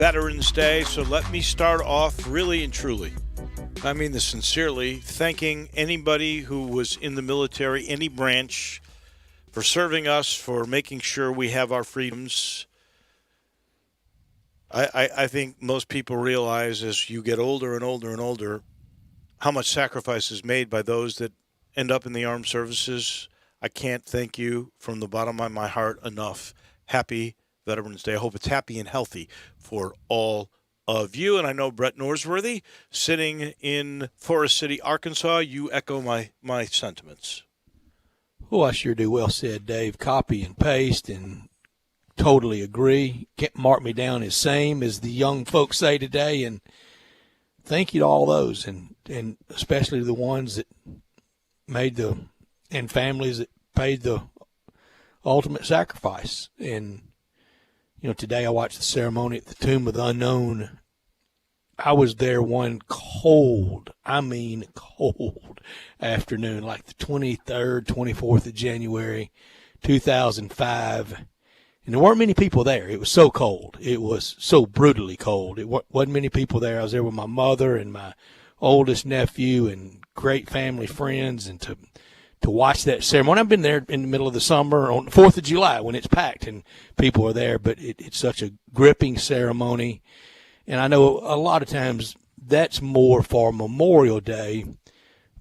Veterans Day, so let me start off really and truly. I mean this sincerely, thanking anybody who was in the military, any branch, for serving us, for making sure we have our freedoms. I think most people realize as you get older and older and older how much sacrifice is made by those that end up in the armed services. I can't thank you from the bottom of my heart enough. Happy Veterans Day. I hope it's happy and healthy for all of you. And I know Brett Norsworthy, sitting in Forest City, Arkansas, you echo my sentiments. Well, I sure do. Well said, Dave. Copy and paste and totally agree. Can't mark me down as same as the young folks say today. And thank you to all those, and especially the ones that made and families that paid the ultimate sacrifice. And today I watched the ceremony at the Tomb of the Unknown. I was there one cold afternoon, like the 23rd, 24th of January, 2005. And there weren't many people there. It was so cold. It was so brutally cold. It wasn't many people there. I was there with my mother and my oldest nephew and great family friends, and to watch that ceremony. I've been there in the middle of the summer on the 4th of July when it's packed and people are there, but it's such a gripping ceremony. And I know a lot of times that's more for Memorial Day,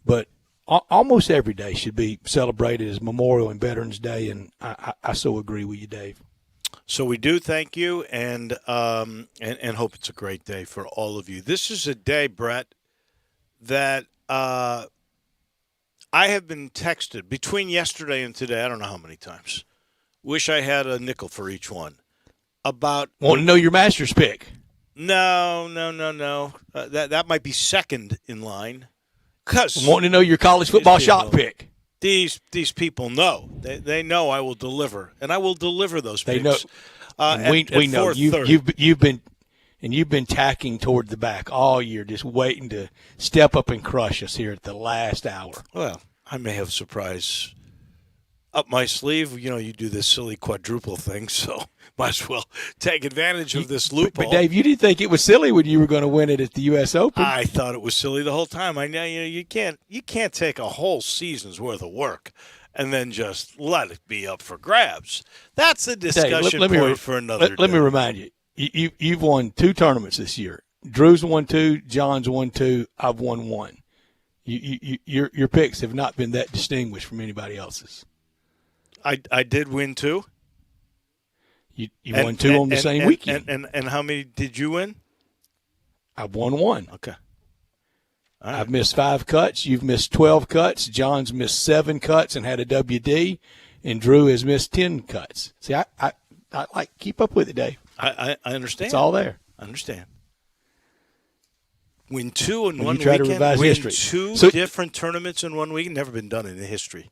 but almost every day should be celebrated as Memorial and Veterans Day, and I so agree with you, Dave. So we do thank you and hope it's a great day for all of you. This is a day, Brett, that I have been texted between yesterday and today, I don't know how many times. Wish I had a nickel for each one. About want to know your Masters pick? No. That might be second in line. Want to know your college football shot pick? These people know. They know I will deliver, and I will deliver those picks. They know. We know you've been tacking toward the back all year, just waiting to step up and crush us here at the last hour. Well, I may have a surprise up my sleeve. You do this silly quadruple thing, so might as well take advantage of this loophole. But Dave, you didn't think it was silly when you were going to win it at the U.S. Open? I thought it was silly the whole time. I know you can't take a whole season's worth of work and then just let it be up for grabs. That's a discussion point for another day. Let me remind you. You've won 2 tournaments this year. Drew's won 2, John's won 2, I've won 1. Your picks have not been that distinguished from anybody else's. I did win 2. You won 2 on the same weekend. And how many did you win? I've won 1. Okay. All right. I've missed 5 cuts. You've missed 12 cuts. John's missed 7 cuts and had a WD, and Drew has missed 10 cuts. See, I like keep up with it, Dave. I understand. It's all there. I understand. Win 2 in one weekend. Win history. 2 different tournaments in one weekend. Never been done in the history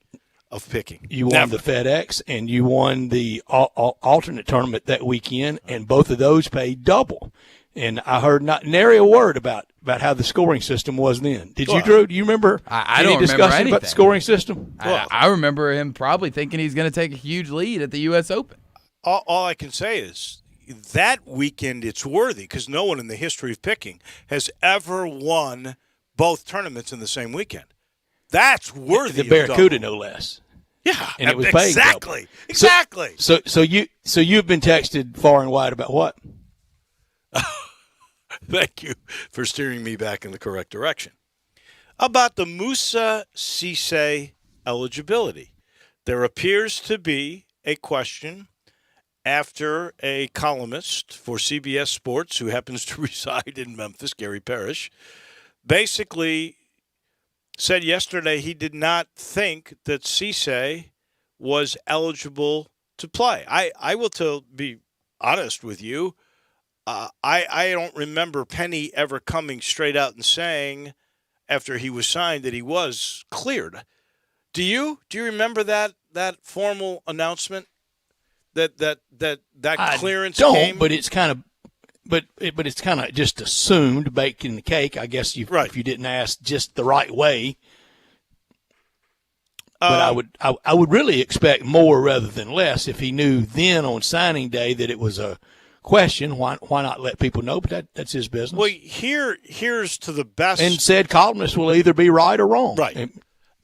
of picking. You won the FedEx and you won the alternate tournament that weekend, and both of those paid double. And I heard not nary a word about how the scoring system was then. Did you, Drew? Do you remember I don't remember anything about the scoring system? I remember him probably thinking he's going to take a huge lead at the U.S. Open. All I can say is that weekend it's worthy because no one in the history of picking has ever won both tournaments in the same weekend. That's worthy. The Barracuda, no less. Yeah, and it was paying exactly. double. Exactly. So you've been texted far and wide about what? Thank you for steering me back in the correct direction. About the Moussa Cisse eligibility. There appears to be a question after a columnist for CBS Sports who happens to reside in Memphis, Gary Parrish, basically said yesterday he did not think that Cisse was eligible to play. I will be honest with you. I don't remember Penny ever coming straight out and saying after he was signed that he was cleared. Do you remember that formal announcement? That clearance came? But it's kind of but it's kind of just assumed, baked in the cake. I guess if you didn't ask just the right way. But I would really expect more rather than less if he knew then on signing day that it was a question, why not let people know? But that's his business. Well, here's to the best. And said columnist will either be right or wrong. Right.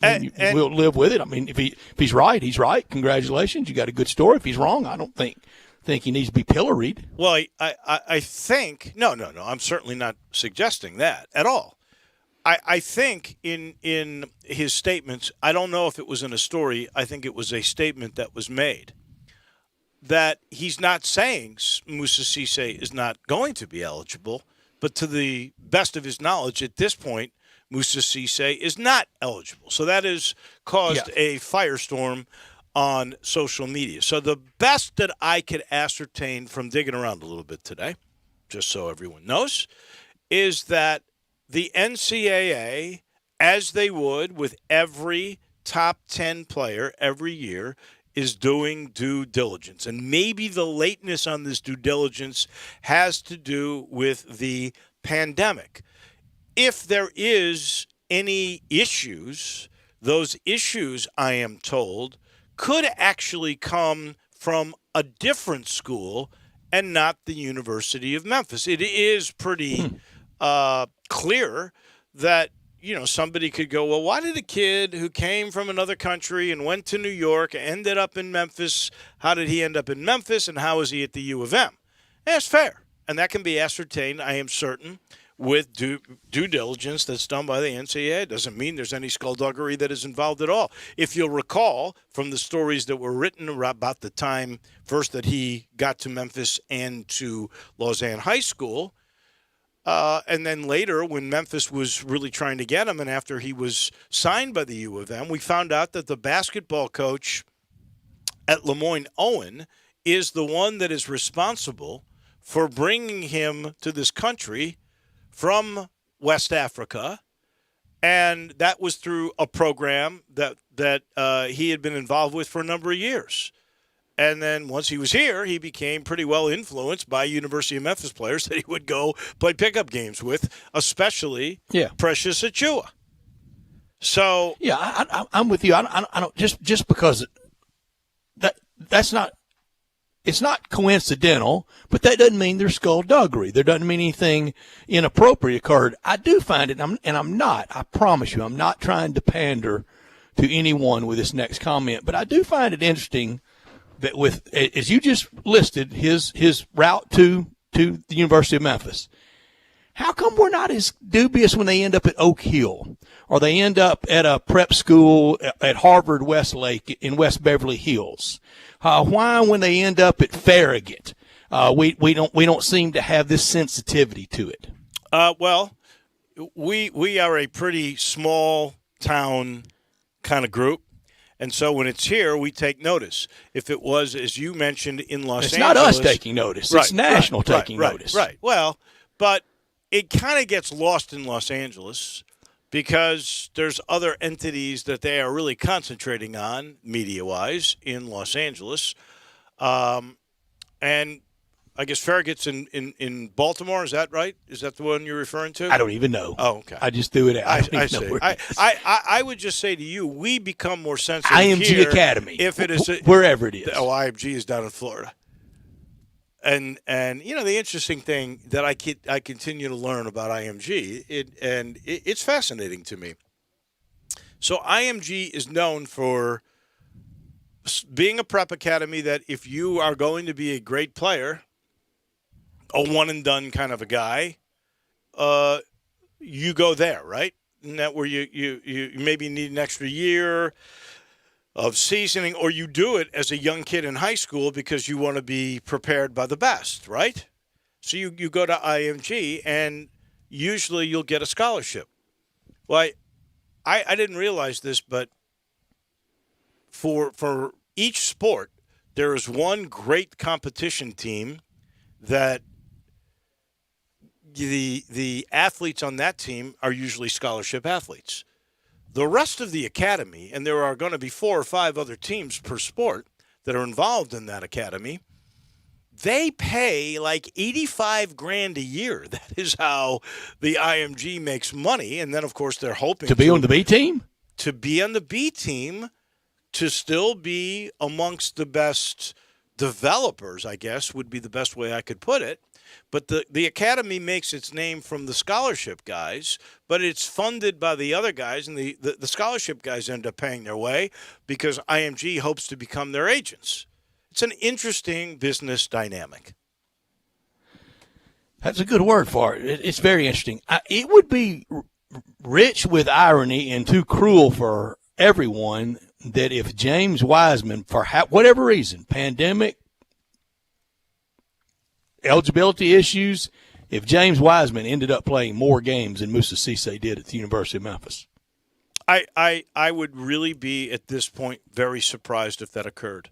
And we'll live with it. I mean, if he's right, he's right. Congratulations, you got a good story. If he's wrong, I don't think he needs to be pilloried. Well, I think no. I'm certainly not suggesting that at all. I think in his statements, I don't know if it was in a story. I think it was a statement that was made that he's not saying Moussa Cisse is not going to be eligible, but to the best of his knowledge at this point, Moussa Cisse is not eligible. So that has caused a firestorm on social media. So the best that I could ascertain from digging around a little bit today, just so everyone knows, is that the NCAA, as they would with every top 10 player every year, is doing due diligence. And maybe the lateness on this due diligence has to do with the pandemic. If there is any issues, those issues, I am told, could actually come from a different school and not the University of Memphis. It is pretty clear that, somebody could go, well, why did a kid who came from another country and went to New York ended up in Memphis? How did he end up in Memphis, and how is he at the U of M? That's fair, and that can be ascertained, I am certain, with due diligence that's done by the NCAA. It doesn't mean there's any skullduggery that is involved at all. If you'll recall from the stories that were written about the time first that he got to Memphis and to Lausanne High School, and then later when Memphis was really trying to get him, and after he was signed by the U of M, we found out that the basketball coach at Lemoyne Owen is the one that is responsible for bringing him to this country from West Africa, and that was through a program that he had been involved with for a number of years. And then once he was here, he became pretty well influenced by University of Memphis players that he would go play pickup games with, especially Precious Achua. So I'm with you. I don't just because that's not. It's not coincidental, but that doesn't mean there's skullduggery. There doesn't mean anything inappropriate occurred. I do find it, I promise you, I'm not trying to pander to anyone with this next comment, but I do find it interesting that with, as you just listed, his route to the University of Memphis, how come we're not as dubious when they end up at Oak Hill or they end up at a prep school at Harvard Westlake in West Beverly Hills? Why, when they end up at Farragut, we don't seem to have this sensitivity to it? Well, we are a pretty small town kind of group, and so when it's here, we take notice. If it was, as you mentioned, in Los Angeles, it's not us taking notice; it's national taking notice. Right. Well, but it kind of gets lost in Los Angeles because there's other entities that they are really concentrating on, media-wise, in Los Angeles. And I guess Farragut's in Baltimore. Is that right? Is that the one you're referring to? I don't even know. Oh, okay. I just threw it out. I would just say to you, we become more sensitive IMG here Academy, if it is wherever it is. Oh, IMG is down in Florida. And the interesting thing that I continue to learn about IMG, it's fascinating to me. So IMG is known for being a prep academy that if you are going to be a great player, a one-and-done kind of a guy, you go there, right? And that where you maybe need an extra year of seasoning, or you do it as a young kid in high school because you want to be prepared by the best, right? So you go to IMG, and usually you'll get a scholarship. Well, I didn't realize this, but for each sport, there is one great competition team that the athletes on that team are usually scholarship athletes. The rest of the academy, and there are going to be 4 or 5 other teams per sport that are involved in that academy, they pay like $85,000 a year. That is how the IMG makes money. And then, of course, they're hoping to be on the B team? To be on the B team, to still be amongst the best developers, I guess, would be the best way I could put it. But the academy makes its name from the scholarship guys, but it's funded by the other guys, and the scholarship guys end up paying their way because IMG hopes to become their agents. It's an interesting business dynamic. That's a good word for it. It's very interesting. It would be rich with irony and too cruel for everyone that if James Wiseman, for whatever reason, pandemic, eligibility issues, if James Wiseman ended up playing more games than Musa Cisse did at the University of Memphis. I would really be, at this point, very surprised if that occurred.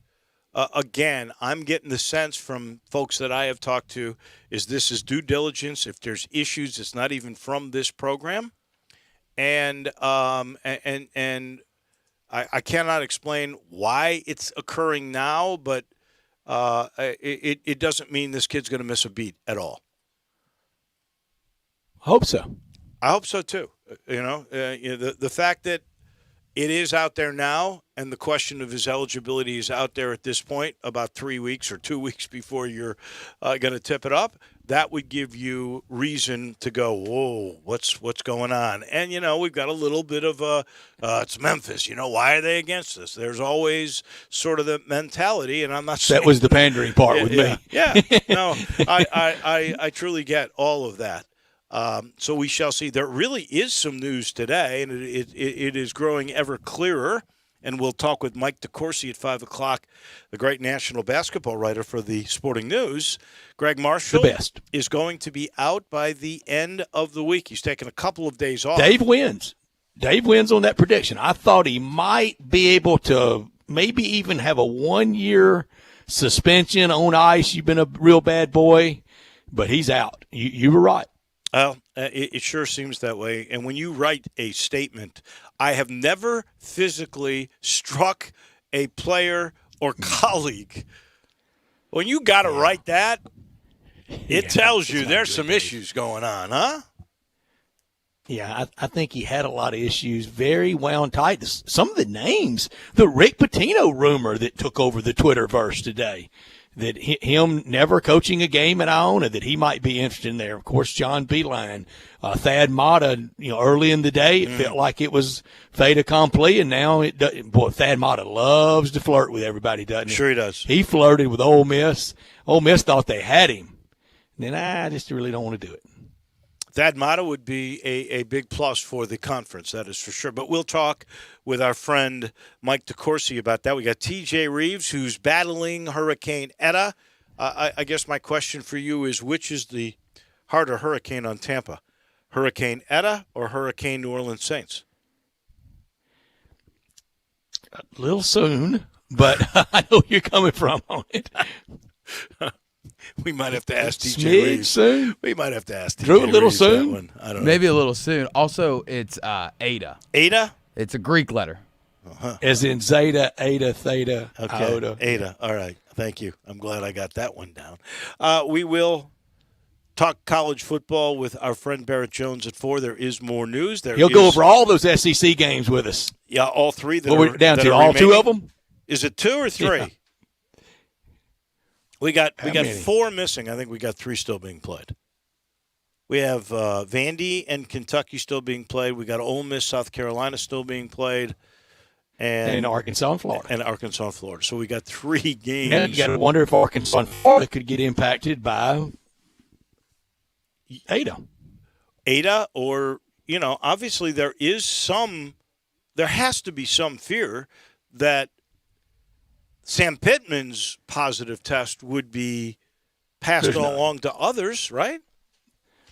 Again, I'm getting the sense from folks that I have talked to is this is due diligence. If there's issues, it's not even from this program. And I cannot explain why it's occurring now, but it doesn't mean this kid's going to miss a beat at all. Hope so. I hope so too. The fact that it is out there now, and the question of his eligibility is out there at this point, about 3 weeks or 2 weeks before you're going to tip it up. That would give you reason to go, whoa, what's going on? And, we've got a little bit of it's Memphis. Why are they against us? There's always sort of the mentality, and I'm not saying. That was the pandering part with me. Yeah, no, I truly get all of that. So we shall see. There really is some news today, and it is growing ever clearer. And we'll talk with Mike DeCourcy at 5 o'clock, the great national basketball writer for the Sporting News. Greg Marshall is going to be out by the end of the week. He's taking a couple of days off. Dave wins on that prediction. I thought he might be able to maybe even have a 1-year suspension on ice. You've been a real bad boy, but he's out. You were right. Well, it sure seems that way. And when you write a statement, I have never physically struck a player or colleague. When you got to write that, it tells you there's some issues going on, huh? Yeah, I think he had a lot of issues, very wound tight. Some of the names, the Rick Pitino rumor that took over the Twitterverse today, that him never coaching a game at Iona, that he might be interested in there. Of course, John Beeline, Thad Matta, early in the day, it felt like it was fait accompli, and now it doesn't. Boy, Thad Matta loves to flirt with everybody, doesn't he? Sure he does. He flirted with Ole Miss. Ole Miss thought they had him. And then I just really don't want to do it. Thad Matta would be a big plus for the conference, that is for sure. But we'll talk with our friend Mike DeCourcy about that. We got TJ Reeves, who's battling Hurricane Eta. I guess my question for you is, which is the harder hurricane on Tampa, Hurricane Eta or Hurricane New Orleans Saints? A little soon, but I know you're coming from on it. We might have to ask TJ Reeves. Soon? We might have to ask TJ Drew, a little Reeves soon? that one. I don't know. Maybe a little soon. Also, it's Ada. Ada? It's a Greek letter. As in Zeta, Eta, Theta, Okay. Iota. Ada. All right. Thank you. I'm glad I got that one down. We will talk college football with our friend Barrett Jones at 4. There is more news. He'll go over all those SEC games with us. Yeah, all 3. What we're down to, all remaining. 2 of them? Is it 2 or 3? Yeah. We got many? 4 missing. I think we got 3 still being played. We have Vandy and Kentucky still being played. We got Ole Miss, South Carolina still being played, And Arkansas and Florida. And Arkansas and Florida. So we got 3 games. Now you got to wonder if Arkansas and Florida could get impacted by Ada. Ada, or obviously there has to be some fear that Sam Pittman's positive test would be passed along to others, right?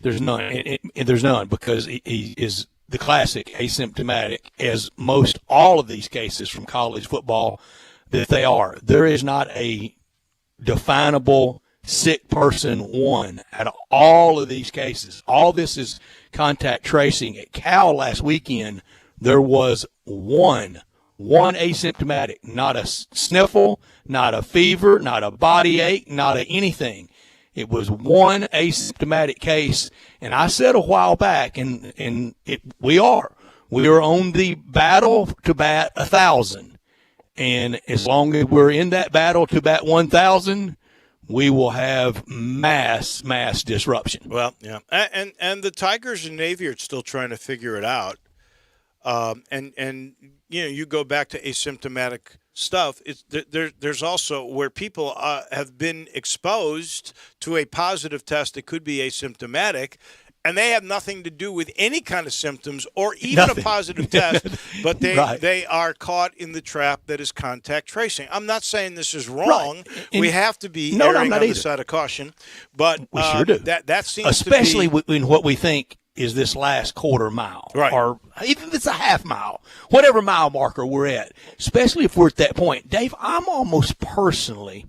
There's none. And there's none because he is the classic asymptomatic, as most all of these cases from college football that they are. There is not a definable sick person one out of all of these cases. All this is contact tracing. At Cal last weekend, there was one asymptomatic, not a sniffle, not a fever, not a body ache, not a anything. It was one asymptomatic case, and I said a while back, we are on the battle to bat 1,000, And as long as we're in that battle to bat 1,000, we will have mass disruption. Well, yeah, and the Tigers and Navy are still trying to figure it out. And you go back to asymptomatic stuff. There's also where people have been exposed to a positive test that could be asymptomatic, and they have nothing to do with any kind of symptoms or even Nothing. a positive test, but Right. they are caught in the trap that is contact tracing. I'm not saying this is wrong. Right. And we have to be no, I'm erring not on the either. side of caution, but We sure do. That seems especially to be in what we think is this last quarter mile, Right. or even if it's a half mile, whatever mile marker we're at, especially if we're at that point. Dave, I'm almost personally,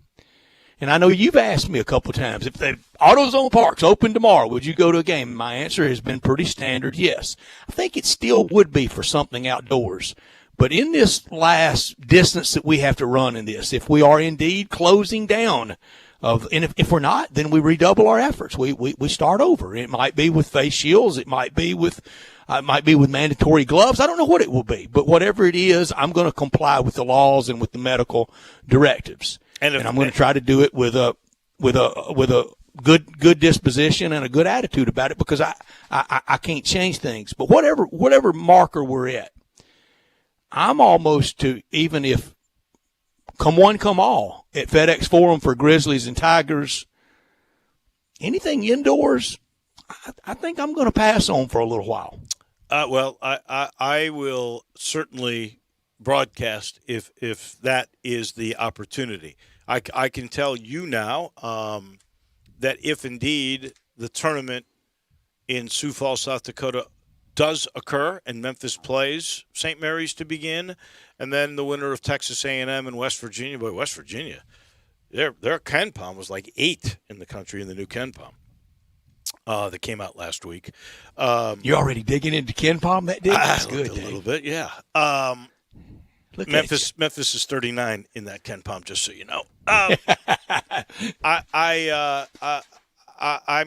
and I know you've asked me a couple of times, if the AutoZone Park's open tomorrow, would you go to a game? My answer has been pretty standard, yes. I think it still would be for something outdoors. But in this last distance that we have to run in this, if we are indeed closing down, and if we're not, then we redouble our efforts. We start over. It might be with face shields. It might be with mandatory gloves. I don't know what it will be, but whatever it is, I'm going to comply with the laws and with the medical directives. And I'm going to try to do it with a good disposition and a good attitude about it, because I can't change things. But whatever marker we're at, I'm almost to, even if come one, come all at FedEx Forum for Grizzlies and Tigers, anything indoors, I think I'm going to pass on for a little while. Well, I will certainly broadcast if that is the opportunity. I can tell you now that if indeed the tournament in Sioux Falls, South Dakota does occur and Memphis plays St. Mary's to begin, and then the winner of Texas A&M and West Virginia. But West Virginia, their Ken Palm was like 8 in the country in the new Ken Palm that came out last week. You're already digging into Ken Palm that day? That's good, a Dave. little bit, yeah. Look at Memphis is 39 in that Ken Palm, just so you know. I'm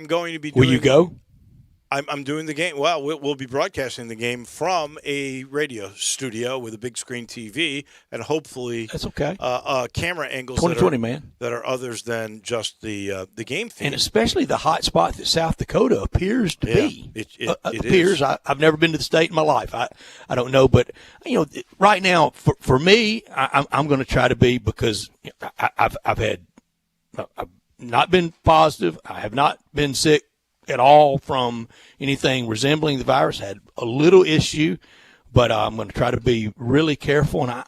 going to be doing. Will you go? I'm doing the game. Well, we'll be broadcasting the game from a radio studio with a big screen TV and hopefully That's okay. Camera angles 2020, that are others than just the game feed. And especially the hot spot that South Dakota appears to be. It appears. is. I've never been to the state in my life. I don't know, but right now for me, I'm going to try to be, because I've not been positive. I have not been sick at all from anything resembling the virus. Had a little issue, but I'm going to try to be really careful. And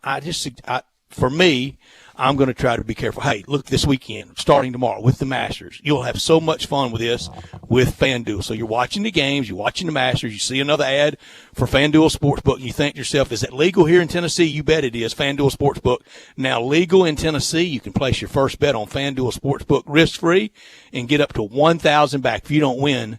for me, I'm going to try to be careful. Hey, look, this weekend, starting tomorrow with the Masters, you'll have so much fun with this with FanDuel. So you're watching the games, you're watching the Masters, you see another ad for FanDuel Sportsbook, and you think to yourself, is it legal here in Tennessee? You bet it is. FanDuel Sportsbook, now legal in Tennessee. You can place your first bet on FanDuel Sportsbook risk-free and get up to $1,000 back. If you don't win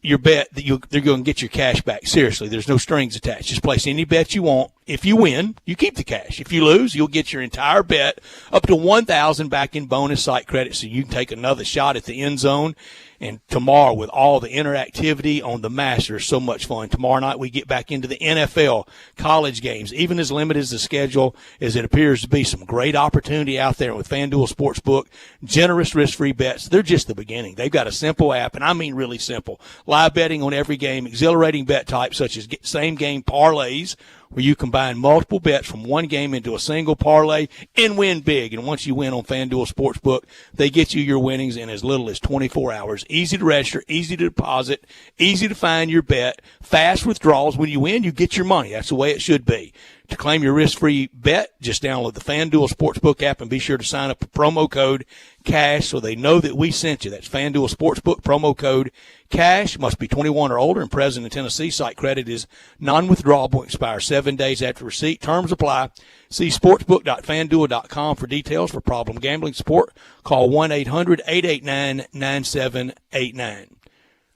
your bet, they're going to get your cash back. Seriously, there's no strings attached. Just place any bet you want. If you win, you keep the cash. If you lose, you'll get your entire bet up to $1,000 back in bonus site credit, so you can take another shot at the end zone. And tomorrow, with all the interactivity on the Masters, so much fun. Tomorrow night, we get back into the NFL, college games. Even as limited as the schedule as it appears to be, some great opportunity out there with FanDuel Sportsbook. Generous risk-free bets. They're just the beginning. They've got a simple app, and I mean really simple. Live betting on every game, exhilarating bet types such as same-game parlays, where you combine multiple bets from one game into a single parlay and win big. And once you win on FanDuel Sportsbook, they get you your winnings in as little as 24 hours. Easy to register, easy to deposit, easy to find your bet, fast withdrawals. When you win, you get your money. That's the way it should be. To claim your risk-free bet, just download the FanDuel Sportsbook app and be sure to sign up for promo code CASH so they know that we sent you. That's FanDuel Sportsbook, promo code CASH. Must be 21 or older and present in Tennessee. Site credit is non-withdrawable. Expires 7 days after receipt. Terms apply. See sportsbook.fanduel.com for details. For problem gambling support, call 1-800-889-9789.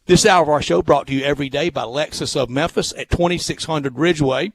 This hour of our show brought to you every day by Lexus of Memphis at 2600 Ridgeway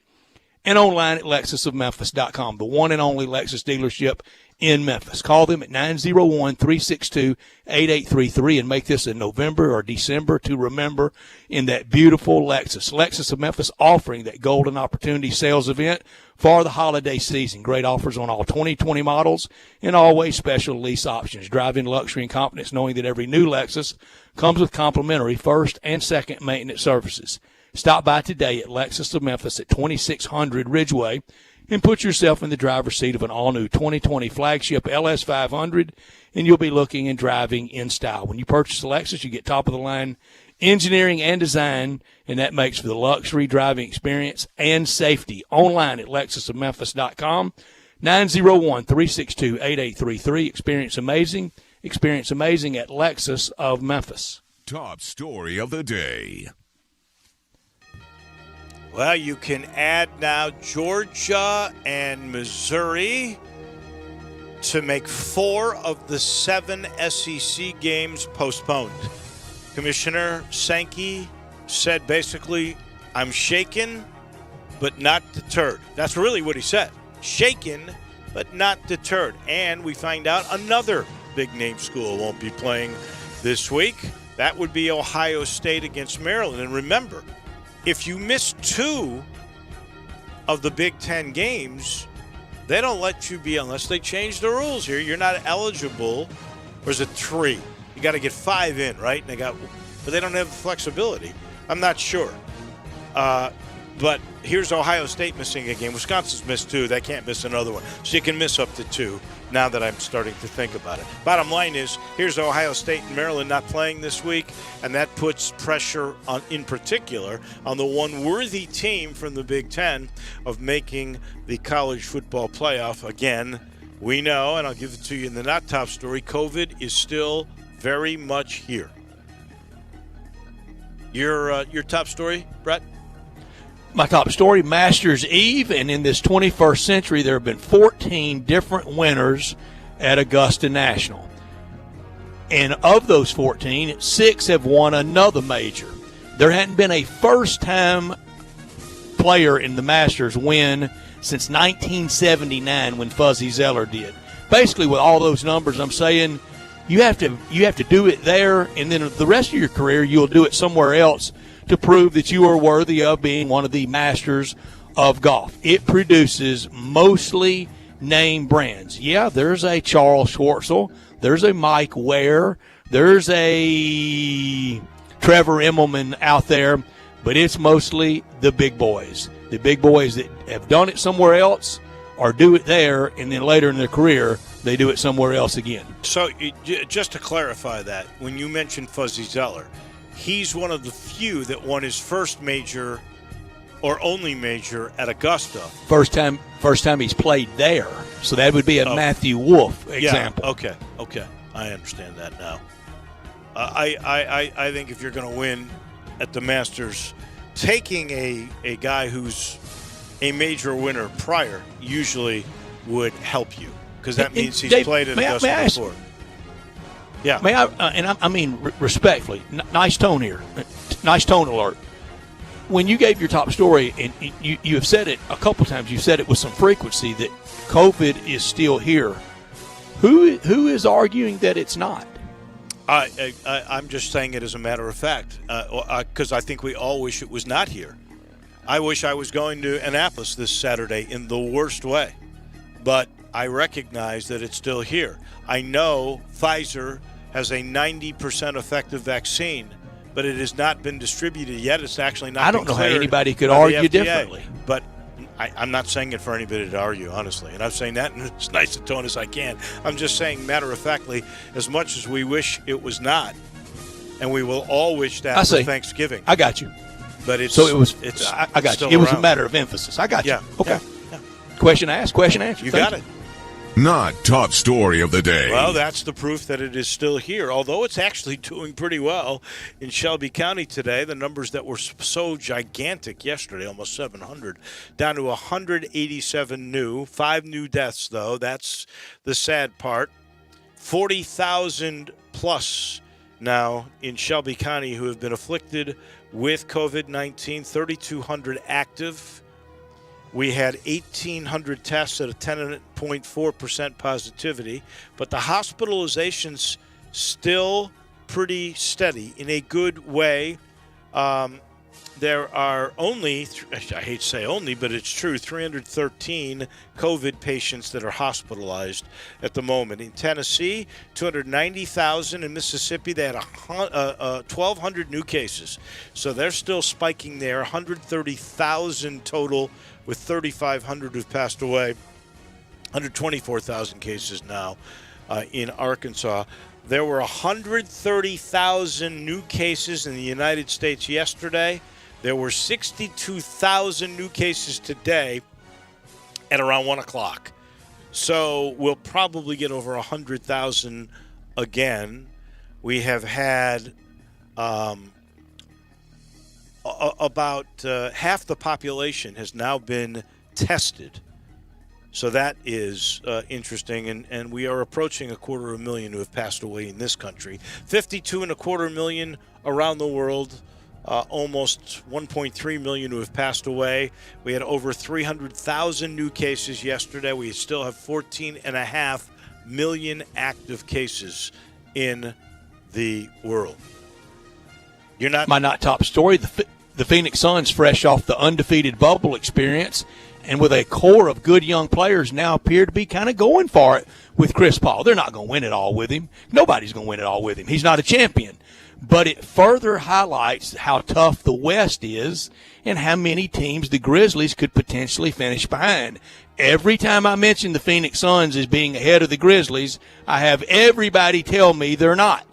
and online at lexusofmemphis.com, the one and only Lexus dealership in Memphis. Call them at 901-362-8833 and make this a November or December to remember in that beautiful Lexus. Lexus of Memphis offering that golden opportunity sales event for the holiday season. Great offers on all 2020 models and always special lease options. Drive in luxury and confidence knowing that every new Lexus comes with complimentary first and second maintenance services. Stop by today at Lexus of Memphis at 2600 Ridgeway and put yourself in the driver's seat of an all-new 2020 flagship LS500, and you'll be looking and driving in style. When you purchase a Lexus, you get top-of-the-line engineering and design, and that makes for the luxury driving experience and safety. Online at lexusofmemphis.com, 901-362-8833. Experience amazing at Lexus of Memphis. Top story of the day. Well, you can add now Georgia and Missouri to make 4 of the 7 SEC games postponed. Commissioner Sankey said basically, I'm shaken but not deterred. That's really what he said. Shaken but not deterred. And we find out another big-name school won't be playing this week. That would be Ohio State against Maryland. And remember, if you miss 2 of the Big Ten games, they don't let you be, unless they change the rules here, you're not eligible. Or is it 3? You got to get 5 in, right? And but they don't have the flexibility. I'm not sure. But here's Ohio State missing a game. Wisconsin's missed 2. They can't miss another one. So you can miss up to 2 now that I'm starting to think about it. Bottom line is, here's Ohio State and Maryland not playing this week, and that puts pressure on, in particular, on the one worthy team from the Big Ten of making the college football playoff. Again, we know, and I'll give it to you in the not top story, COVID is still very much here. Your top story, Brett? My top story, Masters Eve, and in this 21st century, there have been 14 different winners at Augusta National. And of those 14, 6 have won another major. There hadn't been a first-time player in the Masters win since 1979 when Fuzzy Zoeller did. Basically, with all those numbers, I'm saying you have to do it there, and then the rest of your career, you'll do it somewhere else to prove that you are worthy of being one of the masters of golf. It produces mostly name brands. Yeah, there's a Charles Schwartzel. There's a Mike Ware. There's a Trevor Immelman out there. But it's mostly the big boys. The big boys that have done it somewhere else or do it there, and then later in their career, they do it somewhere else again. So just to clarify that, when you mentioned Fuzzy Zoeller, he's one of the few that won his first major or only major at Augusta. First time he's played there. So that would be a Matthew Wolff example. Yeah, okay. I understand that now. I think if you're going to win at the Masters, taking a guy who's a major winner prior usually would help you, because that means he's played at Augusta before. Yeah. May I, I mean respectfully, nice tone here. Nice tone alert. When you gave your top story, and you have said it a couple times, you said it with some frequency that COVID is still here. Who is arguing that it's not? I'm just saying it as a matter of fact, because I think we all wish it was not here. I wish I was going to Annapolis this Saturday in the worst way, but I recognize that it's still here. I know Pfizer has a 90% effective vaccine, but it has not been distributed yet. It's actually not. I don't know how anybody could argue differently. But I'm not saying it for anybody to argue, honestly. And I'm saying that in as nice a tone as I can. I'm just saying matter-of-factly, as much as we wish it was not, and we will all wish that for Thanksgiving. I got you. But it's so it was. It's I got you. It was a matter of emphasis. I got you. Yeah. Okay. Yeah. Question asked. Question answered. You got it. Not top story of the day. Well, that's the proof that it is still here, although it's actually doing pretty well in Shelby County today. The numbers that were so gigantic yesterday, almost 700, down to 187 new. 5 new deaths, though. That's the sad part. 40,000 plus now in Shelby County who have been afflicted with COVID-19, 3,200 active. We had 1,800 tests at a 10.4% positivity, but the hospitalizations still pretty steady in a good way. There are only, I hate to say only, but it's true, 313 COVID patients that are hospitalized at the moment. In Tennessee, 290,000. In Mississippi, they had 1,200 new cases. So they're still spiking there, 130,000 total with 3,500 who've passed away, 124,000 cases now in Arkansas. There were 130,000 new cases in the United States yesterday. There were 62,000 new cases today at around 1 o'clock. So we'll probably get over 100,000 again. We have had about half the population has now been tested. So that is interesting, and we are approaching 250,000 who have passed away in this country. 52.25 million around the world. Almost 1.3 million who have passed away. We had over 300,000 new cases yesterday. We still have 14.5 million active cases in the world. You're not my not top story. The Phoenix Suns, fresh off the undefeated bubble experience, and with a core of good young players, now appear to be kind of going for it with Chris Paul. They're not going to win it all with him. Nobody's going to win it all with him. He's not a champion. But it further highlights how tough the West is and how many teams the Grizzlies could potentially finish behind. Every time I mention the Phoenix Suns as being ahead of the Grizzlies, I have everybody tell me they're not.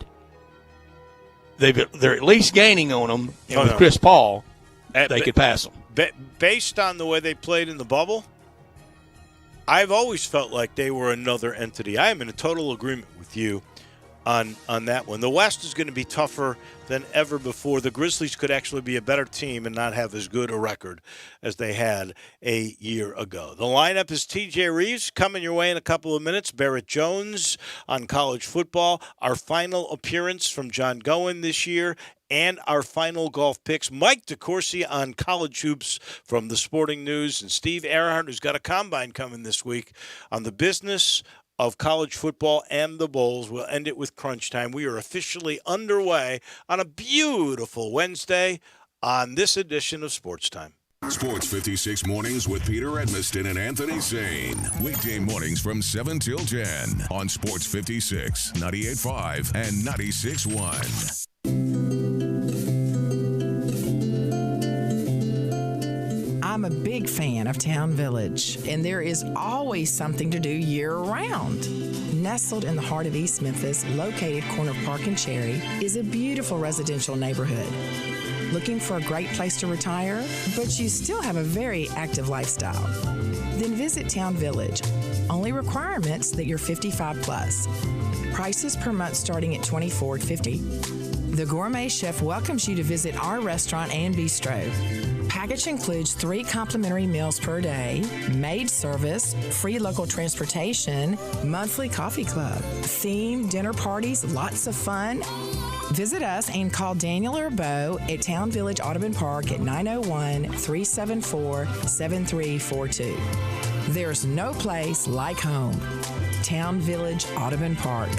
They're at least gaining on them, and with Chris Paul, they could pass them. Based on the way they played in the bubble, I've always felt like they were another entity. I am in a total agreement with you on that one. The West is going to be tougher than ever before. The Grizzlies could actually be a better team and not have as good a record as they had a year ago. The lineup is TJ Reeves coming your way in a couple of minutes. Barrett Jones on college football. Our final appearance from John Gowen this year. And our final golf picks, Mike DeCourcy on college hoops from the Sporting News, and Steve Earhart, who's got a combine coming this week, on the business of college football and the Bowls. We'll end it with Crunch Time. We are officially underway on a beautiful Wednesday on this edition of Sports Time. Sports 56 mornings with Peter Edmiston and Anthony Zane. Weekday mornings from 7 till 10 on Sports 56, 98.5 and 96.1. I'm a big fan of Town Village, and there is always something to do year-round. Nestled in the heart of East Memphis, located corner of Park and Cherry, is a beautiful residential neighborhood. Looking for a great place to retire, but you still have a very active lifestyle? Then visit Town Village. Only requirements that you're 55 plus. Prices per month starting at $24.50. The Gourmet Chef welcomes you to visit our restaurant and bistro. Package includes 3 complimentary meals per day, maid service, free local transportation, monthly coffee club, theme dinner parties, lots of fun. Visit us and call Daniel or Bo at Town Village Audubon Park at 901-374-7342. There's no place like home. Town Village Audubon Park.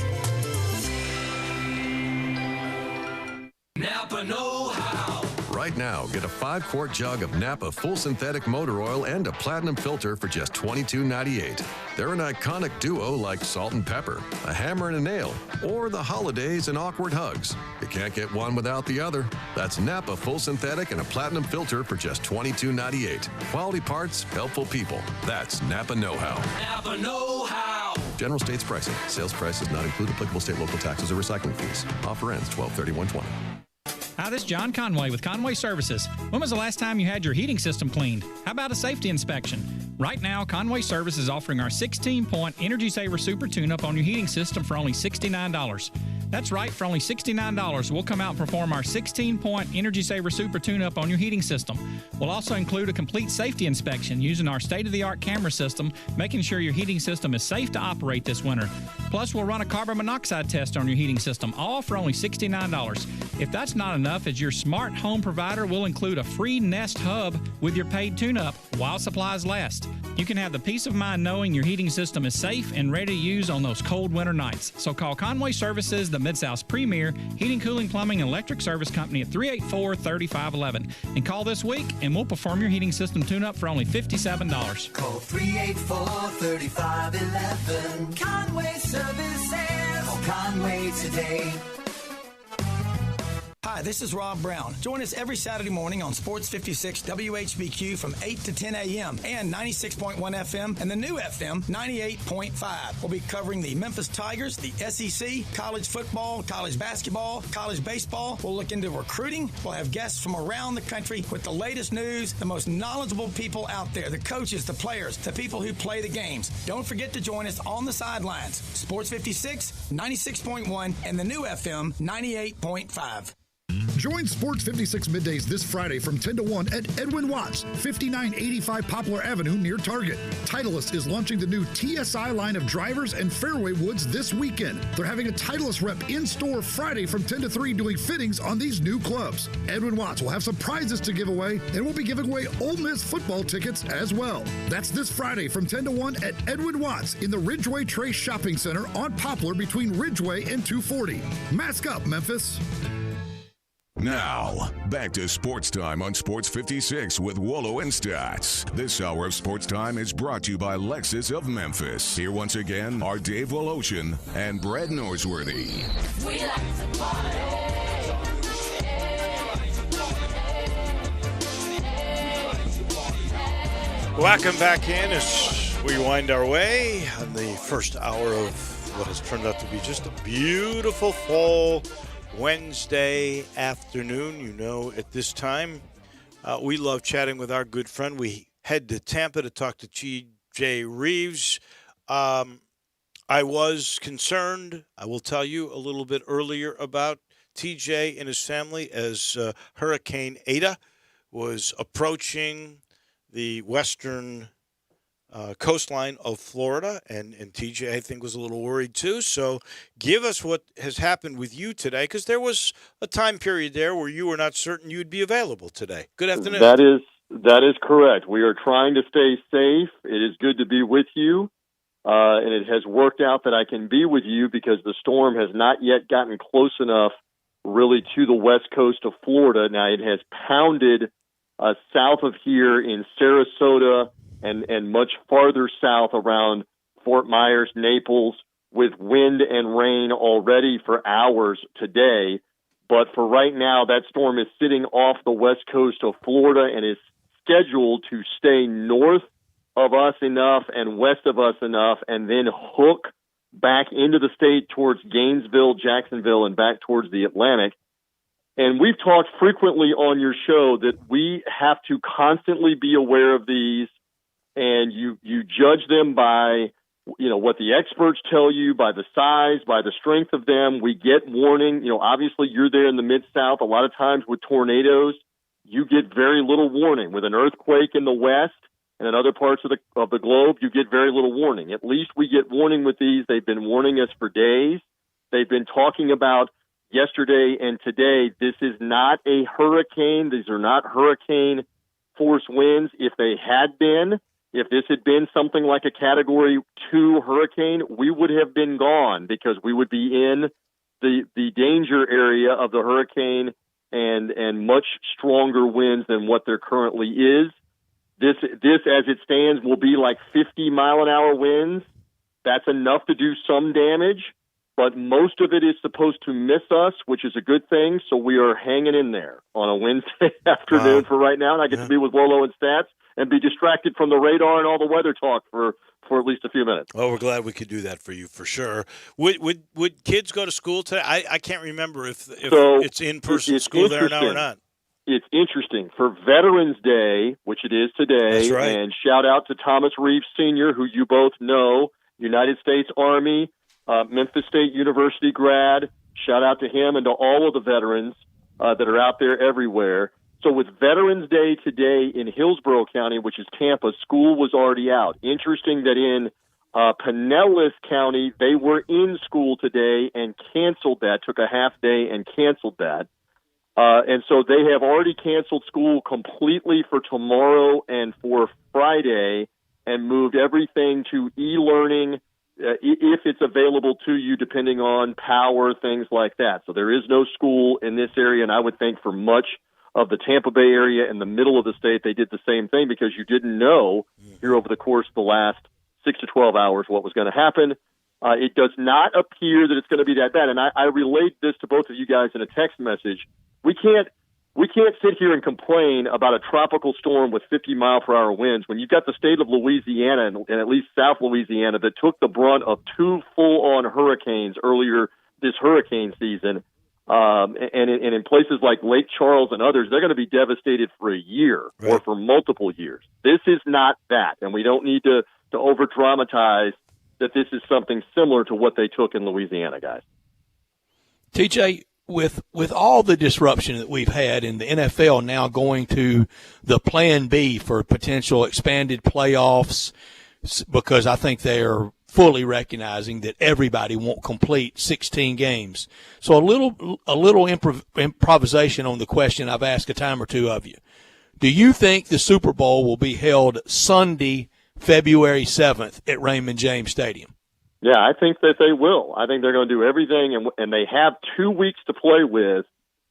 Napa know-how. Right now, get a 5-quart jug of Napa full synthetic motor oil and a platinum filter for just $22.98. They're an iconic duo like Salt and Pepper, a hammer and a nail, or the holidays and awkward hugs. You can't get one without the other. That's Napa full synthetic and a platinum filter for just $22.98. Quality parts, helpful people. That's Napa know-how. Napa know-how. General States pricing. Sales price does not include applicable state, local taxes, or recycling fees. Offer ends 12/31/20. Hi, this is John Conway with Conway Services. When was the last time you had your heating system cleaned? How about a safety inspection? Right now, Conway Services is offering our 16-point Energy Saver Super Tune-Up on your heating system for only $69. That's right, for only $69, we'll come out and perform our 16-point Energy Saver Super Tune-Up on your heating system. We'll also include a complete safety inspection using our state-of-the-art camera system, making sure your heating system is safe to operate this winter. Plus, we'll run a carbon monoxide test on your heating system, all for only $69. If that's not enough, as your smart home provider, we'll include a free Nest Hub with your paid tune-up while supplies last. You can have the peace of mind knowing your heating system is safe and ready to use on those cold winter nights. So call Conway Services, the Mid-South's premier heating, cooling, plumbing, and electric service company at 384-3511. And call this week, and we'll perform your heating system tune-up for only $57. Call 384-3511. Conway Services. Call Conway today. Hi, this is Rob Brown. Join us every Saturday morning on Sports 56 WHBQ from 8 to 10 a.m. and 96.1 FM and the new FM 98.5. We'll be covering the Memphis Tigers, the SEC, college football, college basketball, college baseball. We'll look into recruiting. We'll have guests from around the country with the latest news, the most knowledgeable people out there, the coaches, the players, the people who play the games. Don't forget to join us on the sidelines. Sports 56, 96.1, and the new FM 98.5. Join Sports 56 Middays this Friday from 10 to 1 at Edwin Watts, 5985 Poplar Avenue near Target. Titleist is launching the new TSI line of drivers and fairway woods this weekend. They're having a Titleist rep in-store Friday from 10 to 3 doing fittings on these new clubs. Edwin Watts will have some prizes to give away, and we'll be giving away Ole Miss football tickets as well. That's this Friday from 10 to 1 at Edwin Watts in the Ridgeway Trace Shopping Center on Poplar between Ridgeway and 240. Mask up, Memphis. Now, back to Sports Time on Sports 56 with Wolo and Stats. This hour of Sports Time is brought to you by Lexus of Memphis. Here once again are Dave Woloshin and Brad Norsworthy. We like to party. Welcome back in as we wind our way on the first hour of what has turned out to be just a beautiful fall Wednesday afternoon. You know, at this time, we love chatting with our good friend. We head to Tampa to talk to T.J. Reeves. I was concerned, I will tell you a little bit earlier, about T.J. and his family as Hurricane Ada was approaching the western coastline of Florida, and TJ, I think, was a little worried too. So give us what has happened with you today, because there was a time period there where you were not certain you'd be available today. Good afternoon. That is correct. We are trying to stay safe. It is good to be with you, and it has worked out that I can be with you because the storm has not yet gotten close enough really to the west coast of Florida. Now, it has pounded south of here in Sarasota and much farther south around Fort Myers, Naples, with wind and rain already for hours today. But for right now, that storm is sitting off the west coast of Florida and is scheduled to stay north of us enough and west of us enough and then hook back into the state towards Gainesville, Jacksonville, and back towards the Atlantic. And we've talked frequently on your show that we have to constantly be aware of these, and you judge them by, you know, what the experts tell you, by the size, by the strength of them. We get warning. You know, obviously you're there in the Mid-South. A lot of times with tornadoes, you get very little warning. With an earthquake in the West and in other parts of the globe, you get very little warning. At least we get warning with these. They've been warning us for days. They've been talking about yesterday and today, this is not a hurricane. These are not hurricane force winds. If they had been, if this had been something like a Category 2 hurricane, we would have been gone because we would be in the danger area of the hurricane and much stronger winds than what there currently is. This, as it stands, will be like 50-mile-an-hour winds. That's enough to do some damage, but most of it is supposed to miss us, which is a good thing. So we are hanging in there on a Wednesday afternoon for right now, and I get to be with Wolo and Stats and be distracted from the radar and all the weather talk for at least a few minutes. Well, we're glad we could do that for you, for sure. Would kids go to school today? I can't remember if it's in-person school there now or not. It's interesting. For Veterans Day, which it is today, that's right. And shout out to Thomas Reeves Sr., who you both know, United States Army, Memphis State University grad, Shout out to him and to all of the veterans that are out there everywhere. So with Veterans Day today in Hillsborough County, which is Tampa, school was already out. Interesting that in Pinellas County, they were in school today and canceled that, took a half day and canceled that. And so they have already canceled school completely for tomorrow and for Friday and moved everything to e-learning if it's available to you, depending on power, things like that. So there is no school in this area, and I would think for much of the Tampa Bay area and the middle of the state, they did the same thing because you didn't know here over the course of the last 6 to 12 hours what was going to happen. It does not appear that it's going to be that bad. And I relayed this to both of you guys in a text message. We can't sit here and complain about a tropical storm with 50-mile-per-hour winds when you've got the state of Louisiana and at least South Louisiana that took the brunt of 2 full-on hurricanes earlier this hurricane season. And in places like Lake Charles and others, they're going to be devastated for a year or for multiple years. This is not that, and we don't need to over-dramatize that this is something similar to what they took in Louisiana, guys. TJ, with all the disruption that we've had in the NFL now going to the plan B for potential expanded playoffs, because I think they are fully recognizing that everybody won't complete 16 games. So a little improvisation on the question I've asked a time or two of you. Do you think the Super Bowl will be held Sunday, February 7th at Raymond James Stadium? Yeah, I think that they will. I think they're going to do everything, and they have 2 weeks to play with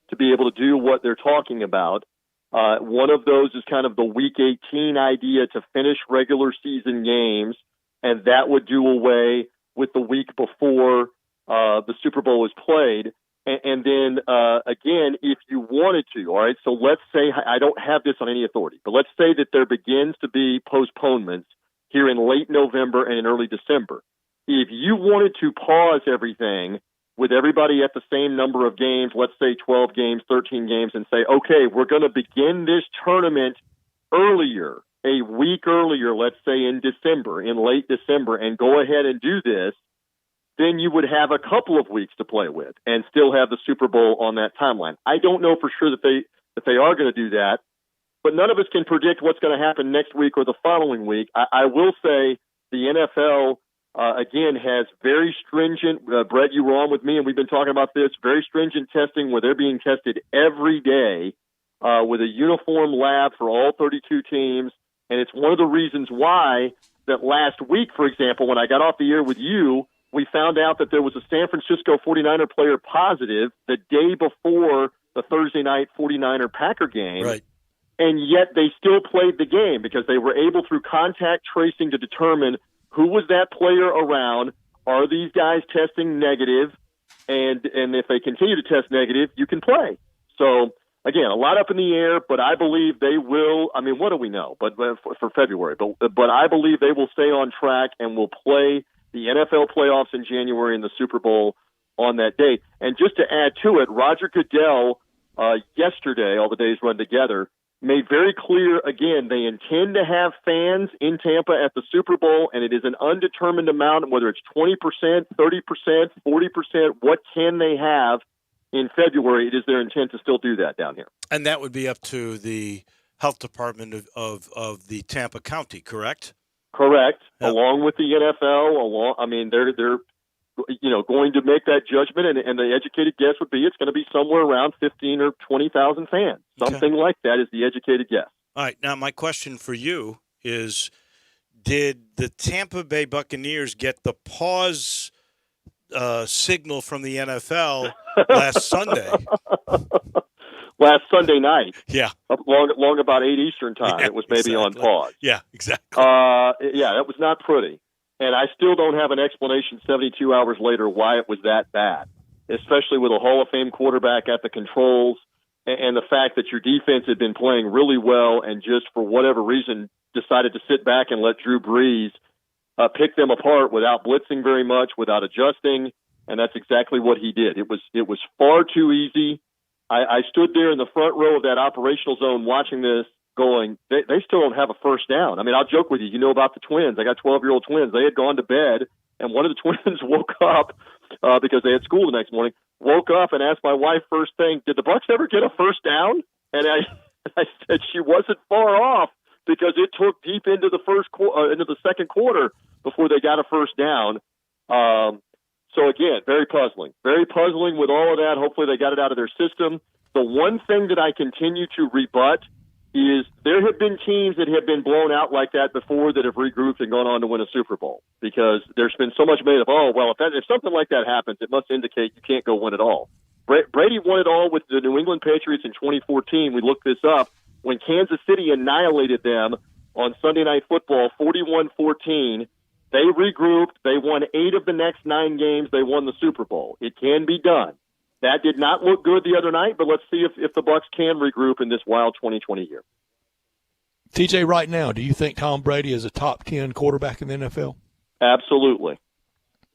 to be able to do what they're talking about. One of those is kind of the Week 18 idea to finish regular season games, and that would do away with the week before the Super Bowl is played. And then, again, if you wanted to, all right, so let's say, I don't have this on any authority, but let's say that there begins to be postponements here in late November and in early December. If you wanted to pause everything with everybody at the same number of games, let's say 12 games, 13 games, and say, okay, we're going to begin this tournament earlier, a week earlier, let's say in December, in late December, and go ahead and do this, then you would have a couple of weeks to play with and still have the Super Bowl on that timeline. I don't know for sure that they are going to do that, but none of us can predict what's going to happen next week or the following week. I will say the NFL, again, has very stringent, Brett, you were on with me, and we've been talking about this, very stringent testing where they're being tested every day with a uniform lab for all 32 teams. And it's one of the reasons why that last week, for example, when I got off the air with you, we found out that there was a San Francisco 49er player positive the day before the Thursday night 49er Packer game. Right. And yet they still played the game because they were able through contact tracing to determine who was that player around? Are these guys testing negative? And if they continue to test negative, you can play. So, again, a lot up in the air, but I believe they will. I mean, what do we know? But for February, but I believe they will stay on track and will play the NFL playoffs in January and the Super Bowl on that date. And just to add to it, Roger Goodell yesterday, all the days run together, made very clear, again, they intend to have fans in Tampa at the Super Bowl, and it is an undetermined amount, whether it's 20%, 30%, 40%, what can they have in February? It is their intent to still do that down here. And that would be up to the health department of the Tampa County, correct? Correct. Yep. Along with the NFL, they're going to make that judgment, and the educated guess would be it's going to be somewhere around 15 or 20,000 fans. Something like that is the educated guess. All right. Now, my question for you is, did the Tampa Bay Buccaneers get the pause signal from the NFL last Sunday? Last Sunday night. Yeah. Long about 8 Eastern time. Yeah, it was maybe exactly. on pause. Yeah, exactly. That was not pretty. And I still don't have an explanation 72 hours later why it was that bad, especially with a Hall of Fame quarterback at the controls and the fact that your defense had been playing really well and just for whatever reason decided to sit back and let Drew Brees pick them apart without blitzing very much, without adjusting, and that's exactly what he did. It was far too easy. I stood there in the front row of that operational zone watching this going, they still don't have a first down. I mean, I'll joke with you. You know about the twins. I got 12-year-old twins. They had gone to bed, and one of the twins woke up because they had school the next morning. Woke up and asked my wife first thing, did the Bucks ever get a first down? And I said she wasn't far off because it took deep into the second quarter before they got a first down. So again, very puzzling with all of that. Hopefully they got it out of their system. The one thing that I continue to rebut is there have been teams that have been blown out like that before that have regrouped and gone on to win a Super Bowl, because there's been so much made of, if something like that happens, it must indicate you can't go win it all. Brady won it all with the New England Patriots in 2014. We looked this up. When Kansas City annihilated them on Sunday Night Football, 41-14, they regrouped. They won 8 of the next 9 games. They won the Super Bowl. It can be done. That did not look good the other night, but let's see if the Bucs can regroup in this wild 2020 year. TJ, right now, do you think Tom Brady is a top 10 quarterback in the NFL? Absolutely.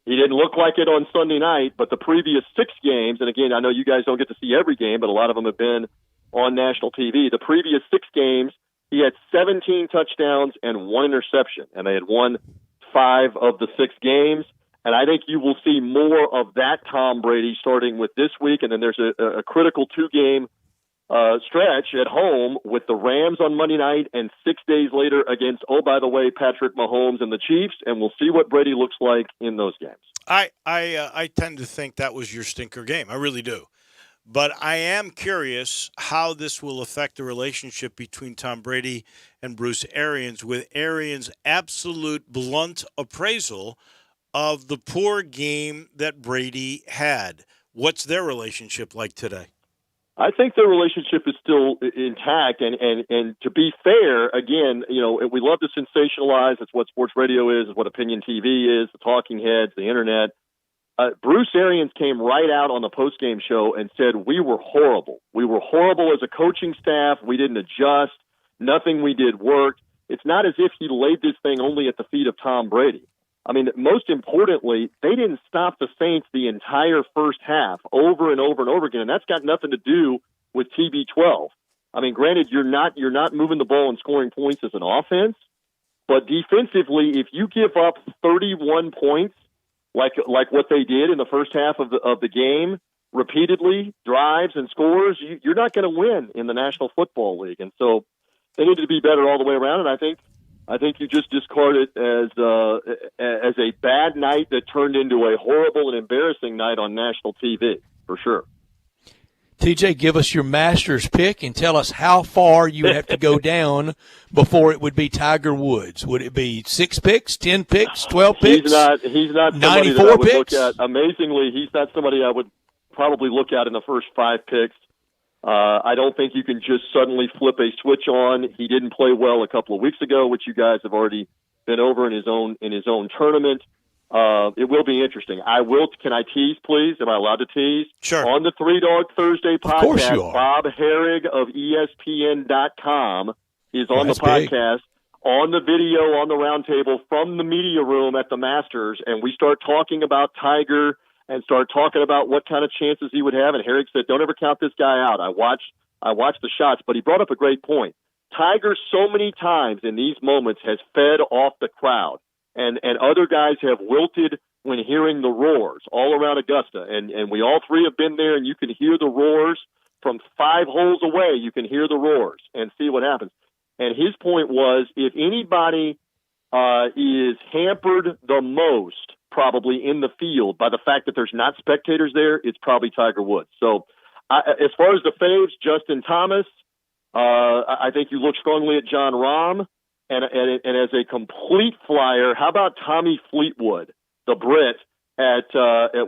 He didn't look like it on Sunday night, but the previous 6 games, and again, I know you guys don't get to see every game, but a lot of them have been on national TV. The previous 6 games, he had 17 touchdowns and 1 interception, and they had won 5 of the 6 games. And I think you will see more of that Tom Brady starting with this week. And then there's a critical 2-game stretch at home with the Rams on Monday night and 6 days later against, by the way, Patrick Mahomes and the Chiefs. And we'll see what Brady looks like in those games. I tend to think that was your stinker game. I really do. But I am curious how this will affect the relationship between Tom Brady and Bruce Arians, with Arians' absolute blunt appraisal of the poor game that Brady had. What's their relationship like today? I think their relationship is still intact, and to be fair, again, we love to sensationalize. It's what sports radio is. It's what opinion TV is, the talking heads, the internet. Bruce Arians came right out on the postgame show and said, we were horrible. We were horrible as a coaching staff. We didn't adjust. Nothing we did worked. It's not as if he laid this thing only at the feet of Tom Brady. I mean, most importantly, they didn't stop the Saints the entire first half over and over and over again, and that's got nothing to do with TB12. I mean, granted, you're not moving the ball and scoring points as an offense, but defensively, if you give up 31 points, like what they did in the first half of the game, repeatedly, drives and scores, you're not going to win in the National Football League, and so they need to be better all the way around. And I think you just discard it as a bad night that turned into a horrible and embarrassing night on national TV, for sure. TJ, give us your master's pick and tell us how far you have to go down before it would be Tiger Woods. Would it be 6 picks, 10 picks, 12 picks? He's not somebody that I would look at. Amazingly, he's not somebody I would probably look at in the first 5 picks. I don't think you can just suddenly flip a switch on. He didn't play well a couple of weeks ago, which you guys have already been over in his own tournament. It will be interesting. Can I tease, please? Am I allowed to tease? Sure. On the 3 Dog Thursday podcast, of course you are. Bob Herrig of ESPN.com is on the podcast, on the video, on the roundtable from the media room at the Masters, and we start talking about Tiger and start talking about what kind of chances he would have. And Herrig said, don't ever count this guy out. I watched the shots, but he brought up a great point. Tiger so many times in these moments has fed off the crowd. And other guys have wilted when hearing the roars all around Augusta. And we all 3 have been there, and you can hear the roars from 5 holes away. You can hear the roars and see what happens. And his point was, if anybody is hampered the most probably in the field by the fact that there's not spectators there, it's probably Tiger Woods. So as far as the faves, Justin Thomas, I think you look strongly at John Rahm. And as a complete flyer, how about Tommy Fleetwood, the Brit, at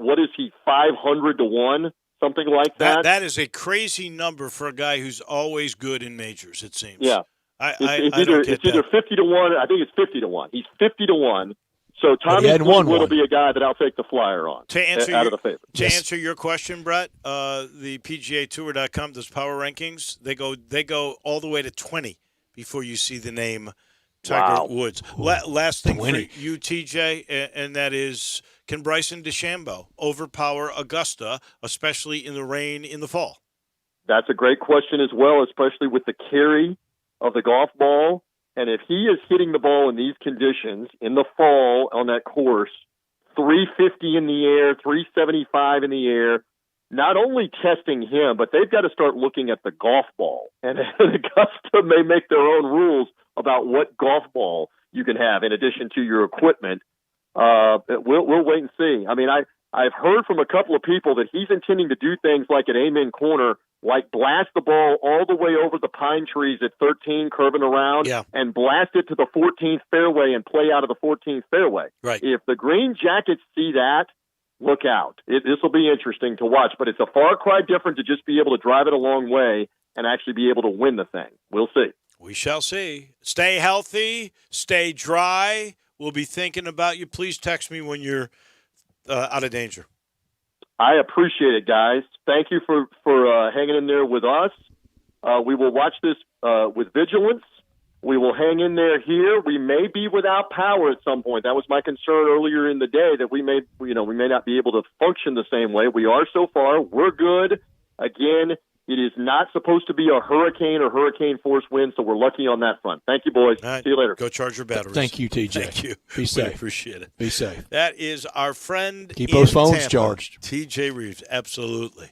what is he, 500 to 1, something like that? That is a crazy number for a guy who's always good in majors, it seems. Yeah. It's either 50 to 1. I think it's 50 to 1. He's 50 to 1. So Tommy Fleetwood will be a guy that I'll take the flyer on to answer out of the favorites. To answer your question, Brett, the PGA Tour.com does power rankings. They go all the way to 20 before you see the name Tiger Woods. Last thing 20. For you, TJ, and that is, can Bryson DeChambeau overpower Augusta, especially in the rain in the fall? That's a great question as well, especially with the carry of the golf ball. And if he is hitting the ball in these conditions in the fall on that course 350 in the air, 375 in the air. Not only testing him, but they've got to start looking at the golf ball. And Augusta may make their own rules about what golf ball you can have in addition to your equipment. We'll wait and see. I mean, I've heard from a couple of people that he's intending to do things like at Amen Corner, like blast the ball all the way over the pine trees at 13, curving around, and blast it to the 14th fairway and play out of the 14th fairway. Right. If the Green Jackets see that, look out. This will be interesting to watch, but it's a far cry different to just be able to drive it a long way and actually be able to win the thing. We'll see. We shall see. Stay healthy. Stay dry. We'll be thinking about you. Please text me when you're out of danger. I appreciate it, guys. Thank you for hanging in there with us. We will watch this with vigilance. We will hang in there here. We may be without power at some point. That was my concern earlier in the day, that we may not be able to function the same way. We are so far. We're good. Again, it is not supposed to be a hurricane or hurricane force wind, so we're lucky on that front. Thank you, boys. Right. See you later. Go charge your batteries. Thank you, TJ. Thank you. Be safe. We appreciate it. Be safe. That is our friend. Keep those phones Tampa, charged. TJ Reeves, absolutely.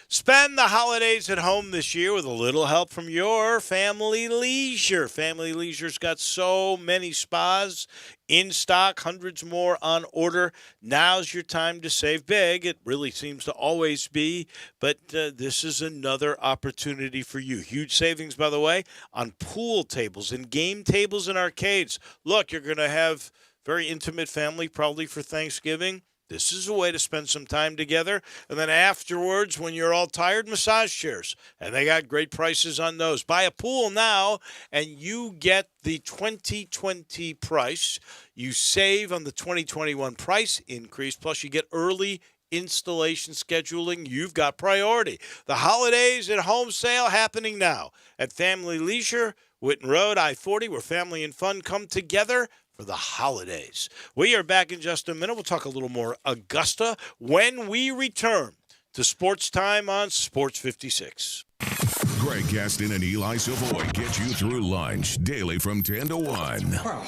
Spend the holidays at home this year with a little help from your Family Leisure. Family Leisure's got so many spas in stock, hundreds more on order. Now's your time to save big. It really seems to always be, but this is another opportunity for you. Huge savings, by the way, on pool tables and game tables and arcades. Look, you're going to have very intimate family probably for Thanksgiving. This is a way to spend some time together. And then afterwards, when you're all tired, massage chairs. And they got great prices on those. Buy a pool now, and you get the 2020 price. You save on the 2021 price increase, plus you get early installation scheduling. You've got priority. The holidays at home sale happening now at Family Leisure, Whitten Road, I-40, where family and fun come together for the holidays. We are back in just a minute. We'll talk a little more Augusta when we return to Sports Time on Sports 56. Greg Gaston and Eli Savoy get you through lunch daily from 10 to 1. Well,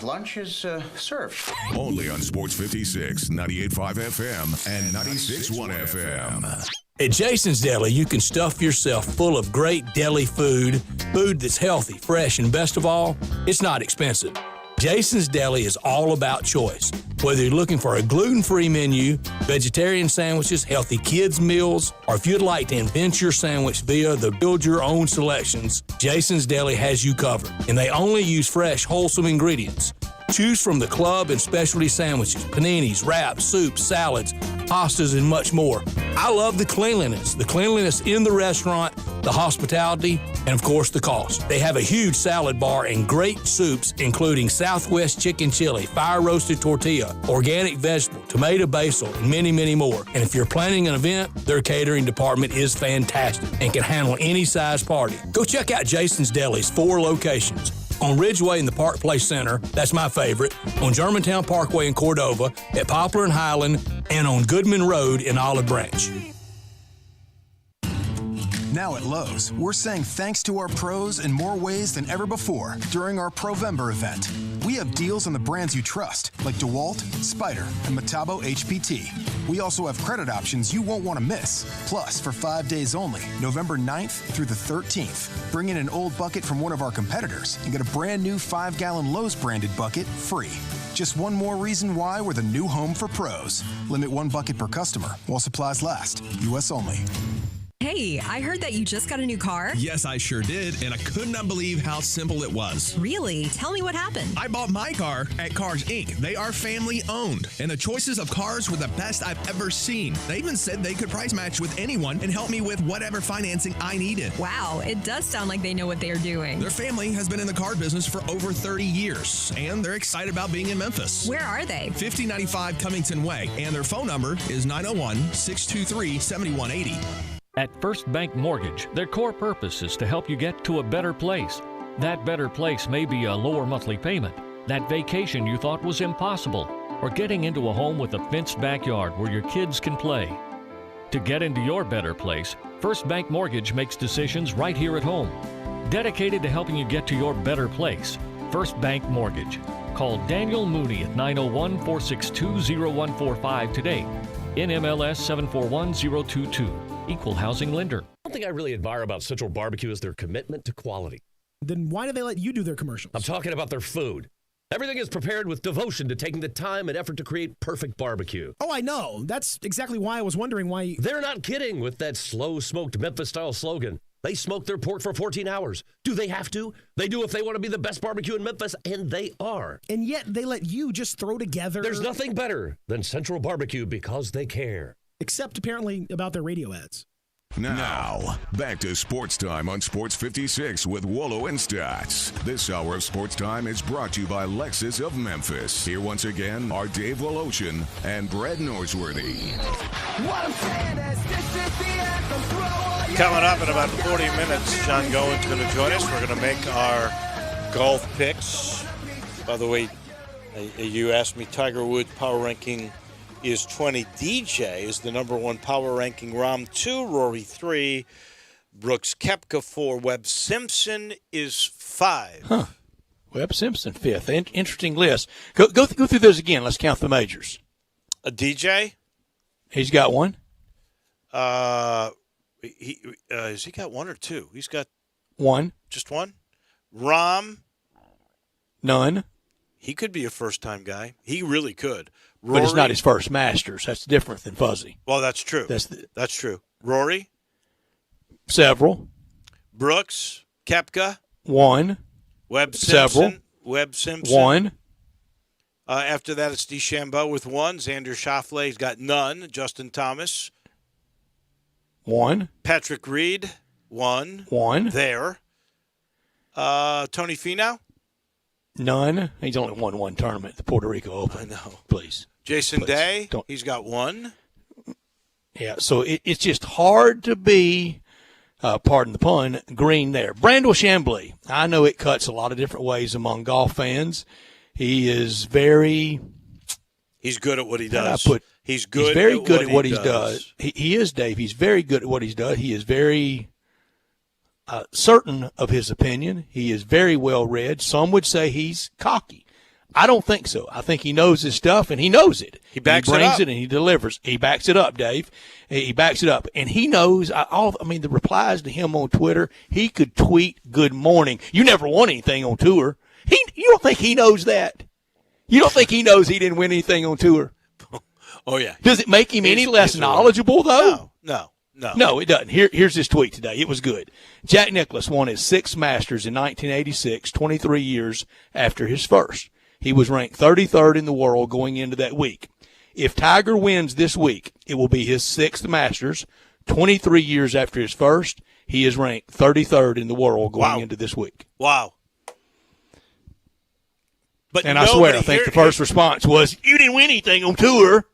lunch is served. Only on Sports 56, 98.5 FM and 96.1 FM. At Jason's Deli, you can stuff yourself full of great deli food that's healthy, fresh, and best of all, it's not expensive. Jason's Deli is all about choice. Whether you're looking for a gluten-free menu, vegetarian sandwiches, healthy kids meals, or if you'd like to invent your sandwich via the build-your-own selections, Jason's Deli has you covered. And they only use fresh, wholesome ingredients. Choose from the club and specialty sandwiches, paninis, wraps, soups, salads, pastas, and much more. I love the cleanliness in the restaurant, the hospitality, and of course the cost. They have a huge salad bar and great soups, including Southwest chicken chili, fire roasted tortilla, organic vegetable, tomato basil, and many, many more. And if you're planning an event, their catering department is fantastic and can handle any size party. Go check out Jason's Deli's 4 locations. On Ridgeway in the Park Place Center, that's my favorite, on Germantown Parkway in Cordova, at Poplar and Highland, and on Goodman Road in Olive Branch. Now at Lowe's, we're saying thanks to our pros in more ways than ever before during our Provember event. We have deals on the brands you trust, like DeWalt, Spyder, and Metabo HPT. We also have credit options you won't want to miss. Plus, for 5 days only, November 9th through the 13th, bring in an old bucket from one of our competitors and get a brand new 5-gallon Lowe's branded bucket free. Just one more reason why we're the new home for pros. Limit 1 bucket per customer while supplies last. U.S. only. Hey, I heard that you just got a new car. Yes, I sure did, and I could not believe how simple it was. Really? Tell me what happened. I bought my car at Cars Inc. They are family owned, and the choices of cars were the best I've ever seen. They even said they could price match with anyone and help me with whatever financing I needed. Wow, it does sound like they know what they are doing. Their family has been in the car business for over 30 years, and they're excited about being in Memphis. Where are they? 5095 Cummington Way, and their phone number is 901-623-7180. At First Bank Mortgage, their core purpose is to help you get to a better place. That better place may be a lower monthly payment, that vacation you thought was impossible, or getting into a home with a fenced backyard where your kids can play. To get into your better place, First Bank Mortgage makes decisions right here at home. Dedicated to helping you get to your better place, First Bank Mortgage. Call Daniel Mooney at 901-462-0145 today. NMLS 741022. Equal housing lender. One thing I really admire about Central Barbecue is their commitment to quality. Then why do they let you do their commercials? I'm talking about their food. Everything is prepared with devotion to taking the time and effort to create perfect barbecue. Oh, I know. That's exactly why I was wondering why. They're not kidding with that slow-smoked Memphis-style slogan. They smoke their pork for 14 hours. Do they have to? They do if they want to be the best barbecue in Memphis, and they are. And yet they let you just throw together. There's nothing better than Central Barbecue because they care. Except apparently about their radio ads. Now, back to Sports Time on Sports 56 with Wolo and Stats. This hour of Sports Time is brought to you by Lexus of Memphis. Here once again are Dave Woloshin and Brad Norsworthy. What I'm saying is, this is the anthem. Throw all your Coming up in about 40 minutes, John Gowen's going to join us. We're going to make our golf picks. By the way, you asked me Tiger Woods power ranking is 20. DJ is the number one power ranking. Rahm 2, Rory 3, Brooks Koepka 4, Webb Simpson is 5. Huh. Webb Simpson 5th. Interesting list. Go through those again. Let's count the majors. A DJ? He's got one. Has he got one or two? He's got one. Just one? Rahm? None. He could be a first-time guy. He really could. Rory, but it's not his first Masters. That's different than Fuzzy. Well, that's true. That's true. Rory? Several. Brooks? Koepka? One. Webb Simpson? Several. Webb Simpson? One. After that, it's DeChambeau with one. Xander Schauffele's got none. Justin Thomas? One. Patrick Reed? One. One. There. Tony Finau? None. He's only won one tournament, the Puerto Rico Open. I know. Please. Jason Please. Day, Don't. He's got one. Yeah, so it's just hard to be, pardon the pun, green there. Brandel Chamblee, I know it cuts a lot of different ways among golf fans. He is very... He's good at what he does. He's very good at what he does. He is, Dave. He's very good at what he does. He is very... certain of his opinion. He is very well read. Some would say he's cocky. I don't think so. I think he knows his stuff, and he knows it. He backs it up. He brings it it, and he delivers. He backs it up, Dave. He backs it up. And he knows, the replies to him on Twitter, he could tweet good morning. You never won anything on tour. You don't think he knows that? You don't think he knows he didn't win anything on tour? Oh, yeah. Does it make him any less knowledgeable, though? No. No, it doesn't. Here's his tweet today. It was good. Jack Nicklaus won his 6th Masters in 1986, 23 years after his first. He was ranked 33rd in the world going into that week. If Tiger wins this week, it will be his 6th Masters, 23 years after his first. He is ranked 33rd in the world going into this week. Wow. And I swear, I think the first response was, you didn't win anything on tour.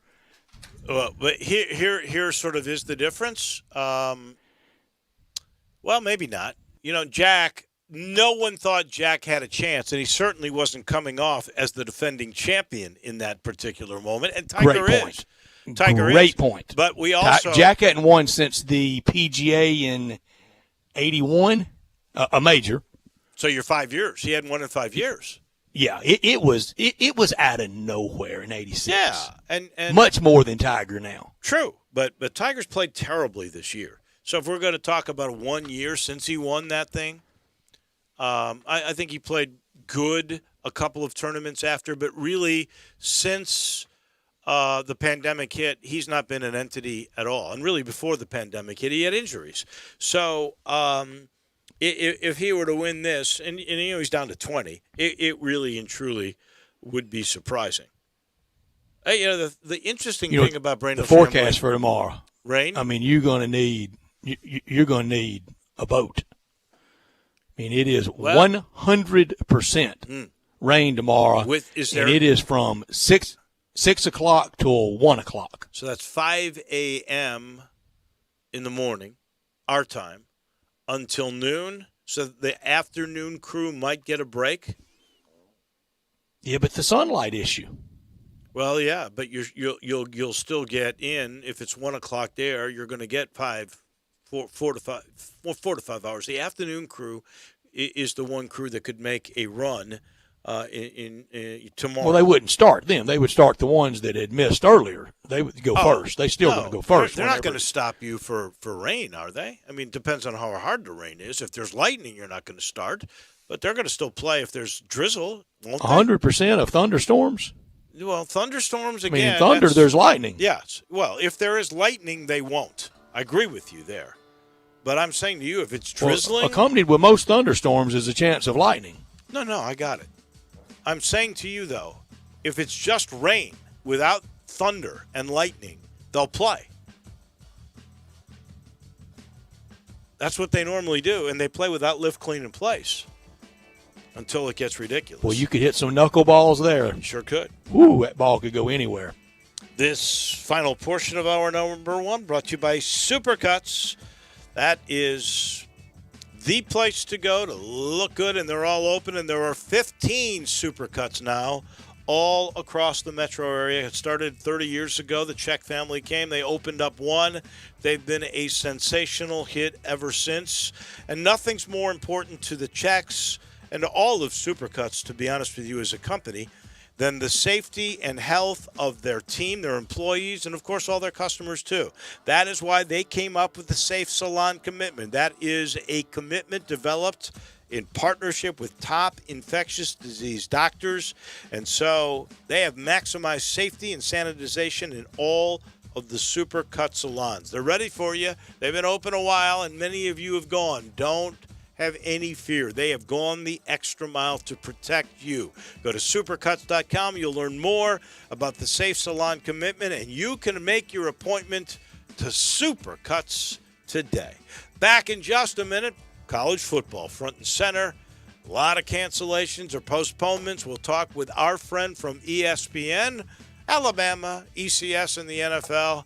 But here sort of is the difference. Well, maybe not. Jack, no one thought Jack had a chance, and he certainly wasn't coming off as the defending champion in that particular moment. And Tiger Great is. Tiger Great is. point. But we also Jack hadn't won since the PGA in 81, a major. So you're 5 years. He hadn't won in 5 years. Yeah, it was out of nowhere in '86. Yeah, and much more than Tiger now. True, but Tiger's played terribly this year. So if we're going to talk about 1 year since he won that thing, I think he played good a couple of tournaments after, but really since the pandemic hit, he's not been an entity at all. And really before the pandemic hit, he had injuries. So if he were to win this, and he's down to 20, it really and truly would be surprising. Hey, the interesting thing about Brandel the forecast for tomorrow, rain. I mean, you're going to need a boat. I mean, it is 100% rain tomorrow, and it is from 6 o'clock till 1 o'clock. So that's 5 a.m. in the morning, our time, until noon. So the afternoon crew might get a break. Yeah, but the sunlight issue. Well, yeah, but you'll still get in if it's 1 o'clock there. You're going to get 4 to 5 hours. The afternoon crew is the one crew that could make a run in tomorrow. Well, they wouldn't start them. They would start the ones that had missed earlier. They would go first. They still going to go first. They're not going to stop you for rain, are they? I mean, it depends on how hard the rain is. If there's lightning, you're not going to start. But they're going to still play if there's drizzle, won't they? 100% of thunderstorms? Well, thunderstorms, I again. mean, thunder, there's lightning. Yes. Well, if there is lightning, they won't. I agree with you there. But I'm saying to you, if it's drizzling. Well, accompanied with most thunderstorms is a chance of lightning. No, I got it. I'm saying to you, though, if it's just rain without thunder and lightning, they'll play. That's what they normally do, and they play without lift, clean, in place until it gets ridiculous. Well, you could hit some knuckleballs there. Sure could. Ooh, that ball could go anywhere. This final portion of our number one brought to you by Supercuts. That is the place to go to look good, and they're all open, and there are 15 Supercuts now all across the metro area. It started 30 years ago. The Czech family came. They opened up one. They've been a sensational hit ever since, and nothing's more important to the Czechs and to all of Supercuts, to be honest with you, as a company, than the safety and health of their team, their employees, and, of course, all their customers, too. That is why they came up with the Safe Salon Commitment. That is a commitment developed in partnership with top infectious disease doctors. And so they have maximized safety and sanitization in all of the Supercut salons. They're ready for you. They've been open a while, and many of you have gone. Don't have any fear. They have gone the extra mile to protect you. Go to supercuts.com. You'll learn more about the Safe Salon Commitment, and you can make your appointment to Supercuts today. Back in just a minute, college football front and center. A lot of cancellations or postponements. We'll talk with our friend from ESPN, Alabama, ECS, and the NFL,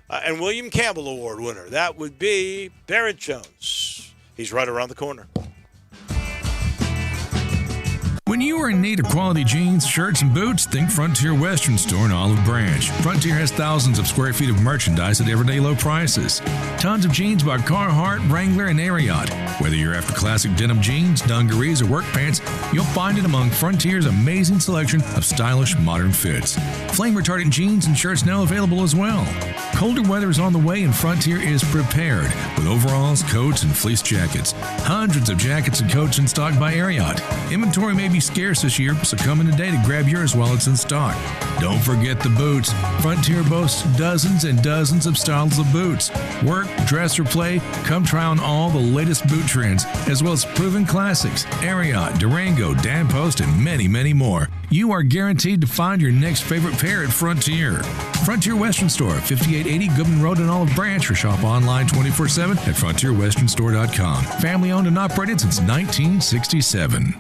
and William Campbell Award winner. That would be Barrett Jones. He's right around the corner. When you are in need of quality jeans, shirts, and boots, think Frontier Western Store in Olive Branch. Frontier has thousands of square feet of merchandise at everyday low prices. Tons of jeans by Carhartt, Wrangler, and Ariat. Whether you're after classic denim jeans, dungarees, or work pants, you'll find it among Frontier's amazing selection of stylish modern fits. Flame-retardant jeans and shirts now available as well. Colder weather is on the way, and Frontier is prepared with overalls, coats, and fleece jackets. Hundreds of jackets and coats in stock by Ariat. Inventory may be scarce this year, so come in today to grab yours while it's in stock. Don't forget the boots. Frontier boasts dozens and dozens of styles of boots. Work, dress, or play, come try on all the latest boot trends, as well as proven classics, Ariat, Durango, Dan Post, and many, many more. You are guaranteed to find your next favorite pair at Frontier. Frontier Western Store, 5880 Goodman Road in Olive Branch, or shop online 24/7 at frontierwesternstore.com. Family owned and operated since 1967.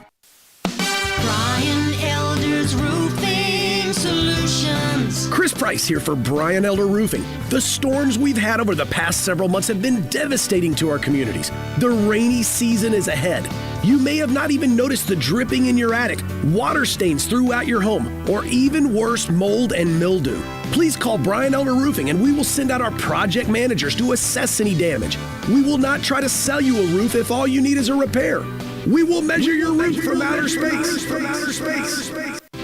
Brian Elder's Roofing Solutions. Chris Price here for Brian Elder Roofing. The storms we've had over the past several months have been devastating to our communities. The rainy season is ahead. You may have not even noticed the dripping in your attic, water stains throughout your home, or even worse, mold and mildew. Please call Brian Elder Roofing and we will send out our project managers to assess any damage. We will not try to sell you a roof if all you need is a repair. We will measure your roof from outer space.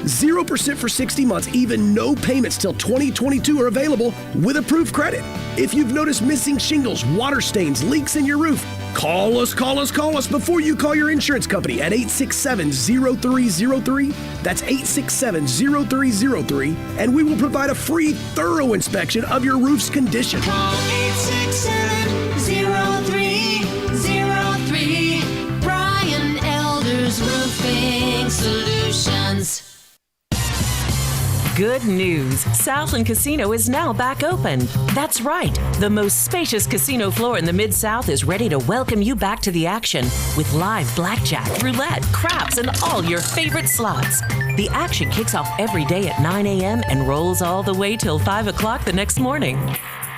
0% for 60 months, even no payments till 2022 are available with approved credit. If you've noticed missing shingles, water stains, leaks in your roof, call us before you call your insurance company at 867-0303. That's 867-0303, and we will provide a free, thorough inspection of your roof's condition. Call 867-0303. Brian Elder's Roofing Solutions. Good news. Southland Casino is now back open. That's right. The most spacious casino floor in the Mid-South is ready to welcome you back to the action with live blackjack, roulette, craps, and all your favorite slots. The action kicks off every day at 9 a.m. and rolls all the way till 5 o'clock the next morning.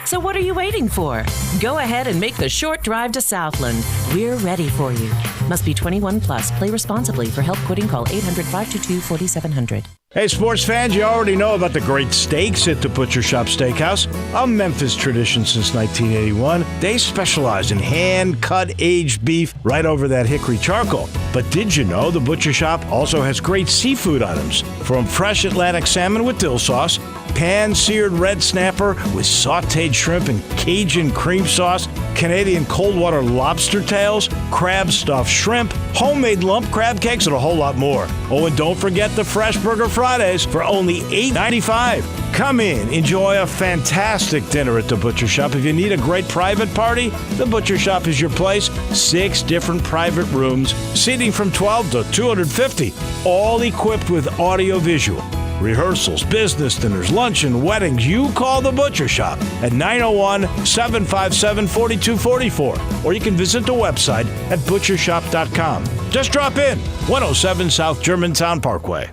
So what are you waiting for? Go ahead and make the short drive to Southland. We're ready for you. Must be 21 plus. Play responsibly. For help quitting, call 800-522-4700. Hey, sports fans, you already know about the great steaks at the Butcher Shop Steakhouse, a Memphis tradition since 1981. They specialize in hand-cut aged beef right over that hickory charcoal. But did you know the Butcher Shop also has great seafood items, from fresh Atlantic salmon with dill sauce, pan-seared red snapper with sautéed shrimp and Cajun cream sauce, Canadian cold water lobster tails, crab stuffed shrimp, homemade lump crab cakes, and a whole lot more. Oh, and don't forget the Fresh Burger Fridays for only $8.95. Come in, enjoy a fantastic dinner at the Butcher Shop. If you need a great private party, the Butcher Shop is your place. 6 different private rooms, seating from 12 to 250, all equipped with audio-visual. Rehearsals, business dinners, lunch, and weddings. You call the Butcher Shop at 901-757-4244. Or you can visit the website at butchershop.com. Just drop in, 107 South Germantown Parkway.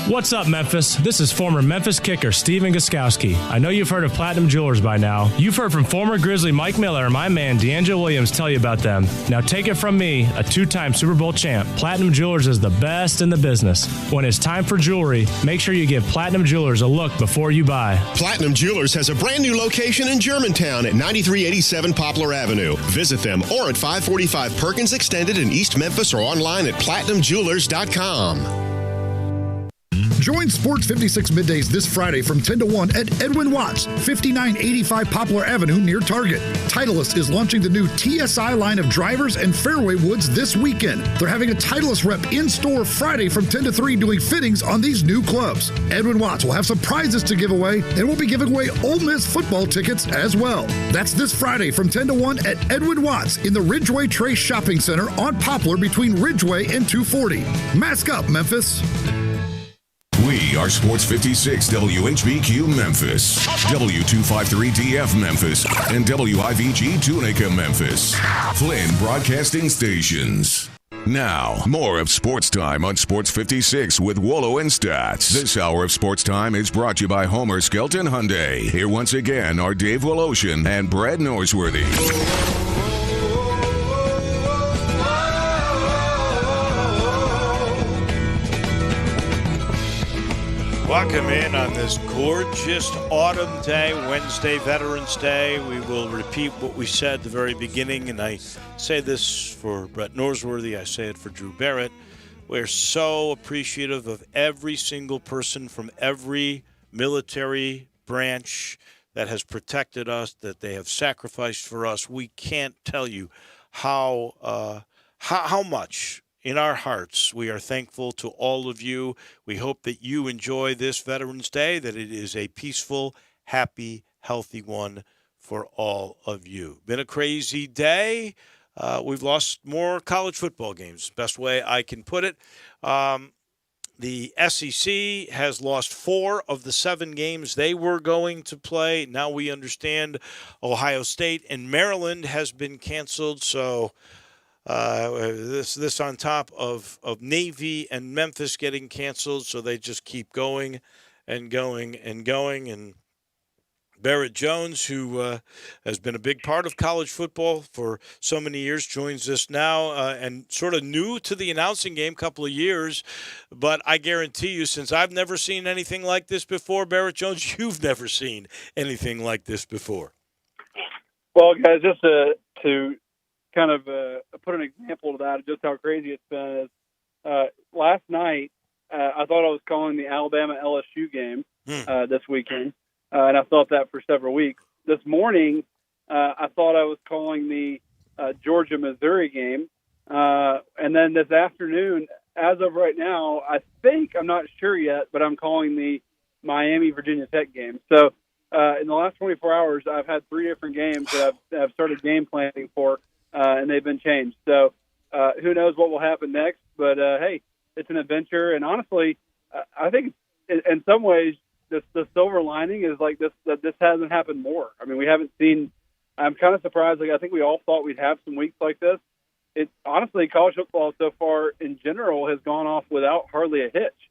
What's up, Memphis? This is former Memphis kicker Steven Gostkowski. I know you've heard of Platinum Jewelers by now. You've heard from former Grizzly Mike Miller and my man D'Angelo Williams tell you about them. Now take it from me, a 2-time Super Bowl champ. Platinum Jewelers is the best in the business. When it's time for jewelry, make sure you give Platinum Jewelers a look before you buy. Platinum Jewelers has a brand new location in Germantown at 9387 Poplar Avenue. Visit them or at 545 Perkins Extended in East Memphis or online at platinumjewelers.com. Join Sports 56 Middays this Friday from 10 to 1 at Edwin Watts, 5985 Poplar Avenue near Target. Titleist is launching the new TSI line of drivers and fairway woods this weekend. They're having a Titleist rep in-store Friday from 10 to 3 doing fittings on these new clubs. Edwin Watts will have some prizes to give away, and we'll be giving away Ole Miss football tickets as well. That's this Friday from 10 to 1 at Edwin Watts in the Ridgeway Trace Shopping Center on Poplar between Ridgeway and 240. Mask up, Memphis. We are Sports 56 WHBQ Memphis, W253DF Memphis, and WIVG Tunica Memphis. Flynn Broadcasting Stations. Now, more of Sports Time on Sports 56 with Wolo and Stats. This hour of Sports Time is brought to you by Homer Skelton Hyundai. Here once again are Dave Woloshin and Brad Norsworthy. Welcome in on this gorgeous autumn day, Wednesday, Veterans Day. We will repeat what we said at the very beginning, and I say this for Brett Norsworthy, I say it for Drew Barrett. We're so appreciative of every single person from every military branch that has protected us, that they have sacrificed for us. We can't tell you how much in our hearts we are thankful to all of you. We hope that you enjoy this Veterans Day, that it is a peaceful, happy, healthy one for all of you. Been a crazy day. We've lost more college football games, best way I can put it. The SEC has lost 4 of the 7 games they were going to play. Now we understand Ohio State and Maryland has been canceled, so this on top of Navy and Memphis getting canceled, so they just keep going and going and going. And Barrett Jones, who has been a big part of college football for so many years, joins us now and sort of new to the announcing game, couple of years. But I guarantee you, since I've never seen anything like this before, Barrett Jones, you've never seen anything like this before. Well, guys, just to kind of put an example to that, just how crazy it's been, is last night I thought I was calling the Alabama-LSU game this weekend, and I thought that for several weeks. This morning, I thought I was calling the Georgia-Missouri game, and then this afternoon, as of right now, I think, I'm not sure yet, but I'm calling the Miami-Virginia Tech game. So in the last 24 hours, I've had 3 different games that I've started game planning for, and they've been changed. So who knows what will happen next, but hey, it's an adventure. And honestly, I think in some ways the silver lining is like that this hasn't happened more. I mean, we haven't seen, I'm kind of surprised. Like, I think we all thought we'd have some weeks like this. It honestly, college football so far in general has gone off without hardly a hitch.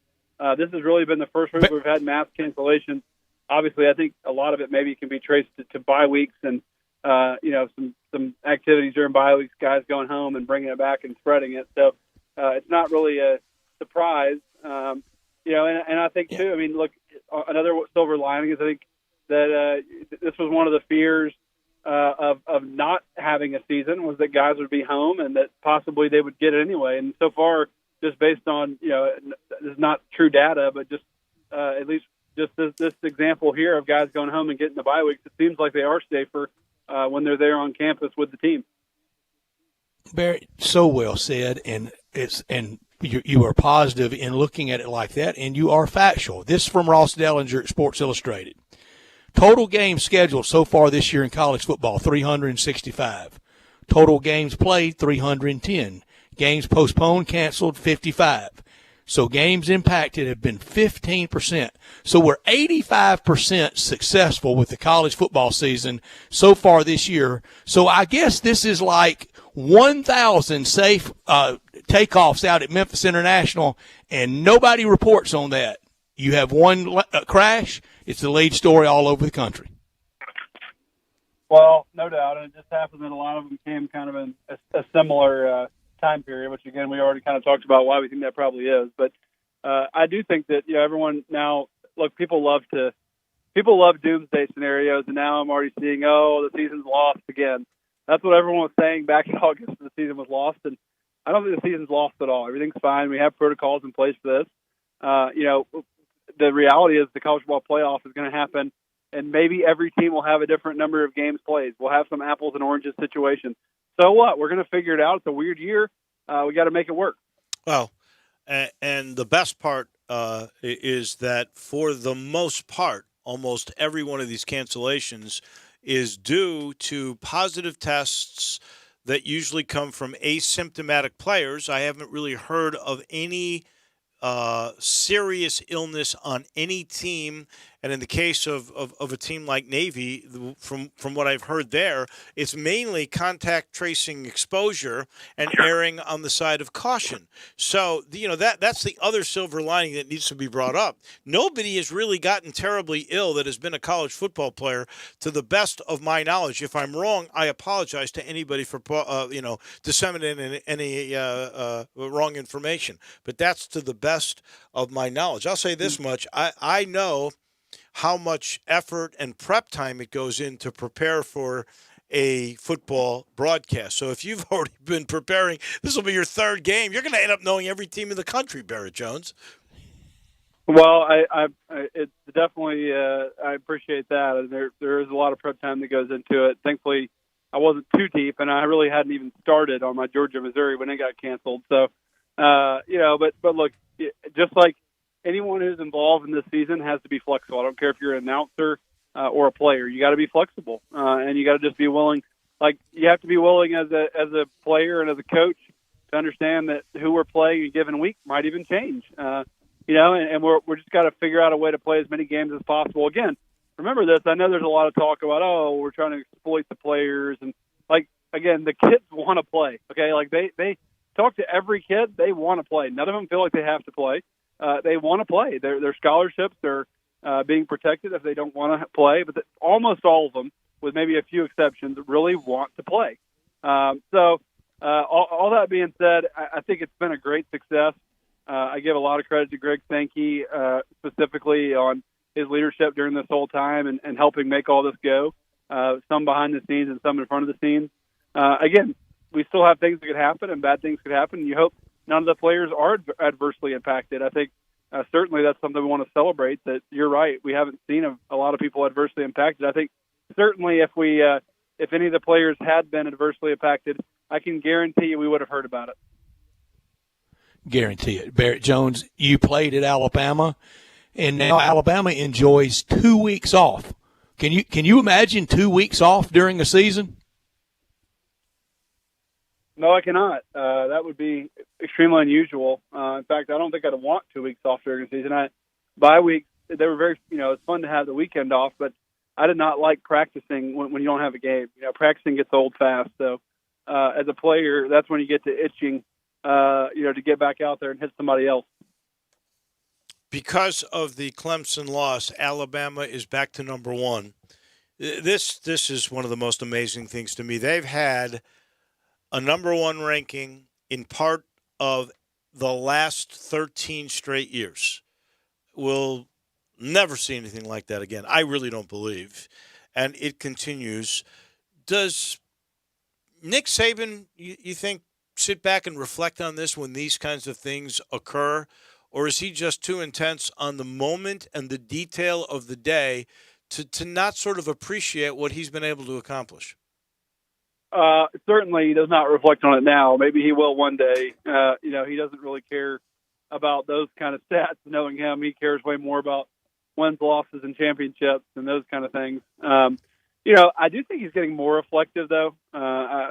This has really been the first week we've had mass cancellations obviously, I think a lot of it maybe can be traced to bye weeks and some activities during bye weeks, guys going home and bringing it back and spreading it. So it's not really a surprise. And I think too. I mean, look, another silver lining is I think that this was one of the fears of not having a season was that guys would be home and that possibly they would get it anyway. And so far, just based on this is not true data, but just at least just this example here of guys going home and getting the bye weeks, it seems like they are safer when they're there on campus with the team. Barrett, so well said, and you are positive in looking at it like that, and you are factual. This is from Ross Dellinger at Sports Illustrated. Total games scheduled so far this year in college football, 365. Total games played, 310. Games postponed, canceled, 55. So games impacted have been 15%. So we're 85% successful with the college football season so far this year. So I guess this is like 1,000 safe takeoffs out at Memphis International, and nobody reports on that. You have one crash, it's the lead story all over the country. Well, no doubt, and it just happened that a lot of them came kind of in a similar time period, which again we already kind of talked about why we think that probably is. But I do think that everyone now look, people love doomsday scenarios, and now I'm already seeing the season's lost again. That's what everyone was saying back in August. The season was lost, and I don't think the season's lost at all. Everything's fine. We have protocols in place for this. The reality is the college football playoff is going to happen, and maybe every team will have a different number of games played. We'll have some apples and oranges situation. So what? We're going to figure it out. It's a weird year. We got to make it work. Well, and the best part is that for the most part, almost every one of these cancellations is due to positive tests that usually come from asymptomatic players. I haven't really heard of any serious illness on any team. And in the case of a team like Navy, from what I've heard there, it's mainly contact tracing exposure and erring on the side of caution. So, that's the other silver lining that needs to be brought up. Nobody has really gotten terribly ill that has been a college football player, to the best of my knowledge. If I'm wrong, I apologize to anybody for, disseminating any wrong information. But that's to the best of my knowledge. I'll say this much. I know how much effort and prep time it goes in to prepare for a football broadcast. So if you've already been preparing, this will be your third game. You're going to end up knowing every team in the country, Barrett Jones. Well, it's definitely I appreciate that. There is a lot of prep time that goes into it. Thankfully, I wasn't too deep, and I really hadn't even started on my Georgia Missouri when it got canceled. So, but look, just like anyone who's involved in this season has to be flexible. I don't care if you're an announcer or a player. You got to be flexible, and you got to just be willing. Like, you have to be willing as a player and as a coach to understand that who we're playing a given week might even change. And we're just got to figure out a way to play as many games as possible. Again, remember this. I know there's a lot of talk about we're trying to exploit the players, and again, the kids want to play. Okay, they talk to every kid. They want to play. None of them feel like they have to play. They want to play. Their scholarships are being protected if they don't want to play, but almost all of them, with maybe a few exceptions, really want to play. So all that being said, I think it's been a great success. I give a lot of credit to Greg Sankey specifically on his leadership during this whole time and helping make all this go, some behind the scenes and some in front of the scenes. Again, we still have things that could happen and bad things could happen, and you hope none of the players are adversely impacted. I think certainly that's something we want to celebrate, that you're right. We haven't seen a lot of people adversely impacted. I think certainly if any of the players had been adversely impacted, I can guarantee you we would have heard about it. Guarantee it. Barrett Jones, you played at Alabama, and now Alabama enjoys 2 weeks off. Can you imagine 2 weeks off during a season? No, I cannot. That would be extremely unusual. In fact, I don't think I'd want 2 weeks off during the season. Bye weeks, they were very, it's fun to have the weekend off, but I did not like practicing when you don't have a game. Practicing gets old fast. So as a player, that's when you get to itching, to get back out there and hit somebody else. because of the Clemson loss, Alabama is back to number one. This is one of the most amazing things to me. They've had a number one ranking in part of the last 13 straight years. We'll never see anything like that again. I really don't believe. And it continues. Does Nick Saban, you think, sit back and reflect on this when these kinds of things occur? Or is he just too intense on the moment and the detail of the day to not sort of appreciate what he's been able to accomplish? Certainly he does not reflect on it now. Maybe he will one day. He doesn't really care about those kind of stats. Knowing him, he cares way more about wins, losses, and championships and those kind of things. I do think he's getting more reflective, though,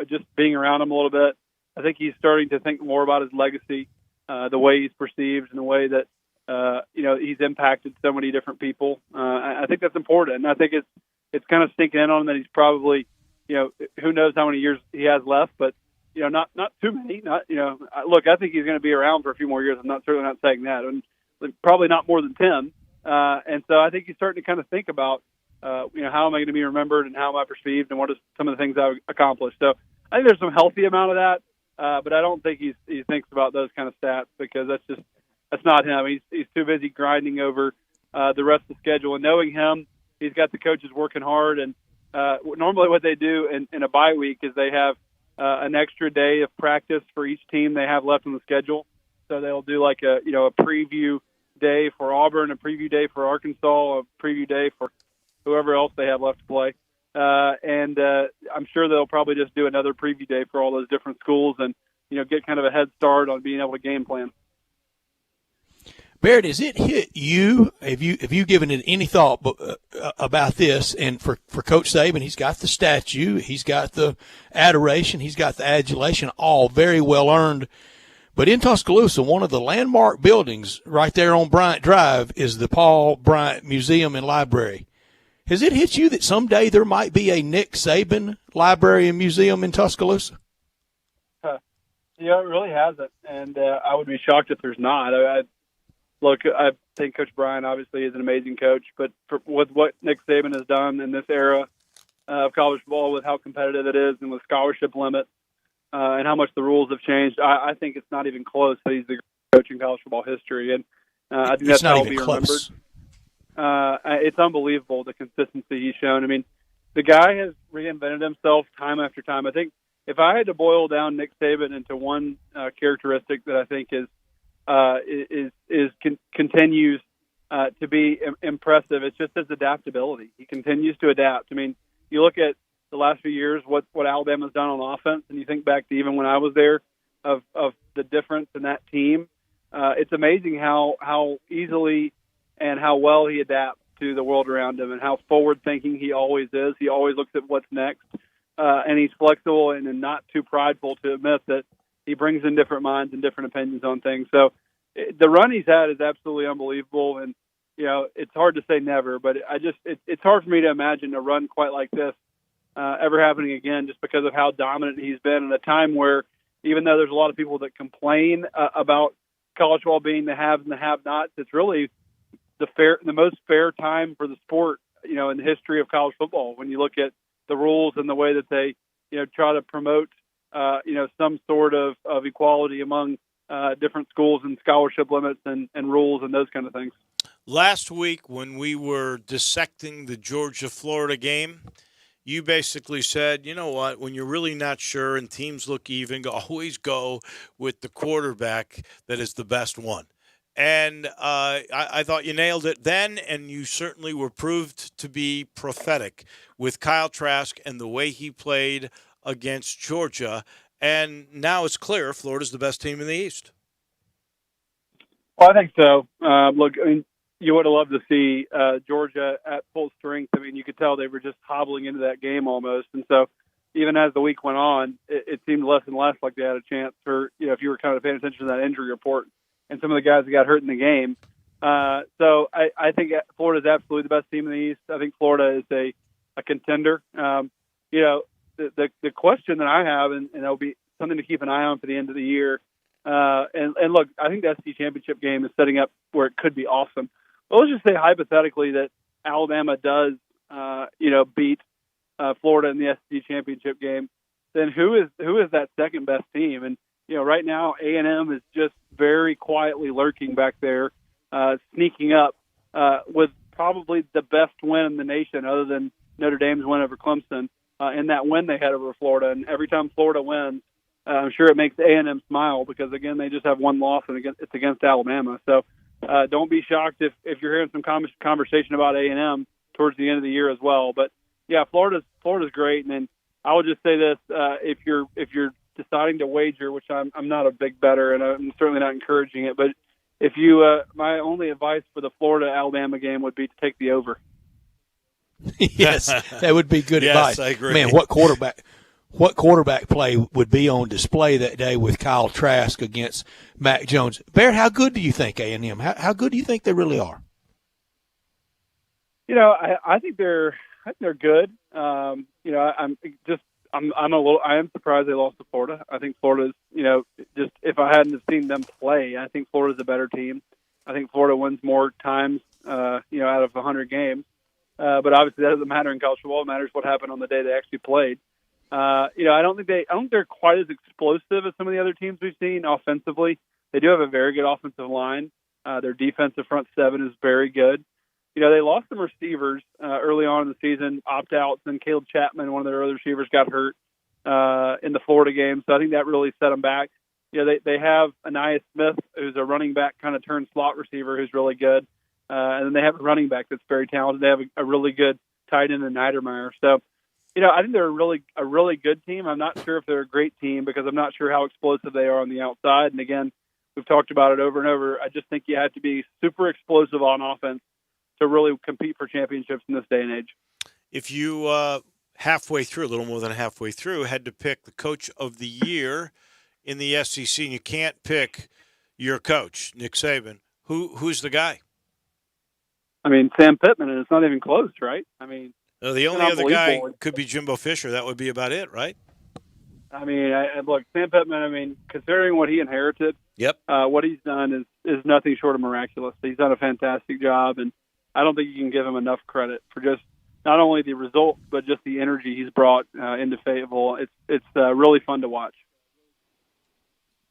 just being around him a little bit. I think he's starting to think more about his legacy, the way he's perceived and the way that, he's impacted so many different people. I think that's important. And I think it's kind of sinking in on him that he's probably, who knows how many years he has left, but, not too many. Look, I think he's going to be around for a few more years. I'm certainly not saying that. And probably not more than 10. And so I think he's starting to kind of think about, how am I going to be remembered and how am I perceived and what are some of the things I've accomplished. So I think there's some healthy amount of that, but I don't think he thinks about those kind of stats because that's not him. He's too busy grinding over the rest of the schedule. And knowing him, he's got the coaches working hard. And normally what they do in a bye week is they have an extra day of practice for each team they have left on the schedule. So they'll do like a preview day for Auburn, a preview day for Arkansas, a preview day for whoever else they have left to play. And I'm sure they'll probably just do another preview day for all those different schools and, get kind of a head start on being able to game plan. Barrett, has it hit you? Have you given it any thought about this? And for Coach Saban, he's got the statue, he's got the adoration, he's got the adulation, all very well earned. But in Tuscaloosa, one of the landmark buildings right there on Bryant Drive is the Paul Bryant Museum and Library. Has it hit you that someday there might be a Nick Saban Library and Museum in Tuscaloosa? It really hasn't, and I would be shocked if there's not. I think Coach Bryant obviously is an amazing coach, but with what Nick Saban has done in this era of college football, with how competitive it is and with scholarship limits and how much the rules have changed, I think it's not even close that he's the greatest coach in college football history, and I think that's how he'll be remembered. It's unbelievable the consistency he's shown. I mean, the guy has reinvented himself time after time. I think if I had to boil down Nick Saban into one characteristic that I think continues to be impressive, it's just his adaptability. He continues to adapt. I mean, you look at the last few years, what Alabama's done on offense, and you think back to even when I was there of the difference in that team. It's amazing how easily and how well he adapts to the world around him and how forward-thinking he always is. He always looks at what's next, and he's flexible and not too prideful to admit that he brings in different minds and different opinions on things. So the run he's had is absolutely unbelievable, and it's hard to say never, but it's hard for me to imagine a run quite like this ever happening again, just because of how dominant he's been in a time where, even though there's a lot of people that complain about college football being the haves and the have-nots, it's really the most fair time for the sport, in the history of college football. When you look at the rules and the way that they, try to promote, some sort of equality among different schools and scholarship limits and rules and those kind of things. Last week when we were dissecting the Georgia-Florida game, you basically said, you know what, when you're really not sure and teams look even, always go with the quarterback that is the best one. And I thought you nailed it then, and you certainly were proved to be prophetic with Kyle Trask and the way he played against Georgia. And now it's clear Florida's the best team in the East. Well, I think so. Look, I mean, you would have loved to see Georgia at full strength. I mean, you could tell they were just hobbling into that game almost. And so even as the week went on, it seemed less and less like they had a chance for, if you were kind of paying attention to that injury report and some of the guys that got hurt in the game. So I think Florida's absolutely the best team in the East. I think Florida is a contender. The question that I have, and it'll be something to keep an eye on for the end of the year, And look, I think the SEC championship game is setting up where it could be awesome. But let's just say hypothetically that Alabama does, beat Florida in the SEC championship game. Then who is that second best team? And right now A&M is just very quietly lurking back there, sneaking up with probably the best win in the nation, other than Notre Dame's win over Clemson. In that win they had over Florida, and every time Florida wins, I'm sure it makes A&M smile because again they just have one loss and it's against Alabama. So don't be shocked if you're hearing some conversation about A&M towards the end of the year as well. But yeah, Florida's great, and then I would just say this: if you're deciding to wager, which I'm not a big bettor, and I'm certainly not encouraging it, but if you, my only advice for the Florida-Alabama game would be to take the over. Yes, that would be good advice. I agree. Man, what quarterback play would be on display that day with Kyle Trask against Mac Jones? Barrett, how good do you think A&M? How good do you think they really are? I think they're good. I am surprised they lost to Florida. I think Florida's, just if I hadn't have seen them play, I think Florida's a better team. I think Florida wins more times, out of 100 games. But obviously that doesn't matter in college football. It matters what happened on the day they actually played. I don't think they're quite as explosive as some of the other teams we've seen offensively. They do have a very good offensive line. Their defensive front seven is very good. They lost some receivers early on in the season, opt-outs, and Caleb Chapman, one of their other receivers, got hurt in the Florida game. So I think that really set them back. They have Anais Smith, who's a running back kind of turned slot receiver who's really good. And then they have a running back that's very talented. They have a really good tight end in Niedermeyer. So, I think they're a really good team. I'm not sure if they're a great team because I'm not sure how explosive they are on the outside. And again, we've talked about it over and over. I just think you have to be super explosive on offense to really compete for championships in this day and age. If you a little more than halfway through, had to pick the coach of the year in the SEC, and you can't pick your coach, Nick Saban, who's the guy? I mean, Sam Pittman, and it's not even close, right? I mean, the only other guy could be Jimbo Fisher. That would be about it, right? I mean, look, Sam Pittman, I mean, considering what he inherited, what he's done is nothing short of miraculous. He's done a fantastic job, and I don't think you can give him enough credit for just not only the result, but just the energy he's brought into Fayetteville. It's really fun to watch.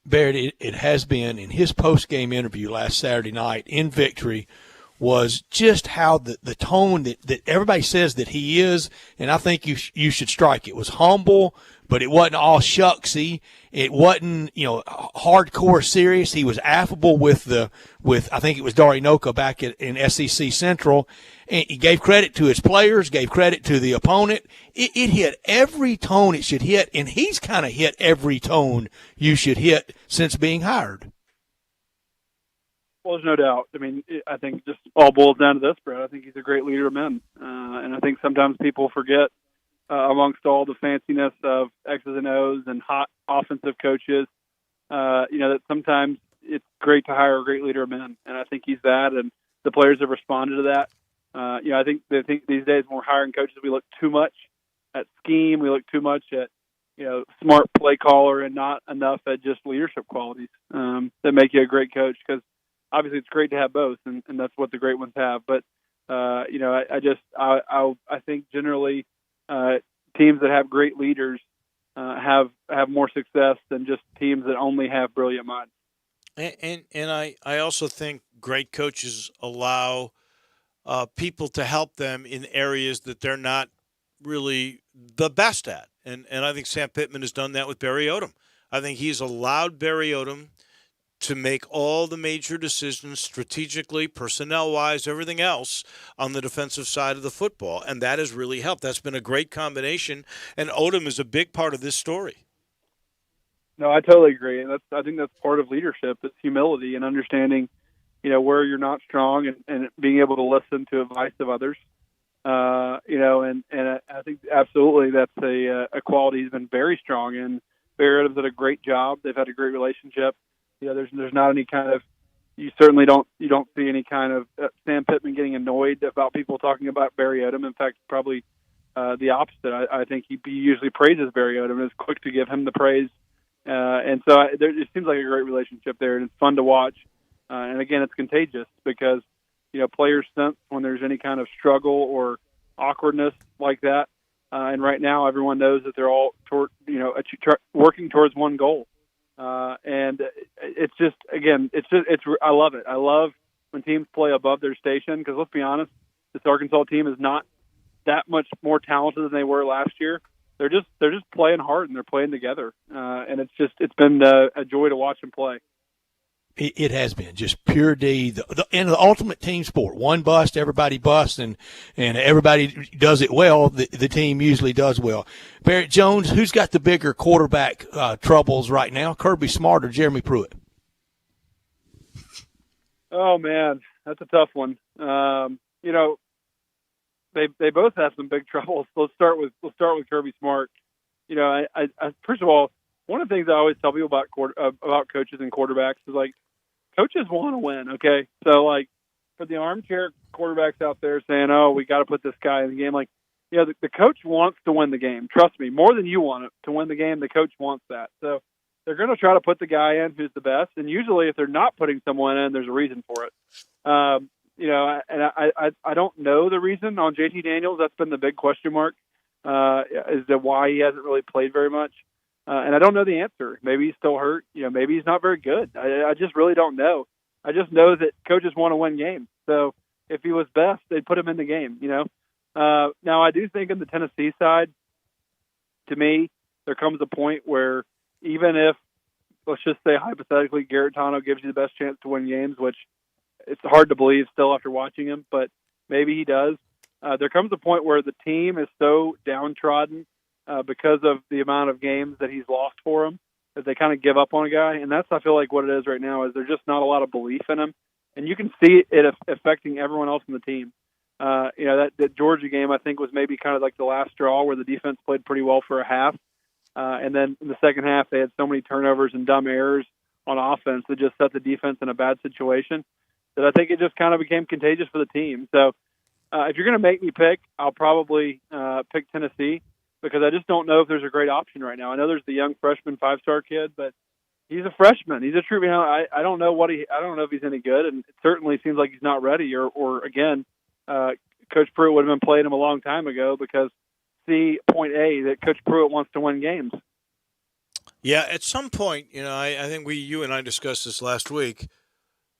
Barrett, it has been in his post-game interview last Saturday night in Victory was just how the tone that everybody says that he is, and I think you should strike. It was humble, but it wasn't all shucksy. It wasn't, hardcore serious. He was affable with I think it was Darinoka back in SEC Central, and he gave credit to his players, gave credit to the opponent. It hit every tone it should hit, and he's kind of hit every tone you should hit since being hired. Well, there's no doubt. I mean, I think it just all boils down to this, Brett. I think he's a great leader of men. And I think sometimes people forget, amongst all the fanciness of X's and O's and hot offensive coaches, that sometimes it's great to hire a great leader of men. And I think he's that, and the players have responded to that. I think these days when we're hiring coaches, we look too much at scheme. We look too much at, smart play caller and not enough at just leadership qualities that make you a great coach, because obviously it's great to have both, and that's what the great ones have. But, I think generally teams that have great leaders have more success than just teams that only have brilliant minds. And I also think great coaches allow people to help them in areas that they're not really the best at. And I think Sam Pittman has done that with Barry Odom. I think he's allowed Barry Odom to make all the major decisions strategically, personnel-wise, everything else on the defensive side of the football, and that has really helped. That's been a great combination, and Odom is a big part of this story. No, I totally agree, and I think that's part of leadership. It's humility and understanding, where you're not strong and being able to listen to advice of others. And I think absolutely that's a quality he's been very strong in. Barry Odom's done a great job. They've had a great relationship. There's not any kind of, you don't see any kind of Sam Pittman getting annoyed about people talking about Barry Odom. In fact, probably the opposite. I think he usually praises Barry Odom and is quick to give him the praise And so it seems like a great relationship there, and it's fun to watch. And again, it's contagious because, players sense when there's any kind of struggle or awkwardness like that. And right now, everyone knows that they're all working towards one goal. And it's just, again, I love it. I love when teams play above their station because let's be honest, this Arkansas team is not that much more talented than they were last year. They're just playing hard and they're playing together. And it's been a joy to watch them play. It has been just pure D, and the ultimate team sport. One bust, everybody busts, and everybody does it well. The team usually does well. Barrett Jones, who's got the bigger quarterback troubles right now, Kirby Smart or Jeremy Pruitt? Oh man, that's a tough one. They both have some big troubles. Let's start with Kirby Smart. I first of all, one of the things I always tell people about coaches and quarterbacks is like, coaches want to win, okay? So, like, for the armchair quarterbacks out there saying, oh, we got to put this guy in the game, like, the coach wants to win the game. Trust me, more than you want it to win the game, the coach wants that. So they're going to try to put the guy in who's the best, and usually if they're not putting someone in, there's a reason for it. And I don't know the reason on JT Daniels. That's been the big question mark, is to why he hasn't really played very much. And I don't know the answer. Maybe he's still hurt. Maybe he's not very good. I just really don't know. I just know that coaches want to win games. So if he was best, they'd put him in the game, Now, I do think in the Tennessee side, to me, there comes a point where even if, let's just say hypothetically, Garrett Tano gives you the best chance to win games, which it's hard to believe still after watching him, but maybe he does. There comes a point where the team is so downtrodden because of the amount of games that he's lost for them, that they kind of give up on a guy. And that's, I feel like, what it is right now, is there's just not a lot of belief in him. And you can see it affecting everyone else in the team. That Georgia game, I think, was maybe kind of like the last straw where the defense played pretty well for a half. And then in the second half, they had so many turnovers and dumb errors on offense that just set the defense in a bad situation that I think it just kind of became contagious for the team. So if you're going to make me pick, I'll probably pick Tennessee, because I just don't know if there's a great option right now. I know there's the young freshman 5-star kid, but he's a freshman. He's a true. I don't know I don't know if he's any good, and it certainly seems like he's not ready. Or again, Coach Pruitt would have been playing him a long time ago, because see point A, that Coach Pruitt wants to win games. Yeah, at some point, I think you and I discussed this last week.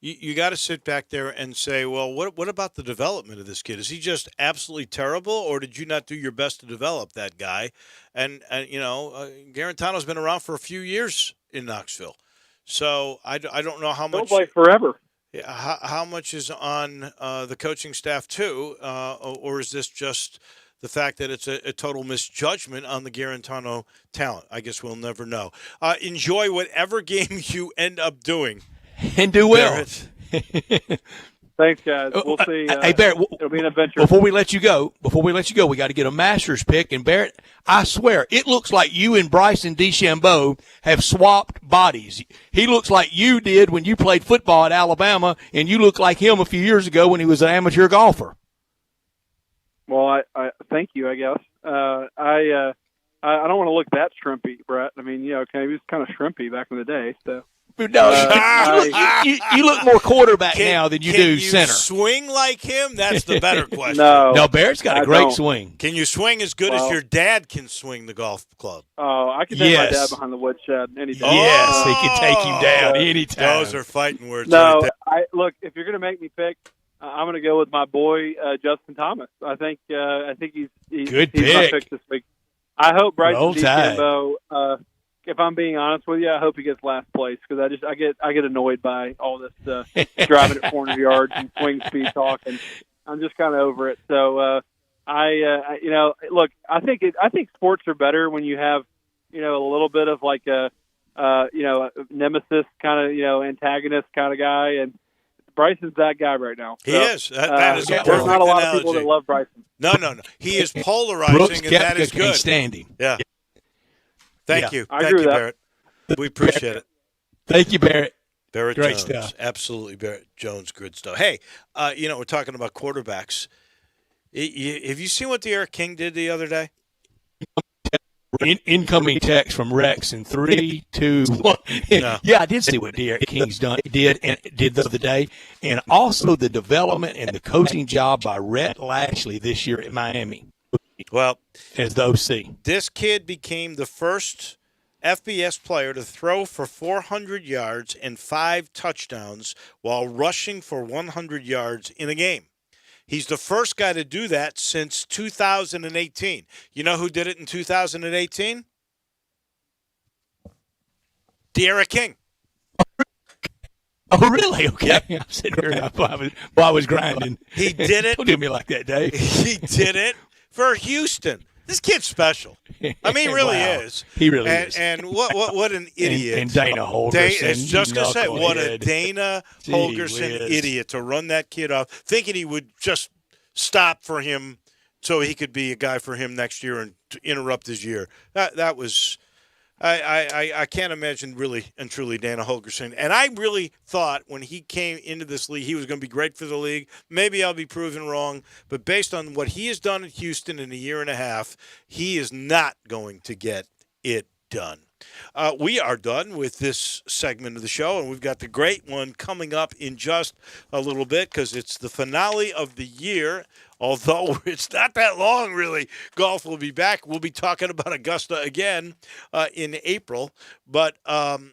You got to sit back there and say, well, what about the development of this kid? Is he just absolutely terrible, or did you not do your best to develop that guy? And Garantano's been around for a few years in Knoxville, so I don't know how much. Feels like forever. How much is on the coaching staff too, or is this just the fact that it's a total misjudgment on the Garantano talent? I guess we'll never know. Enjoy whatever game you end up doing. And do well. Thanks, guys. We'll see. Hey, Barrett, it'll be an adventure. Before we let you go, we got to get a master's pick. And Barrett, I swear, it looks like you and Bryson DeChambeau have swapped bodies. He looks like you did when you played football at Alabama, and you look like him a few years ago when he was an amateur golfer. Well, I thank you, I guess. I don't want to look that shrimpy, Brett. I mean, he was kind of shrimpy back in the day, so. No, you look more quarterback now than you do center. Can you swing like him? That's the better question. No, Barrett's got a great swing. Can you swing as good as your dad can swing the golf club? Oh, I can take my dad behind the woodshed anytime. Yes, he can take him down anytime. Those are fighting words. No, right look, if you're going to make me pick, I'm going to go with my boy Justin Thomas. I think he's good he's pick. my pick this week. I hope Bryson DeChambeau. If I'm being honest with you, I hope he gets last place, because I get annoyed by all this driving at 400 yards and swing speed talk, and I'm just kind of over it. So look, I think sports are better when you have a little bit of like a nemesis kind of antagonist kind of guy, and Bryson's that guy right now. He is. That is a perfect there's not a lot analogy. of people that love Bryson. No. He is polarizing, Brooks and that is Koepka good. can't stand him. Yeah. Thank you. I agree with that. Barrett. We appreciate it. Thank you, Barrett. Barrett Great Jones. stuff. Absolutely, Barrett Jones. Good stuff. Hey, we're talking about quarterbacks. Have you seen what the Eric King did the other day? Incoming text from Rex in 3, 2, 1. No. Yeah, I did see what Derek King's did the other day, and also the development and the coaching job by Rhett Lashley this year at Miami. Well, as the OC, this kid became the first FBS player to throw for 400 yards and 5 touchdowns while rushing for 100 yards in a game. He's the first guy to do that since 2018. You know who did it in 2018? Derek King. Oh, really? Okay. Yep. I'm sitting here while I was grinding. He did it. Don't do me like that, Dave. He did it for Houston. This kid's special. I mean, he really Wow. is. He really is. And what an idiot. And Dana Holgerson. I was just going to say, what a knucklehead. Dana Gee Holgerson whiz. idiot to run that kid off, thinking he would just stop for him so he could be a guy for him next year and to interrupt his year. That was I can't imagine really and truly Dana Holgerson. And I really thought when he came into this league, he was going to be great for the league. Maybe I'll be proven wrong. But based on what he has done at Houston in a year and a half, he is not going to get it done. We are done with this segment of the show, and we've got the great one coming up in just a little bit because it's the finale of the year. Although it's not that long, really. Golf will be back. We'll be talking about Augusta again in April. But John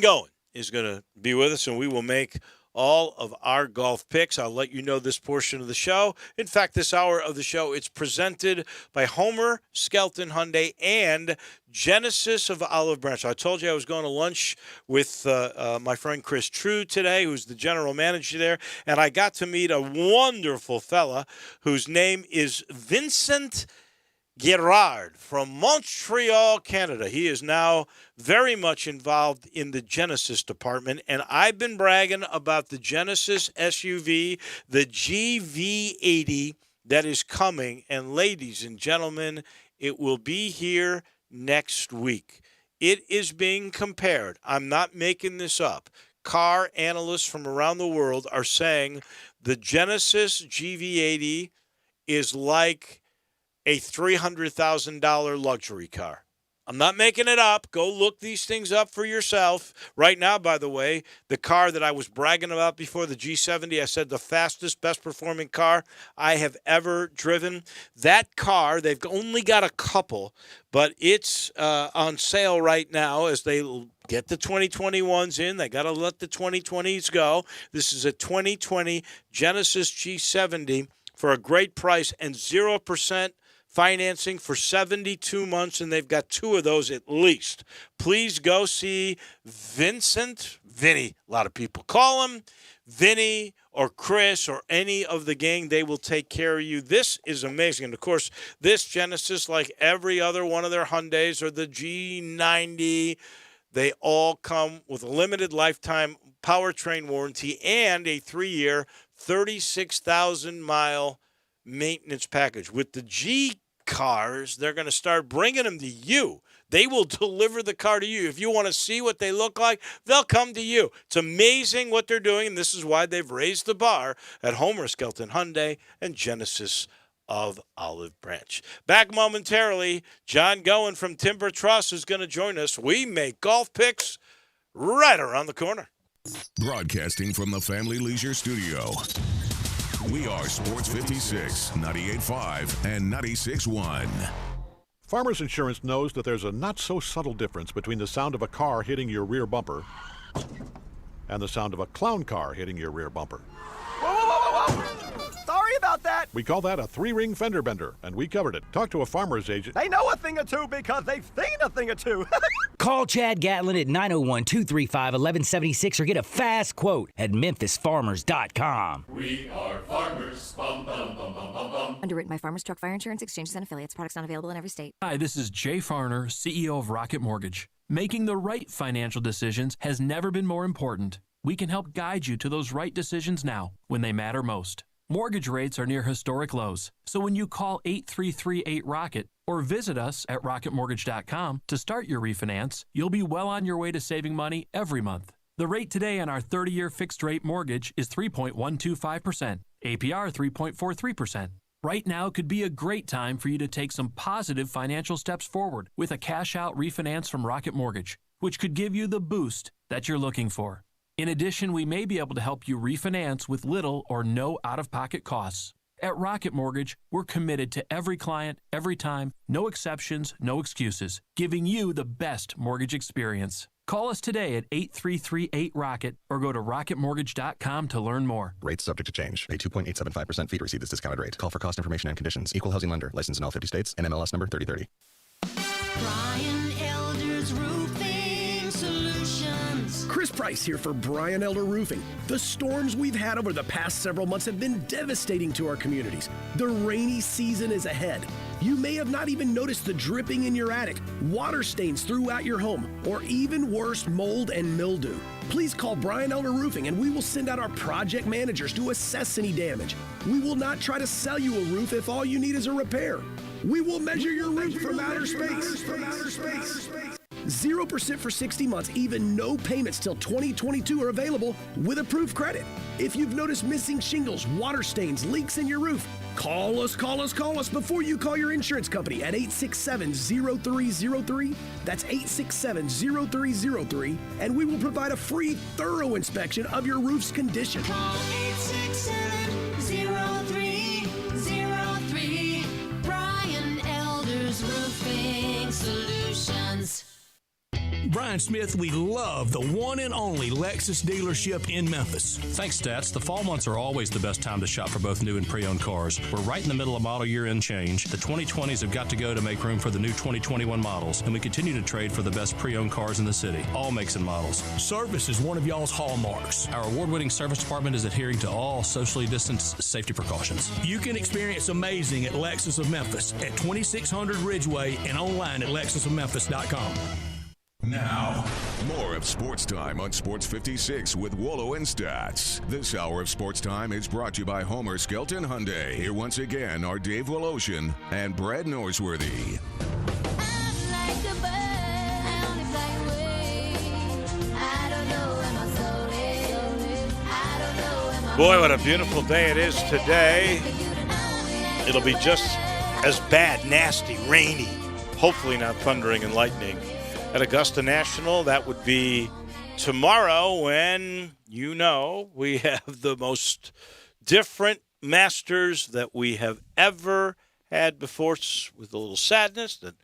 Goen is going to be with us, and we will make all of our golf picks. I'll let you know this portion of the show. In fact, this hour of the show, it's presented by Homer Skelton Hyundai and Genesis of Olive Branch. I told you I was going to lunch with my friend Chris True today, who's the general manager there, and I got to meet a wonderful fella whose name is Vincent Girard from Montreal, Canada. He is now very much involved in the Genesis department, and I've been bragging about the Genesis SUV, the GV80 that is coming, and ladies and gentlemen, it will be here next week. It is being compared. I'm not making this up. Car analysts from around the world are saying the Genesis GV80 is like a $300,000 luxury car. I'm not making it up. Go look these things up for yourself. Right now, by the way, the car that I was bragging about before, the G70, I said the fastest, best performing car I have ever driven. That car, they've only got a couple, but it's on sale right now as they get the 2021s in. They got to let the 2020s go. This is a 2020 Genesis G70 for a great price and 0% financing for 72 months, and they've got 2 of those at least. Please go see Vinny, a lot of people call him, Vinny or Chris or any of the gang. They will take care of you. This is amazing. And, of course, this Genesis, like every other one of their Hyundais or the G90, they all come with a limited lifetime powertrain warranty and a 3-year, 36,000-mile maintenance package. With the G cars, they're going to start bringing them to you. They will deliver the car to you. If you want to see what they look like, they'll come to you. It's amazing what they're doing, and this is why they've raised the bar at Homer Skelton Hyundai and Genesis of Olive Branch. Back momentarily, John Goen from Timber Truss is going to join us. We make golf picks right around the corner. Broadcasting from the Family Leisure Studio. We are Sports 56, 98.5, and 96.1. Farmers Insurance knows that there's a not-so-subtle difference between the sound of a car hitting your rear bumper and the sound of a clown car hitting your rear bumper. Whoa, whoa, whoa, whoa, whoa! Sorry about that. We call that a 3-ring fender bender, and we covered it. Talk to a farmer's agent. They know a thing or two because they've seen a thing or two. Call Chad Gatlin at 901-235-1176 or get a fast quote at memphisfarmers.com. We are farmers. Bum, bum, bum, bum, bum, bum. Underwritten by Farmers Truck Fire Insurance Exchanges and Affiliates. Products not available in every state. Hi, this is Jay Farner, CEO of Rocket Mortgage. Making the right financial decisions has never been more important. We can help guide you to those right decisions now when they matter most. Mortgage rates are near historic lows, so when you call 8338-ROCKET or visit us at rocketmortgage.com to start your refinance, you'll be well on your way to saving money every month. The rate today on our 30-year fixed-rate mortgage is 3.125%, APR 3.43%. Right now could be a great time for you to take some positive financial steps forward with a cash-out refinance from Rocket Mortgage, which could give you the boost that you're looking for. In addition, we may be able to help you refinance with little or no out-of-pocket costs. At Rocket Mortgage, we're committed to every client, every time, no exceptions, no excuses, giving you the best mortgage experience. Call us today at 833-8-ROCKET or go to rocketmortgage.com to learn more. Rates subject to change. Pay 2.875% fee to receive this discounted rate. Call for cost information and conditions. Equal housing lender. Licensed in all 50 states. NMLS number 3030. Brian Elder's Roofing Solutions. Chris Price here for Brian Elder Roofing. The storms we've had over the past several months have been devastating to our communities. The rainy season is ahead. You may have not even noticed the dripping in your attic, water stains throughout your home, or even worse, mold and mildew. Please call Brian Elder Roofing and we will send out our project managers to assess any damage. We will not try to sell you a roof if all you need is a repair. We will measure your roof from outer space. 0% for 60 months, even no payments till 2022 are available with approved credit. If you've noticed missing shingles, water stains, leaks in your roof, call us before you call your insurance company at 867-0303. That's 867-0303, and we will provide a free, thorough inspection of your roof's condition. Call 867-0303. Brian Elder's Roofing Solutions. Brian Smith, we love the one and only Lexus dealership in Memphis. Thanks, Stats. The fall months are always the best time to shop for both new and pre-owned cars. We're right in the middle of model year end change. The 2020s have got to go to make room for the new 2021 models, and we continue to trade for the best pre-owned cars in the city, all makes and models. Service is one of y'all's hallmarks. Our award-winning service department is adhering to all socially distanced safety precautions. You can experience amazing at Lexus of Memphis at 2600 Ridgeway and online at lexusofmemphis.com. Now, more of Sports Time on Sports 56 with Wolo and Stats. This hour of Sports Time is brought to you by Homer Skelton Hyundai. Here once again are Dave Woloshin and Brad Norsworthy. Boy, what a beautiful day it is today. It'll be just as bad, nasty, rainy, hopefully not thundering and lightning. At Augusta National, that would be tomorrow when, we have the most different Masters that we have ever had before. It's with a little sadness that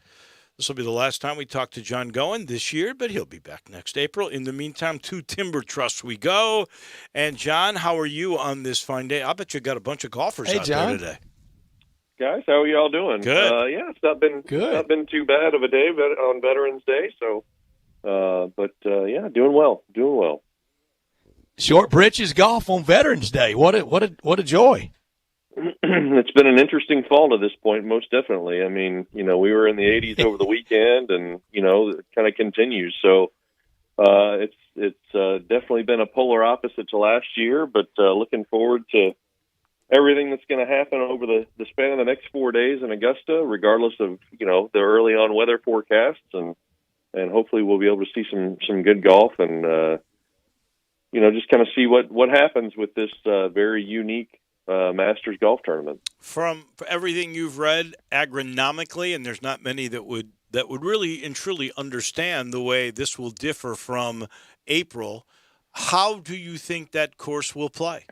this will be the last time we talk to John Goen this year, but he'll be back next April. In the meantime, to Timber Trust we go. And, John, how are you on this fine day? I bet you got a bunch of golfers out there today. Guys, how are y'all doing? Good. Yeah, it's not been too bad of a day on Veterans Day. So, doing well. Short britches golf on Veterans Day. What a joy! It's been an interesting fall to this point, most definitely. I mean, we were in the 80s over the weekend, and it kind of continues. So, it's definitely been a polar opposite to last year. But looking forward to everything that's going to happen over the span of the next 4 days in Augusta, regardless of, the early on weather forecasts, and hopefully we'll be able to see some good golf and, just kind of see what happens with this very unique Masters golf tournament. For everything you've read agronomically, and there's not many that would really and truly understand the way this will differ from April, how do you think that course will play?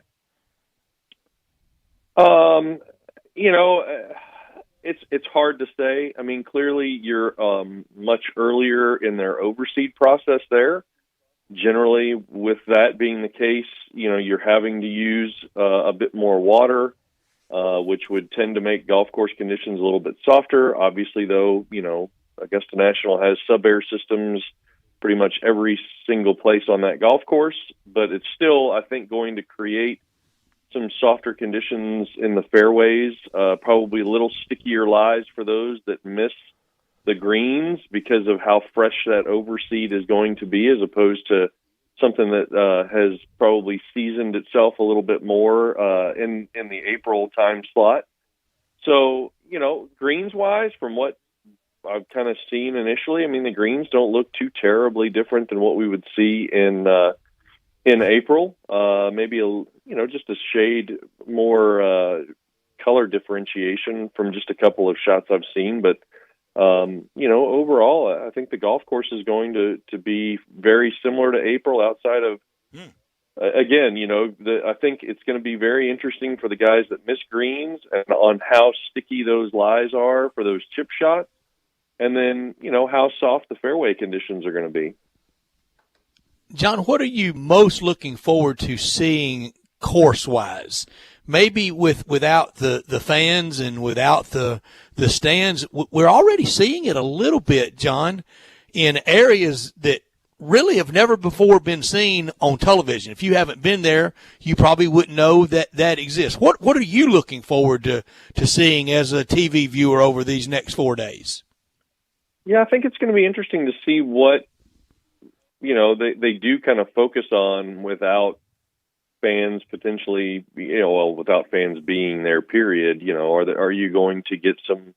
It's hard to say. I mean, clearly you're much earlier in their overseed process there. Generally, with that being the case, you're having to use a bit more water, which would tend to make golf course conditions a little bit softer. Obviously, though, Augusta National has sub-air systems pretty much every single place on that golf course, but it's still, I think, going to create some softer conditions in the fairways, probably a little stickier lies for those that miss the greens because of how fresh that overseed is going to be, as opposed to something that has probably seasoned itself a little bit more in the April time slot. So, greens-wise, from what I've kind of seen initially, I mean, the greens don't look too terribly different than what we would see in April. Maybe just a shade more color differentiation from just a couple of shots I've seen, but overall, I think the golf course is going to be very similar to April outside of, again, I think it's going to be very interesting for the guys that miss greens and on how sticky those lies are for those chip shots. And then, how soft the fairway conditions are going to be. John, what are you most looking forward to seeing course-wise? Maybe without the fans and without the stands, we're already seeing it a little bit, John, in areas that really have never before been seen on television. If you haven't been there, you probably wouldn't know that exists. What are you looking forward to seeing as a TV viewer over these next 4 days? Yeah, I think it's going to be interesting to see what, they do kind of focus on without fans potentially, without fans being there, period. Are you going to get some,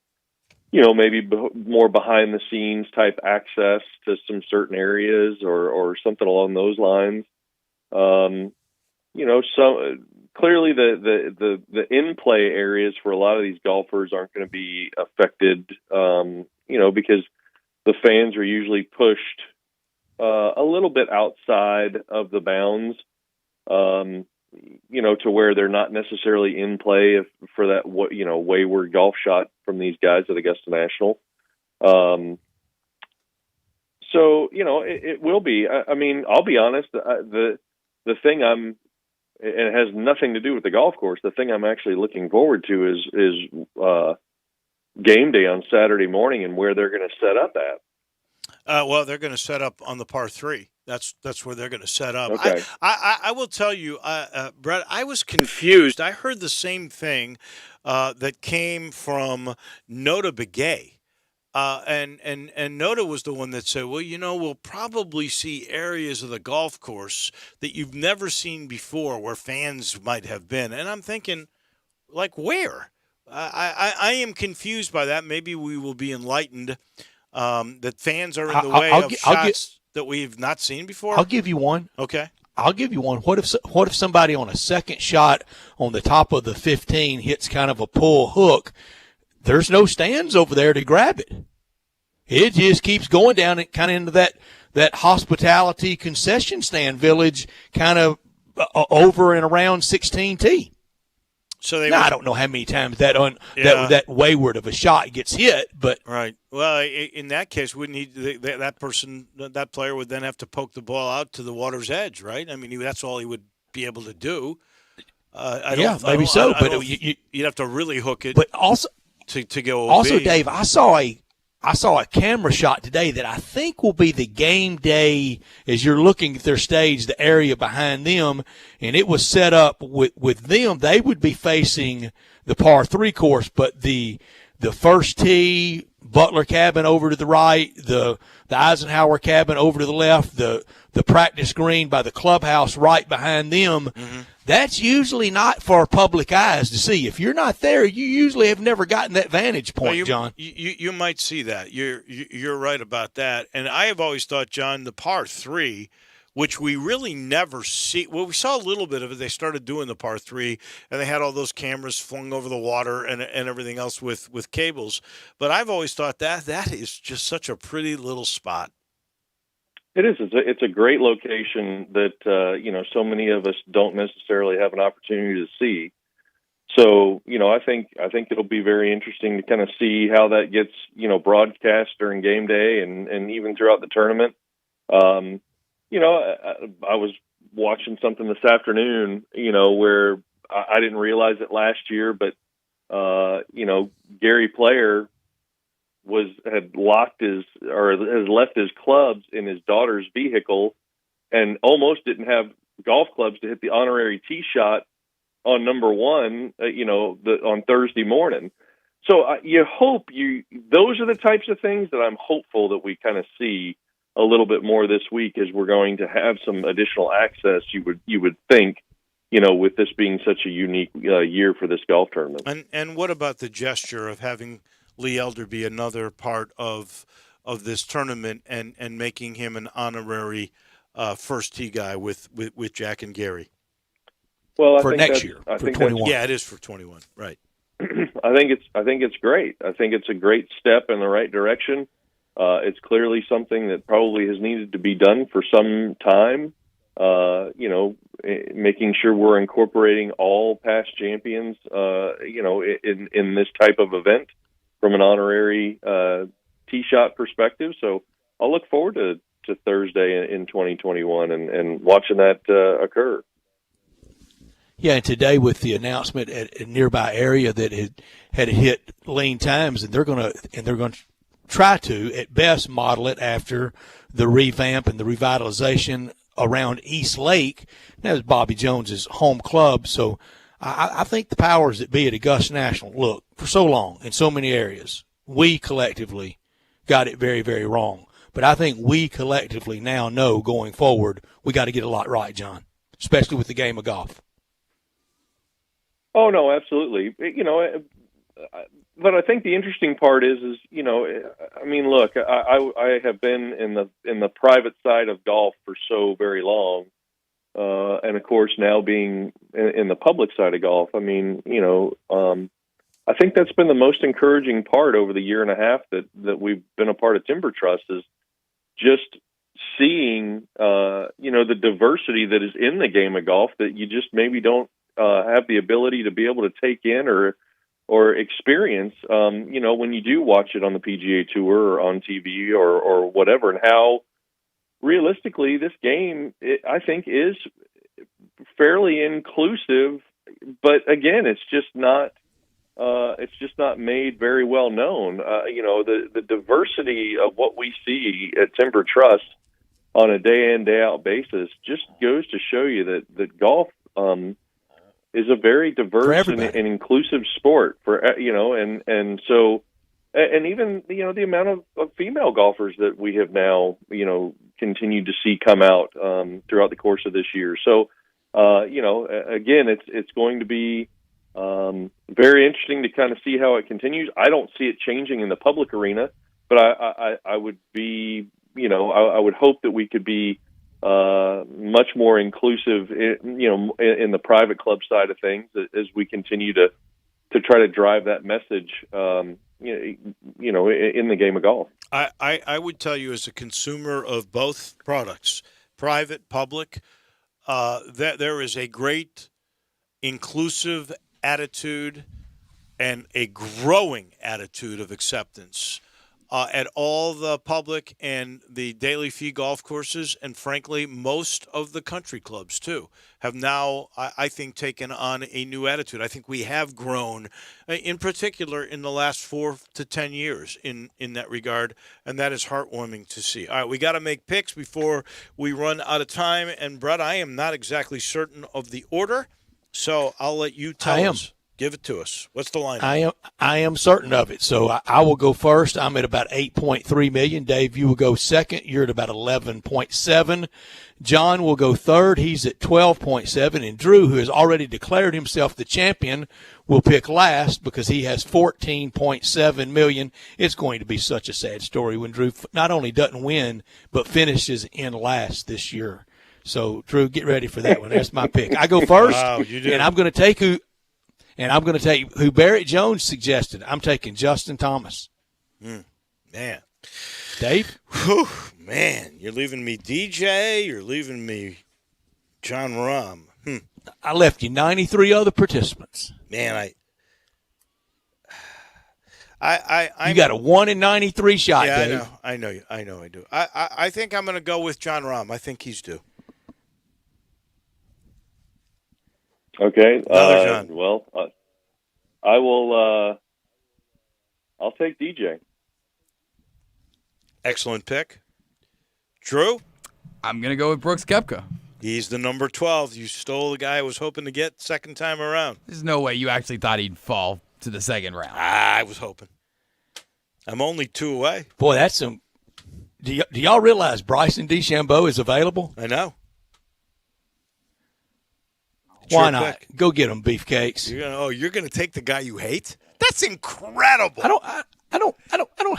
maybe more behind the scenes type access to some certain areas or something along those lines? So clearly the in-play areas for a lot of these golfers aren't going to be affected, because the fans are usually pushed a little bit outside of the bounds, to where they're not necessarily in play for that, wayward golf shot from these guys at Augusta National. So, it will be. I mean, I'll be honest, the thing and it has nothing to do with the golf course. The thing I'm actually looking forward to is game day on Saturday morning and where they're going to set up at. Well, they're going to set up on the par 3. That's where they're going to set up. Okay. I will tell you, Brett, I was confused. I heard the same thing that came from Nota Begay. And Noda was the one that said, well, we'll probably see areas of the golf course that you've never seen before where fans might have been. And I'm thinking, like, where? I am confused by that. Maybe we will be enlightened that fans are in the way of shots that we've not seen before. I'll give you one. Okay. I'll give you one. What if somebody on a second shot on the top of the 15 hits kind of a pull hook? There's no stands over there to grab it. It just keeps going down and kind of into that hospitality concession stand village kind of over and around 16T. So I don't know how many times that wayward of a shot gets hit, but right. Well, in that case, wouldn't he? That player would then have to poke the ball out to the water's edge, right? I mean, that's all he would be able to do. Maybe so, but you'd have to really hook it. But also to go. Also, Dave, I saw a camera shot today that I think will be the game day as you're looking at their stage, the area behind them, and it was set up with them. They would be facing the par 3 course, but the first tee, Butler cabin over to the right, the Eisenhower cabin over to the left, the practice green by the clubhouse right behind them. Mm-hmm. That's usually not for public eyes to see. If you're not there, you usually have never gotten that vantage point, John. You might see that. You're right about that. And I have always thought, John, the par 3, which we really never see. Well, we saw a little bit of it. They started doing the par 3, and they had all those cameras flung over the water and everything else with cables. But I've always thought that is just such a pretty little spot. It is. It's a great location that so many of us don't necessarily have an opportunity to see. So I think it'll be very interesting to kind of see how that gets broadcast during game day and even throughout the tournament. I was watching something this afternoon, where I didn't realize it last year, but Gary Player has left his clubs in his daughter's vehicle and almost didn't have golf clubs to hit the honorary tee shot on number 1, on Thursday morning. So you hope those are the types of things that I'm hopeful that we kind of see a little bit more this week, as we're going to have some additional access. You would think, with this being such a unique year for this golf tournament. And what about the gesture of having Lee Elder be another part of this tournament and making him an honorary first tee guy with Jack and Gary? Well, for next year, for 21. Yeah, it is for 21, right? I think it's great. I think it's a great step in the right direction. It's clearly something that probably has needed to be done for some time. Making sure we're incorporating all past champions, in this type of event from an honorary tee shot perspective. So I'll look forward to Thursday in 2021 and watching that occur. Yeah, and today with the announcement at a nearby area that had hit lean times, and they're going to try to at best model it after the revamp and the revitalization around East Lake. That was Bobby Jones's home club. So I think the powers that be at Augusta National, look, for so long in so many areas, we collectively got it very, very wrong. But I think we collectively now know going forward we got to get a lot right, John, especially with the game of golf. Oh, no, absolutely. But I think the interesting part is look, I have been in the private side of golf for so very long, and of course now being in the public side of golf. I think that's been the most encouraging part over the year and a half that we've been a part of Timber Trust is just seeing the diversity that is in the game of golf that you just maybe don't have the ability to be able to take in or experience, when you do watch it on the PGA Tour or on TV or whatever, and how realistically this game, I think, is fairly inclusive. But again, it's just not made very well known. The diversity of what we see at Timber Trust on a day in, day out basis just goes to show you that golf is a very diverse and inclusive sport for and even the amount of female golfers that we have now continued to see come out throughout the course of this year. So again, it's going to be very interesting to kind of see how it continues. I don't see it changing in the public arena, but I would be I would hope that we could be much more inclusive, in the private club side of things as we continue to try to drive that message, in the game of golf. I would tell you as a consumer of both products, private, public, that there is a great inclusive attitude and a growing attitude of acceptance at all the public and the daily fee golf courses, and frankly, most of the country clubs too have now, I think, taken on a new attitude. I think we have grown, in particular, in the last 4 to 10 years in that regard, and that is heartwarming to see. All right, we got to make picks before we run out of time, and Brett, I am not exactly certain of the order, so I'll let you tell us. Give it to us. What's the line? I am certain of it. So I will go first. I'm at about 8.3 million. Dave, you will go second. You're at about 11.7. John will go third. He's at 12.7. And Drew, who has already declared himself the champion, will pick last because he has 14.7 million. It's going to be such a sad story when Drew not only doesn't win, but finishes in last this year. So, Drew, get ready for that one. That's my pick. I go first, wow, you did. And I'm going to take who Barrett Jones suggested. I'm taking Justin Thomas. Man. Dave? Whew, man, you're leaving me DJ. You're leaving me John Rahm. I left you 93 other participants. Man, you got a 1 in 93 shot, yeah, Dave. I know I do. I think I'm going to go with John Rahm. I think he's due. Okay. John. Well, I will. I'll take DJ. Excellent pick. Drew? I'm going to go with Brooks Koepka. He's the number 12. You stole the guy I was hoping to get second time around. There's no way you actually thought he'd fall to the second round. I was hoping. I'm only 2 away. Boy, that's some. Do y'all realize Bryson DeChambeau is available? I know. Why not? Go get them, beefcakes. You're gonna take the guy you hate? That's incredible. I don't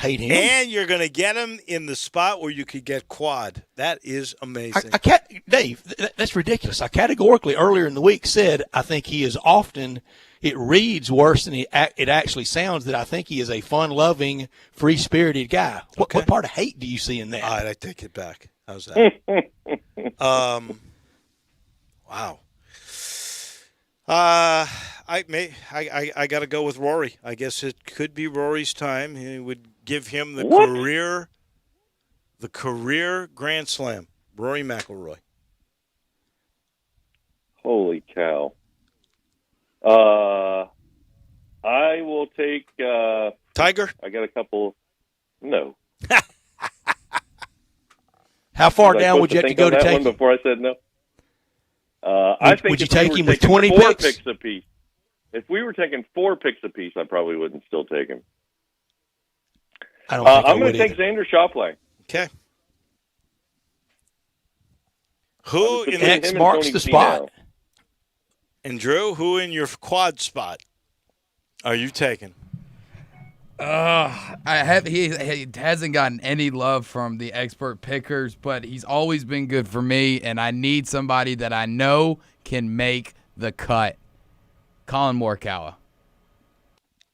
hate him. And you're going to get him in the spot where you could get quad. That is amazing. I can't, Dave, that's ridiculous. I categorically earlier in the week said I think he is often, it reads worse than it actually sounds, that I think he is a fun-loving, free-spirited guy. What part of hate do you see in that? All right, I take it back. How's that? Wow. I got to go with Rory. I guess it could be Rory's time. He would give him the career Grand Slam. Rory McIlroy. Holy cow! I will take Tiger. I got a couple. No. How far down would you have to go to take one before I said no? I think would you if we take were him with taking 20 four picks? apiece? If we were taking 4 picks apiece, I probably wouldn't still take him. I don't think I'm going to take Xander Schauffele. Okay. Who in X marks the spot? And Drew, who in your quad spot are you taking? He hasn't gotten any love from the expert pickers, but he's always been good for me, and I need somebody that I know can make the cut. Colin Morikawa.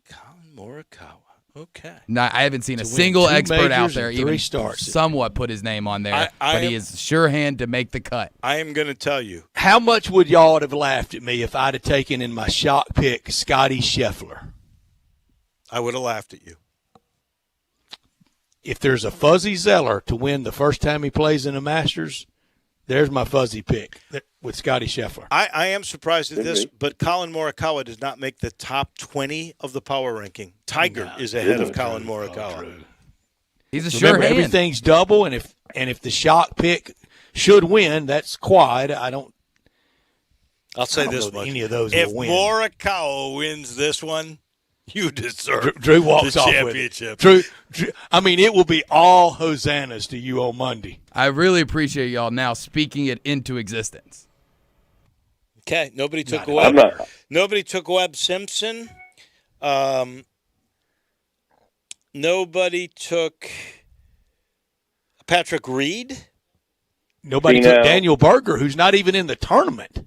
Colin Morikawa. Okay. No, I haven't seen a single expert out there even starts somewhat put his name on there, I he is sure hand to make the cut. I am going to tell you. How much would y'all have laughed at me if I'd have taken in my shock pick Scotty Scheffler? I would have laughed at you. If there's a fuzzy Zeller to win the first time he plays in the Masters, there's my fuzzy pick with Scotty Scheffler. I am surprised at this, but Colin Morikawa does not make the top 20 of the power ranking. Tiger is ahead of Colin Morikawa. He's a sure hand. Everything's double, and if the shock pick should win, that's quad. I'll say this much. Any of those if will win. Morikawa wins this one, you deserve Drew walks the off championship. with it. Drew, I mean, it will be all hosannas to you on Monday. I really appreciate y'all now speaking it into existence. Okay, nobody took Webb Simpson. Nobody took Patrick Reed. Nobody took Daniel Berger, who's not even in the tournament.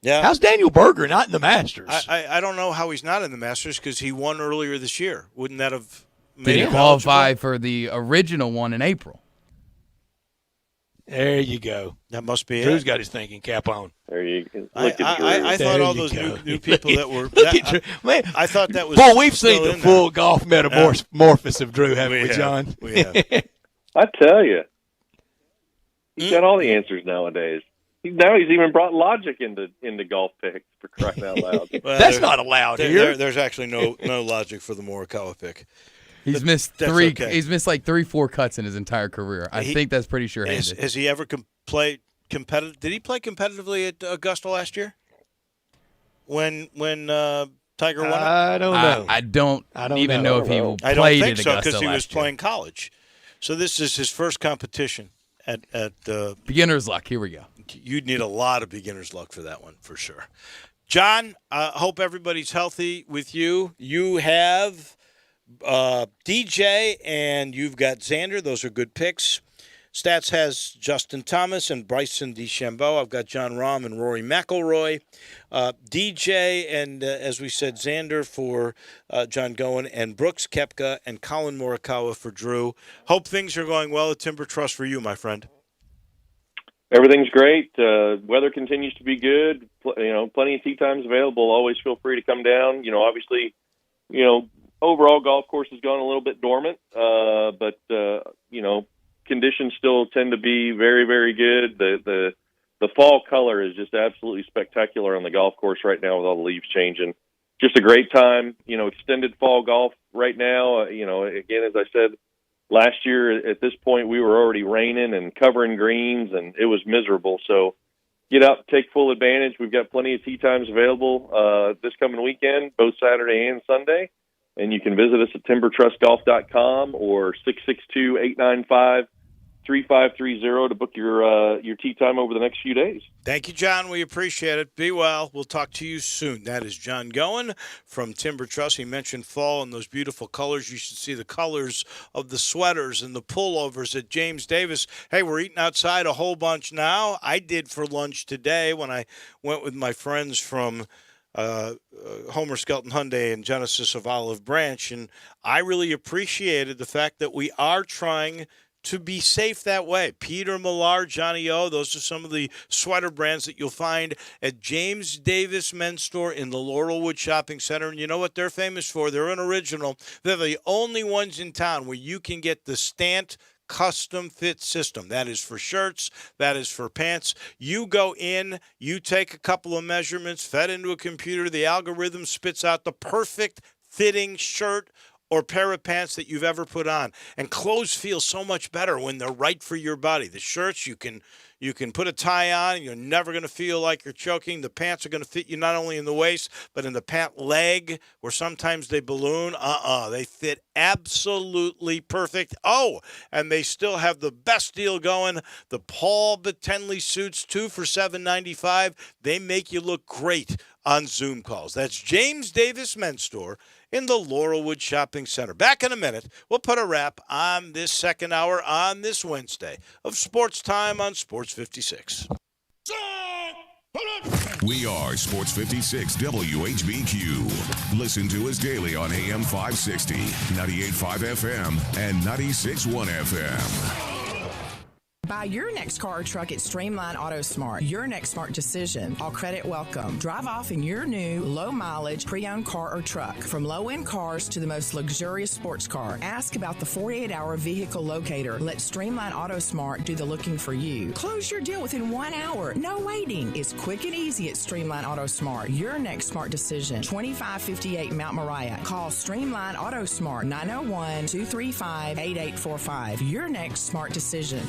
Yeah. How's Daniel Berger not in the Masters? I don't know how he's not in the Masters because he won earlier this year. Wouldn't that have made Did he him qualify eligible? for the original one in April? There you go. That must be Drew's it. got his thinking cap on. There you go. I thought all those new people that were. Man, I thought that was. Boy, we've seen still the in full there. golf metamorphosis of Drew, haven't we, have. John? We have. I tell you, he's got all the answers nowadays. Now he's even brought logic into golf picks, for crying out loud. Well, That's not allowed here. There's actually no logic for the Morikawa pick. He's missed that's three. okay. He's missed like 3-4 cuts in his entire career. I think that's pretty sure-handed. Has he ever played competitive? Did he play competitively at Augusta last year? When Tiger won it? I don't know. I don't even know if he played I don't think at so Augusta because he was last year. playing college. So this is his first competition at beginner's luck. Here we go. You'd need a lot of beginner's luck for that one, for sure. John, I hope everybody's healthy with you. You have DJ and you've got Xander. Those are good picks. Stats has Justin Thomas and Bryson DeChambeau. I've got John Rahm and Rory McIlroy. DJ and, as we said, Xander for John Gowen, and Brooks Koepka and Colin Morikawa for Drew. Hope things are going well at Timber Trust for you, my friend. Everything's great. Weather continues to be good. Plenty of tee times available. Always feel free to come down. Obviously, overall golf course has gone a little bit dormant, but conditions still tend to be very, very good. The fall color is just absolutely spectacular on the golf course right now with all the leaves changing. Just a great time. Extended fall golf right now. Again, as I said, last year at this point we were already raining and covering greens, and it was miserable. So get out, take full advantage. We've got plenty of tee times available this coming weekend, both Saturday and Sunday. And you can visit us at timbertrustgolf.com or 662-895-29 888-3530 to book your tee time over the next few days. Thank you, John. We appreciate it. Be well. We'll talk to you soon. That is John Goen from Timber Trust. He mentioned fall and those beautiful colors. You should see the colors of the sweaters and the pullovers at James Davis. Hey, we're eating outside a whole bunch now. I did for lunch today when I went with my friends from Homer Skelton Hyundai and Genesis of Olive Branch, and I really appreciated the fact that we are trying to be safe that way. Peter Millar, Johnny O, those are some of the sweater brands that you'll find at James Davis Men's Store in the Laurelwood Shopping Center. And you know what they're famous for? They're an original. They're the only ones in town where you can get the Stant custom fit system. That is for shirts. That is for pants. You go in, you take a couple of measurements, fed into a computer. The algorithm spits out the perfect fitting shirt or pair of pants that you've ever put on. And clothes feel so much better when they're right for your body. The shirts, you can put a tie on, and you're never going to feel like you're choking. The pants are going to fit you not only in the waist, but in the pant leg, where sometimes they balloon. They fit absolutely perfect. Oh, and they still have the best deal going. The Paul Batenley suits, 2 for $7.95. They make you look great on Zoom calls. That's James Davis Men's Store in the Laurelwood Shopping Center. Back in a minute, we'll put a wrap on this second hour on this Wednesday of Sports Time on Sports 56. We are Sports 56 WHBQ. Listen to us daily on AM 560, 98.5 FM, and 96.1 FM. Buy your next car or truck at Streamline Auto Smart. Your next smart decision. All credit welcome. Drive off in your new low-mileage pre-owned car or truck. From low-end cars to the most luxurious sports car. Ask about the 48-hour vehicle locator. Let Streamline Auto Smart do the looking for you. Close your deal within 1 hour. No waiting. It's quick and easy at Streamline Auto Smart. Your next smart decision. 2558 Mount Moriah. Call Streamline Auto Smart 901-235-8845. Your next smart decision.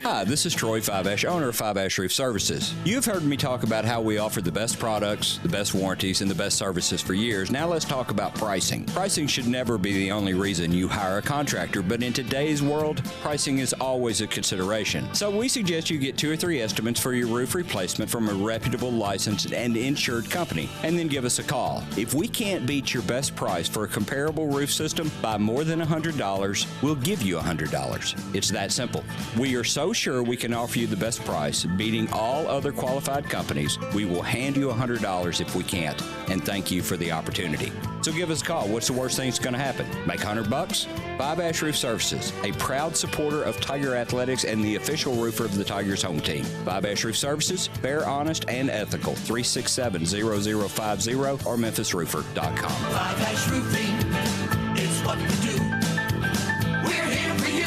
Hi, this is Troy Five-Ash, owner of Five-Ash Roof Services. You've heard me talk about how we offer the best products, the best warranties, and the best services for years. Now let's talk about pricing. Pricing should never be the only reason you hire a contractor, but in today's world, pricing is always a consideration. So we suggest you get 2 or 3 estimates for your roof replacement from a reputable, licensed, and insured company, and then give us a call. If we can't beat your best price for a comparable roof system by more than $100, we'll give you $100. It's that simple. We are so sure we can offer you the best price, beating all other qualified companies. We will hand you $100 if we can't, and thank you for the opportunity. So give us a call. What's the worst thing that's going to happen? Make $100? Five-Ash Roof Services, a proud supporter of Tiger Athletics and the official roofer of the Tigers home team. Five-Ash Roof Services, fair, honest, and ethical. 367-0050 or memphisroofer.com. Five-Ash Roofing is what we do. We're here for you.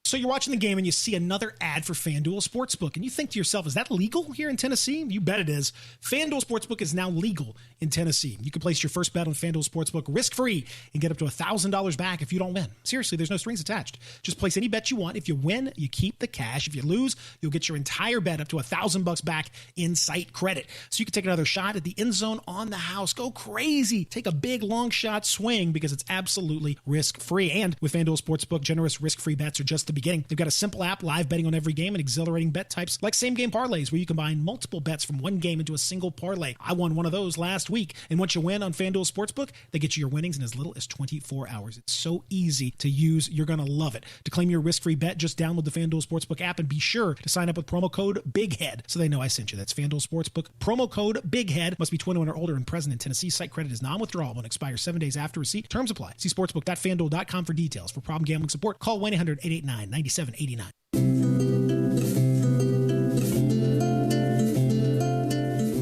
So you're watching the game and you see another ad for FanDuel Sportsbook, and you think to yourself, is that legal here in Tennessee? You bet it is. FanDuel Sportsbook is now legal in Tennessee. You can place your first bet on FanDuel Sportsbook risk-free and get up to $1,000 back if you don't win. Seriously, there's no strings attached. Just place any bet you want. If you win, you keep the cash. If you lose, you'll get your entire bet up to $1,000 back in site credit. So you can take another shot at the end zone on the house. Go crazy. Take a big long shot swing because it's absolutely risk-free. And with FanDuel Sportsbook, generous risk-free bets are just the beginning. They've got a simple app, live betting on every game, and exhilarating bet types like same-game parlays where you combine multiple bets from one game into a single parlay. I won one of those last week. And once you win on FanDuel Sportsbook, they get you your winnings in as little as 24 hours. It's so easy to use. You're going to love it. To claim your risk-free bet, just download the FanDuel Sportsbook app and be sure to sign up with promo code BIGHEAD so they know I sent you. That's FanDuel Sportsbook. Promo code BIGHEAD. Must be 21 or older and present in Tennessee. Site credit is non-withdrawable and expires 7 days after receipt. Terms apply. See sportsbook.fanduel.com for details. For problem gambling support, call 1-800-889-9789.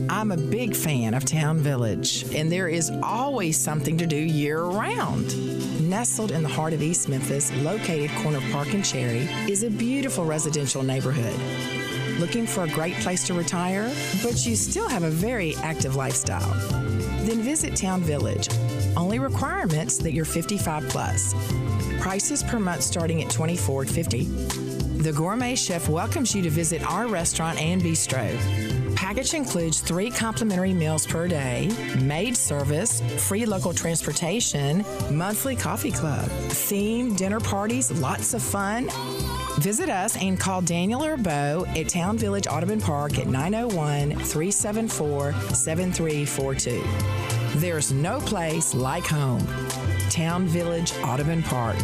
I'm a big fan of Town Village, and there is always something to do year-round. Nestled in the heart of East Memphis, located corner of Park and Cherry, is a beautiful residential neighborhood. Looking for a great place to retire, but you still have a very active lifestyle? Then visit Town Village. Only requirements that you're 55 plus. Prices per month starting at $24.50. The gourmet chef welcomes you to visit our restaurant and bistro. Package includes 3 complimentary meals per day, maid service, free local transportation, monthly coffee club, themed dinner parties, lots of fun. Visit us and call Daniel or Bo at Town Village Audubon Park at 901-374-7342. There's no place like home. Town Village Audubon Park.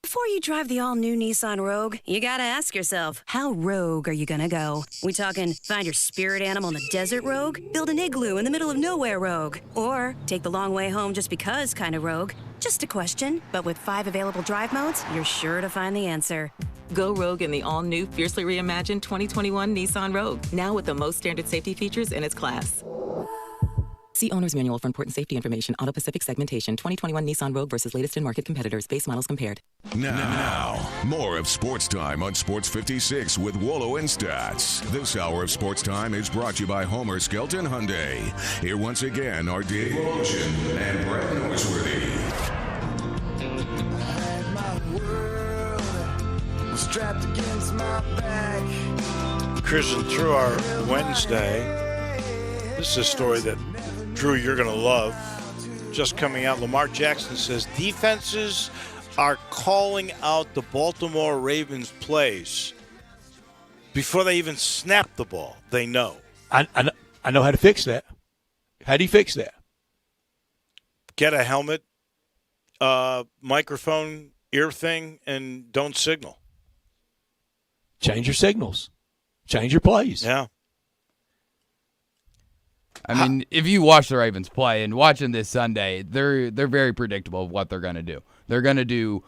Before you drive the all-new Nissan Rogue, you gotta ask yourself, how rogue are you gonna go? We talking find your spirit animal in the desert rogue? Build an igloo in the middle of nowhere rogue? Or take the long way home just because kind of rogue? Just a question, but with 5 available drive modes, you're sure to find the answer. Go rogue in the all-new, fiercely reimagined 2021 Nissan Rogue, now with the most standard safety features in its class. See Owner's Manual for important safety information. Auto Pacific segmentation. 2021 Nissan Rogue versus latest in market competitors. Base models compared. Now, more of Sports Time on Sports 56 with Wolo and Stats. This hour of Sports Time is brought to you by Homer Skelton Hyundai. Here once again are Dave Ocean and Brett Norsworthy. Strapped against my back. Cruising through our Wednesday. This is a story that, Drew, you're going to love. Just coming out, Lamar Jackson says defenses are calling out the Baltimore Ravens plays before they even snap the ball. They know. I know how to fix that. How do you fix that? Get a helmet, microphone, ear thing, and don't signal. Change your signals. Change your plays. Yeah. I mean, if you watch the Ravens play and watching this Sunday, they're very predictable of what they're going to do. They're going to do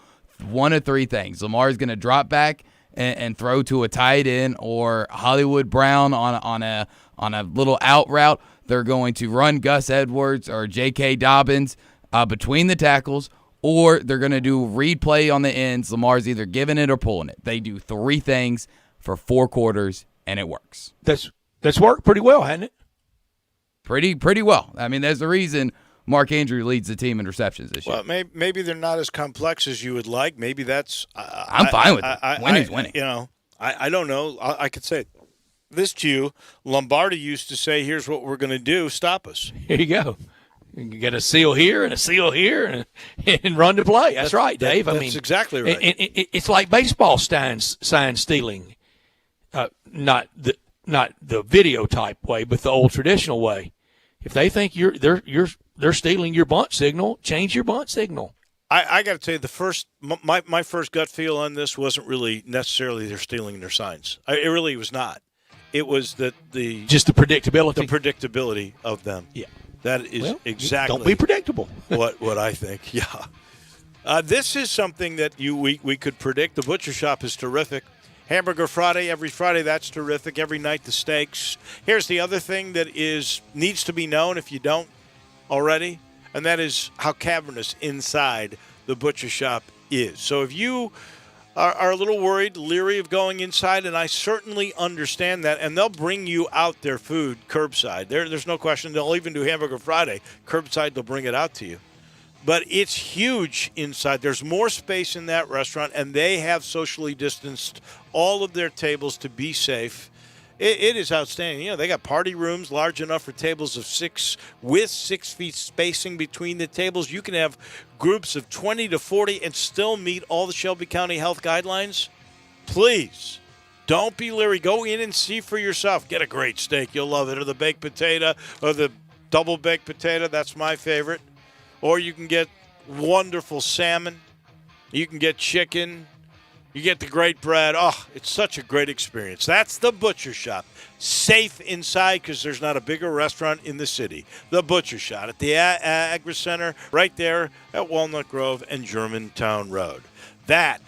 one of 3 things. Lamar's going to drop back and throw to a tight end or Hollywood Brown on a little out route. They're going to run Gus Edwards or J.K. Dobbins between the tackles, or they're going to do read play on the ends. Lamar's either giving it or pulling it. They do 3 things for 4 quarters, and it works. That's worked pretty well, hasn't it? Pretty well. I mean, there's the reason Mark Andrews leads the team in receptions this year. Well, maybe they're not as complex as you would like. Maybe that's I'm fine with it. Winning's winning. You know, I don't know. I could say this to you. Lombardi used to say, here's what we're going to do. Stop us. Here you go. You get a seal here and a seal here and run the play. That's right, Dave. That's exactly right. It's like baseball sign stealing, not the video type way, but the old traditional way. If they think they're stealing your bunt signal, change your bunt signal. I got to tell you, my first gut feel on this wasn't really necessarily they're stealing their signs. It really was not. It was that just the predictability. The predictability of them. Yeah. That is exactly. Don't be predictable. what I think. Yeah. This is something that we could predict. The Butcher Shop is terrific. Hamburger Friday, every Friday, that's terrific. Every night, the steaks. Here's the other thing that needs to be known if you don't already, and that is how cavernous inside the Butcher Shop is. So if you are a little worried, leery of going inside, and I certainly understand that, and they'll bring you out their food curbside. There's no question. They'll even do Hamburger Friday. Curbside, they'll bring it out to you. But it's huge inside. There's more space in that restaurant, and they have socially distanced all of their tables to be safe. It is outstanding. You know, they got party rooms large enough for tables of 6 with 6 feet spacing between the tables. You can have groups of 20 to 40 and still meet all the Shelby County health guidelines. Please, don't be leery. Go in and see for yourself. Get a great steak. You'll love it. Or the baked potato or the double baked potato. That's my favorite. Or you can get wonderful salmon. You can get chicken. You get the great bread. Oh, it's such a great experience. That's the Butcher Shop. Safe inside because there's not a bigger restaurant in the city. The Butcher Shop at the Agri Center right there at Walnut Grove and Germantown Road. That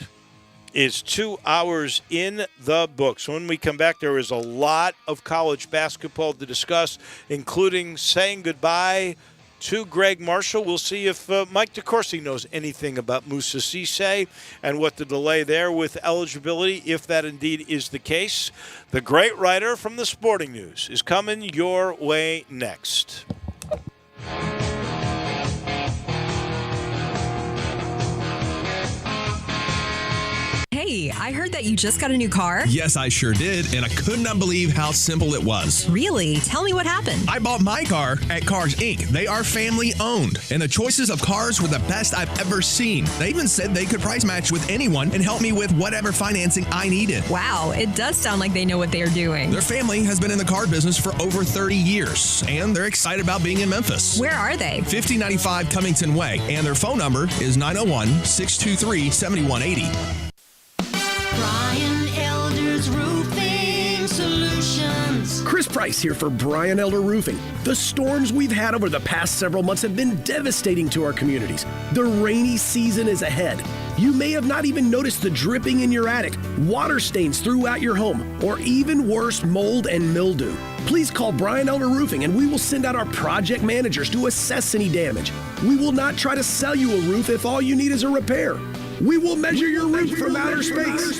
is 2 hours in the books. When we come back, there is a lot of college basketball to discuss, including saying goodbye to Greg Marshall. We'll see if Mike DeCourcy knows anything about Moussa Cisse and what the delay there with eligibility, if that indeed is the case. The great writer from the Sporting News is coming your way next. Hey, I heard that you just got a new car. Yes, I sure did, and I could not believe how simple it was. Really? Tell me what happened. I bought my car at Cars Inc. They are family owned, and the choices of cars were the best I've ever seen. They even said they could price match with anyone and help me with whatever financing I needed. Wow, it does sound like they know what they are doing. Their family has been in the car business for over 30 years, and they're excited about being in Memphis. Where are they? 5095 Cummington Way, and their phone number is 901-623-7180. Brian Elder's Roofing Solutions. Chris Price here for Brian Elder Roofing. The storms we've had over the past several months have been devastating to our communities. The rainy season is ahead. You may have not even noticed the dripping in your attic, water stains throughout your home, or even worse, mold and mildew. Please call Brian Elder Roofing and we will send out our project managers to assess any damage. We will not try to sell you a roof if all you need is a repair. We will measure your roof from outer space.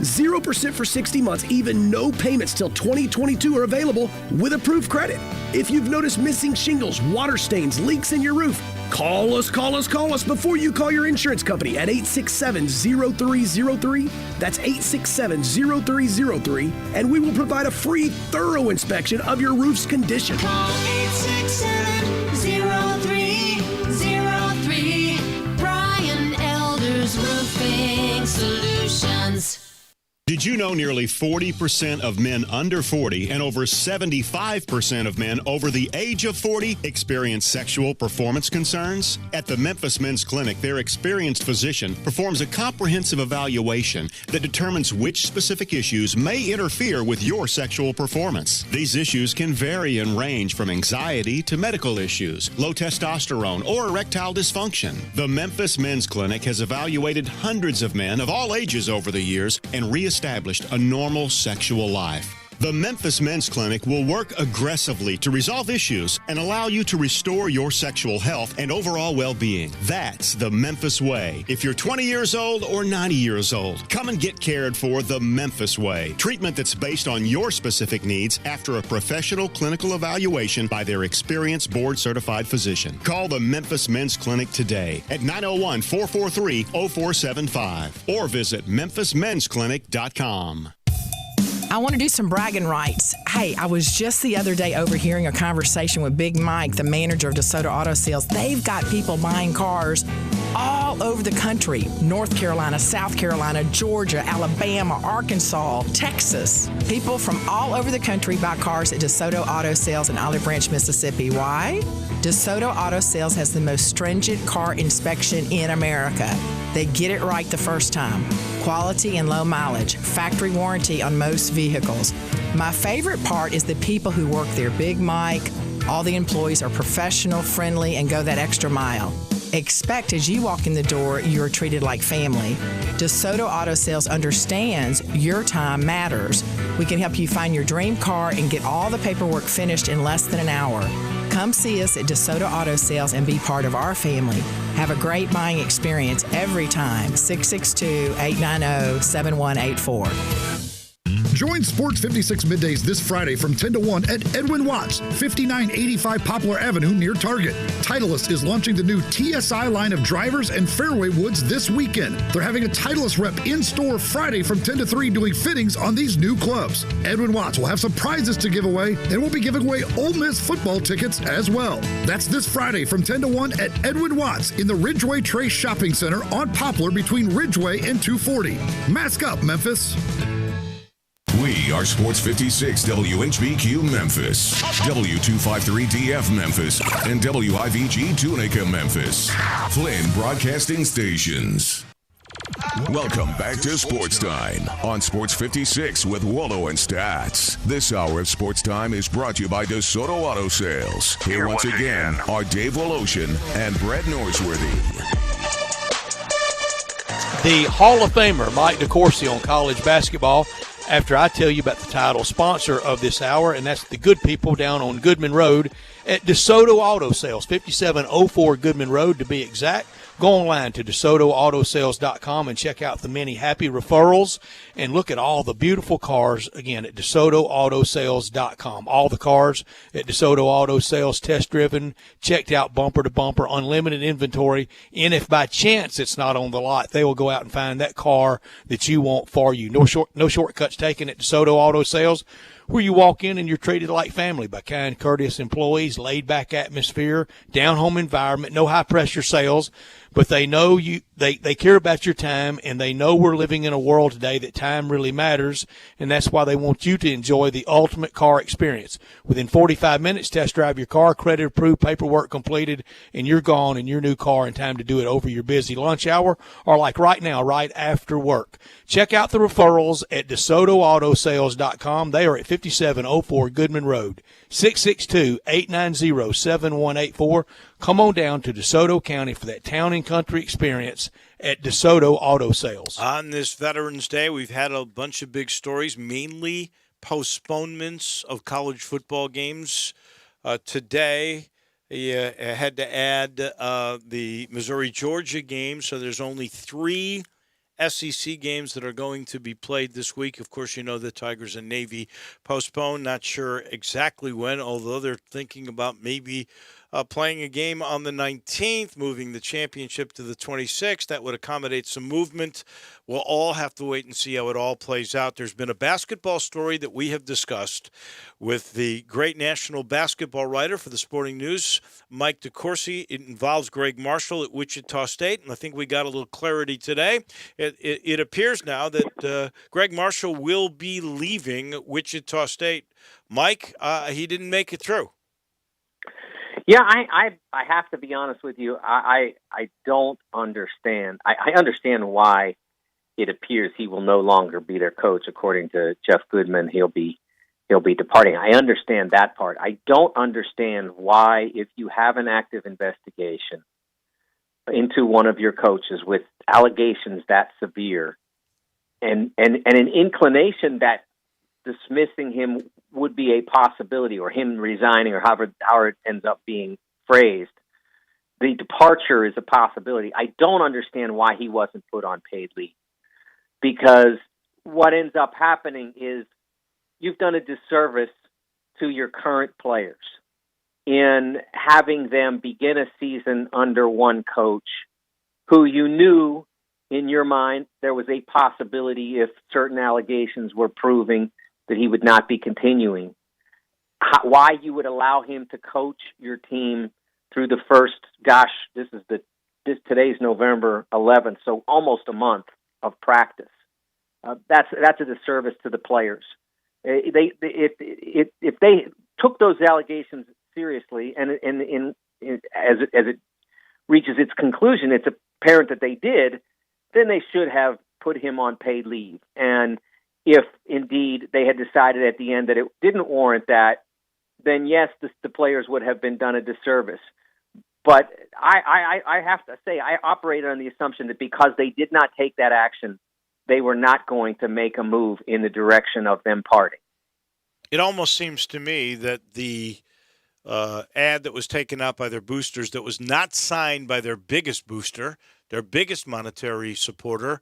0% for 60 months, even no payments till 2022 are available with approved credit. If you've noticed missing shingles, water stains, leaks in your roof, call us before you call your insurance company at 867-0303. That's 867-0303, and we will provide a free, thorough inspection of your roof's condition. Call 867-0303. Brian Elder's Roofing Solutions. Did you know nearly 40% of men under 40 and over 75% of men over the age of 40 experience sexual performance concerns? At the Memphis Men's Clinic, their experienced physician performs a comprehensive evaluation that determines which specific issues may interfere with your sexual performance. These issues can vary and range from anxiety to medical issues, low testosterone, or erectile dysfunction. The Memphis Men's Clinic has evaluated hundreds of men of all ages over the years and reestablished a normal sexual life. The Memphis Men's Clinic will work aggressively to resolve issues and allow you to restore your sexual health and overall well-being. That's the Memphis way. If you're 20 years old or 90 years old, come and get cared for the Memphis way. Treatment that's based on your specific needs after a professional clinical evaluation by their experienced board-certified physician. Call the Memphis Men's Clinic today at 901-443-0475 or visit memphismensclinic.com. I want to do some bragging rights. Hey, I was just the other day overhearing a conversation with Big Mike, the manager of DeSoto Auto Sales. They've got people buying cars all over the country. North Carolina, South Carolina, Georgia, Alabama, Arkansas, Texas. People from all over the country buy cars at DeSoto Auto Sales in Olive Branch, Mississippi. Why? DeSoto Auto Sales has the most stringent car inspection in America. They get it right the first time. Quality and low mileage. Factory warranty on most vehicles. My favorite part is the people who work there. Big Mike, all the employees are professional, friendly, and go that extra mile. Expect as you walk in the door, you're treated like family. DeSoto Auto Sales understands your time matters. We can help you find your dream car and get all the paperwork finished in less than an hour. Come see us at DeSoto Auto Sales and be part of our family. Have a great buying experience every time. 662-890-7184. Join Sports 56 Middays this Friday from 10 to 1 at Edwin Watts, 5985 Poplar Avenue near Target. Titleist is launching the new TSI line of drivers and fairway woods this weekend. They're having a Titleist rep in-store Friday from 10 to 3 doing fittings on these new clubs. Edwin Watts will have some prizes to give away, and we'll be giving away Ole Miss football tickets as well. That's this Friday from 10 to 1 at Edwin Watts in the Ridgeway Trace Shopping Center on Poplar between Ridgeway and 240. Mask up, Memphis. We are Sports 56 WHBQ Memphis, W253DF Memphis, and WIVG Tunica Memphis. Flynn Broadcasting Stations. Welcome back to Sports Time on Sports 56 with Wallo and Stats. This hour of Sports Time is brought to you by DeSoto Auto Sales. Here once again are Dave Woloshin and Brett Norsworthy. The Hall of Famer Mike DeCourcy on college basketball. After I tell you about the title sponsor of this hour, and that's the good people down on Goodman Road at DeSoto Auto Sales, 5704 Goodman Road to be exact. Go online to DeSotoAutoSales.com and check out the many happy referrals and look at all the beautiful cars, again, at DeSotoAutoSales.com. All the cars at DeSoto Auto Sales, test-driven, checked out bumper to bumper, unlimited inventory, and if by chance it's not on the lot, they will go out and find that car that you want for you. No shortcuts taken at DeSoto Auto Sales, where you walk in and you're treated like family by kind, courteous employees, laid-back atmosphere, down-home environment, no high-pressure sales. But they know they care about your time, and they know we're living in a world today that time really matters, and that's why they want you to enjoy the ultimate car experience. Within 45 minutes, test drive your car, credit approved, paperwork completed, and you're gone in your new car in time to do it over your busy lunch hour or like right now, right after work. Check out the referrals at DeSotoAutoSales.com. They are at 5704 Goodman Road, 662-890-7184. Come on down to DeSoto County for that town and country experience at DeSoto Auto Sales. On this Veterans Day, we've had a bunch of big stories, mainly postponements of college football games. Today, you had to add the Missouri-Georgia game, so there's only 3 SEC games that are going to be played this week. Of course, you know the Tigers and Navy postponed. Not sure exactly when, although they're thinking about maybe playing a game on the 19th, moving the championship to the 26th. That would accommodate some movement. We'll all have to wait and see how it all plays out. There's been a basketball story that we have discussed with the great national basketball writer for the Sporting News, Mike DeCourcy. It involves Greg Marshall at Wichita State, and I think we got a little clarity today. It appears now that Greg Marshall will be leaving Wichita State. Mike, he didn't make it through. Yeah, I have to be honest with you. I don't understand. I understand why it appears he will no longer be their coach. According to Jeff Goodman, he'll be departing. I understand that part. I don't understand why, if you have an active investigation into one of your coaches with allegations that severe, and an inclination that dismissing him would be a possibility, or him resigning, or however it ends up being phrased, the departure is a possibility. I don't understand why he wasn't put on paid leave, because what ends up happening is you've done a disservice to your current players in having them begin a season under one coach who you knew in your mind there was a possibility, if certain allegations were proving, that he would not be continuing. Why you would allow him to coach your team through the first, today's November 11th, so almost a month of practice. That's a disservice to the players. If they took those allegations seriously, and as it reaches its conclusion, it's apparent that they did, then they should have put him on paid leave. And if indeed they had decided at the end that it didn't warrant that, then yes, the players would have been done a disservice. But I have to say, I operated on the assumption that because they did not take that action, they were not going to make a move in the direction of them parting. It almost seems to me that the ad that was taken out by their boosters, that was not signed by their biggest booster, their biggest monetary supporter,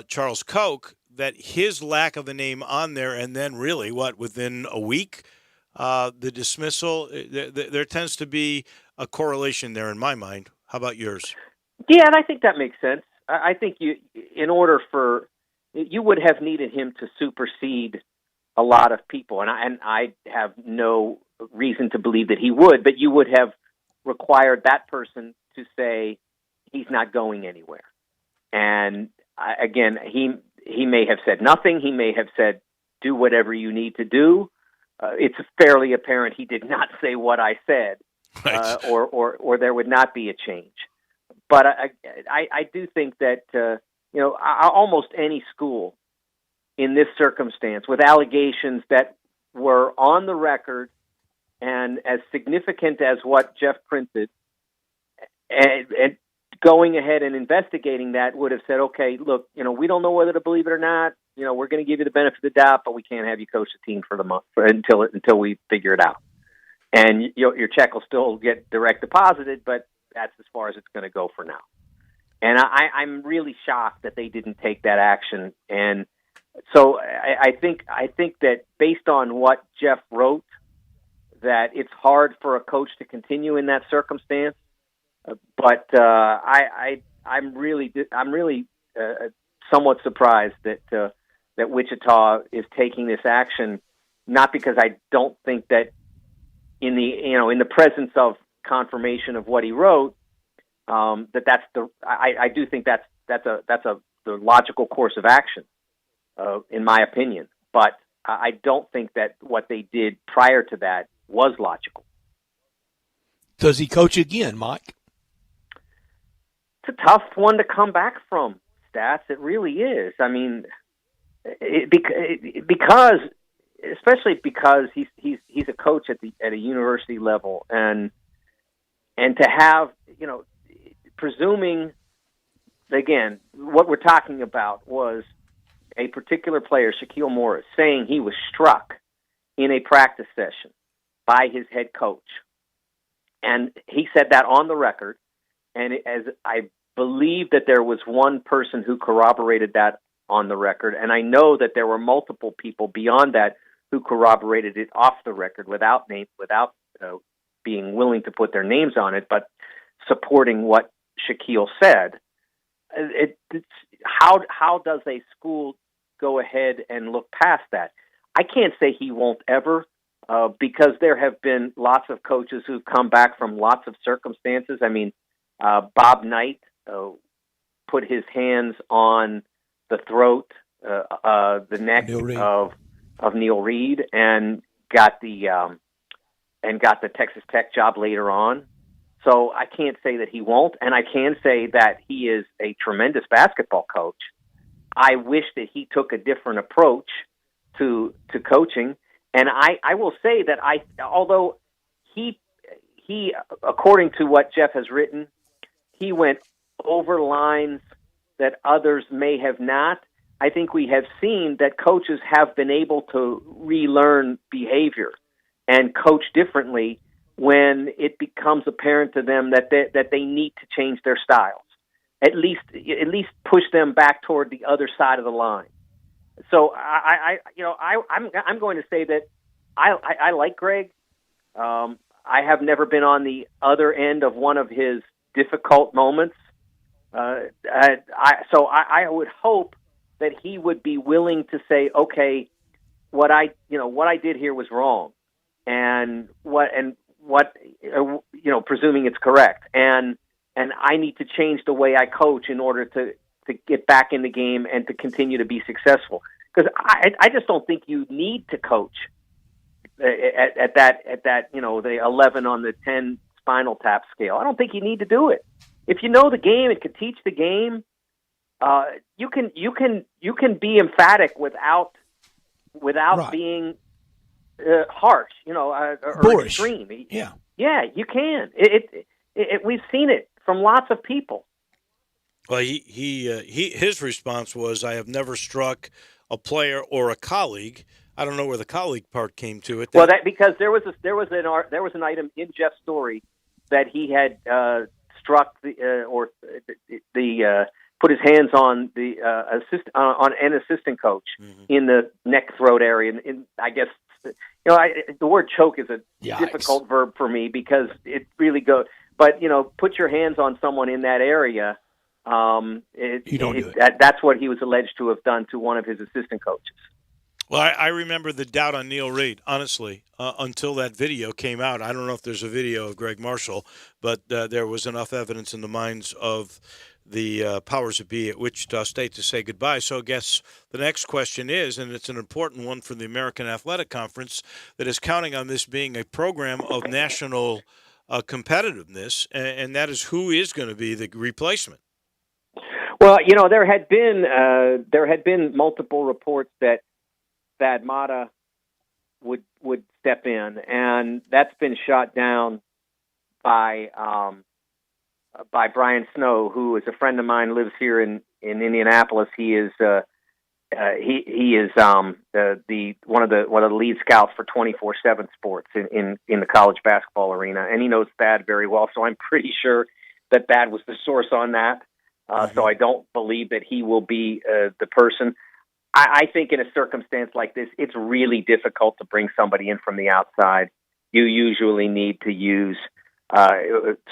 Charles Koch, that his lack of a name on there, and then really, within a week, the dismissal, there tends to be a correlation there in my mind. How about yours? Yeah, and I think that makes sense. I think you would have needed him to supersede a lot of people, and I have no reason to believe that he would, but you would have required that person to say he's not going anywhere. And again, he may have said nothing. He may have said, do whatever you need to do. It's fairly apparent he did not say what I said, right. or there would not be a change. But I do think that, almost any school in this circumstance with allegations that were on the record and as significant as what Jeff printed, and going ahead and investigating that, would have said, okay, look, we don't know whether to believe it or not. We're going to give you the benefit of the doubt, but we can't have you coach the team for the month until we figure it out. And your check will still get direct deposited, but that's as far as it's going to go for now. And I'm really shocked that they didn't take that action. And so I think that based on what Jeff wrote, that it's hard for a coach to continue in that circumstance. But I'm really somewhat surprised that Wichita is taking this action. Not because I don't think that in the presence of confirmation of what he wrote, I do think that's the logical course of action, in my opinion. But I don't think that what they did prior to that was logical. Does he coach again, Mike? It's a tough one to come back from, Stats. It really is. I mean, because he's a coach at a university level, and to have, presuming, again, what we're talking about was a particular player, Shaquille Morris, saying he was struck in a practice session by his head coach. And he said that on the record, and as I believe that there was one person who corroborated that on the record, and I know that there were multiple people beyond that who corroborated it off the record without being willing to put their names on it, but supporting what Shaquille said. How does a school go ahead and look past that? I can't say he won't ever, because there have been lots of coaches who've come back from lots of circumstances. I mean, Bob Knight put his hands on the throat, the neck of Neil Reed, and got the Texas Tech job later on. So I can't say that he won't, and I can say that he is a tremendous basketball coach. I wish that he took a different approach to coaching, and I will say that although he according to what Jeff has written, he went over lines that others may have not. I think we have seen that coaches have been able to relearn behavior and coach differently when it becomes apparent to them that they need to change their styles. At least push them back toward the other side of the line. So I'm going to say that I like Greg. I have never been on the other end of one of his difficult moments. So I would hope that he would be willing to say, okay, what I did here was wrong, and what presuming it's correct, and I need to change the way I coach in order to get back in the game and to continue to be successful. Because I just don't think you need to coach at that the 11 on the 10 Spinal Tap scale. I don't think you need to do it. If you know the game and can teach the game, you can be emphatic without right. being harsh, or extreme. Yeah, you can. We've seen it from lots of people. Well, his response was, "I have never struck a player or a colleague." I don't know where the colleague part came to it. Well, because there was an item in Jeff's story that he had struck put his hands on the on an assistant coach in the neck throat area, and I guess the word choke is a difficult verb for me because it really goes. But put your hands on someone in that area. You don't do it. That's what he was alleged to have done to one of his assistant coaches. Well, I remember the doubt on Neil Reed, honestly, until that video came out. I don't know if there's a video of Greg Marshall, but there was enough evidence in the minds of the powers that be at Wichita State to say goodbye. So I guess the next question is, and it's an important one for the American Athletic Conference, that is counting on this being a program of national competitiveness, and that is who is going to be the replacement. Well, there had been multiple reports that Thad Matta would step in, and that's been shot down by Brian Snow, who is a friend of mine, lives here in Indianapolis. He is he is the one of the lead scouts for 24/7 Sports in the college basketball arena, and he knows Thad very well. So I'm pretty sure that was the source on that. So I don't believe that he will be the person. I think in a circumstance like this, it's really difficult to bring somebody in from the outside. You usually need to use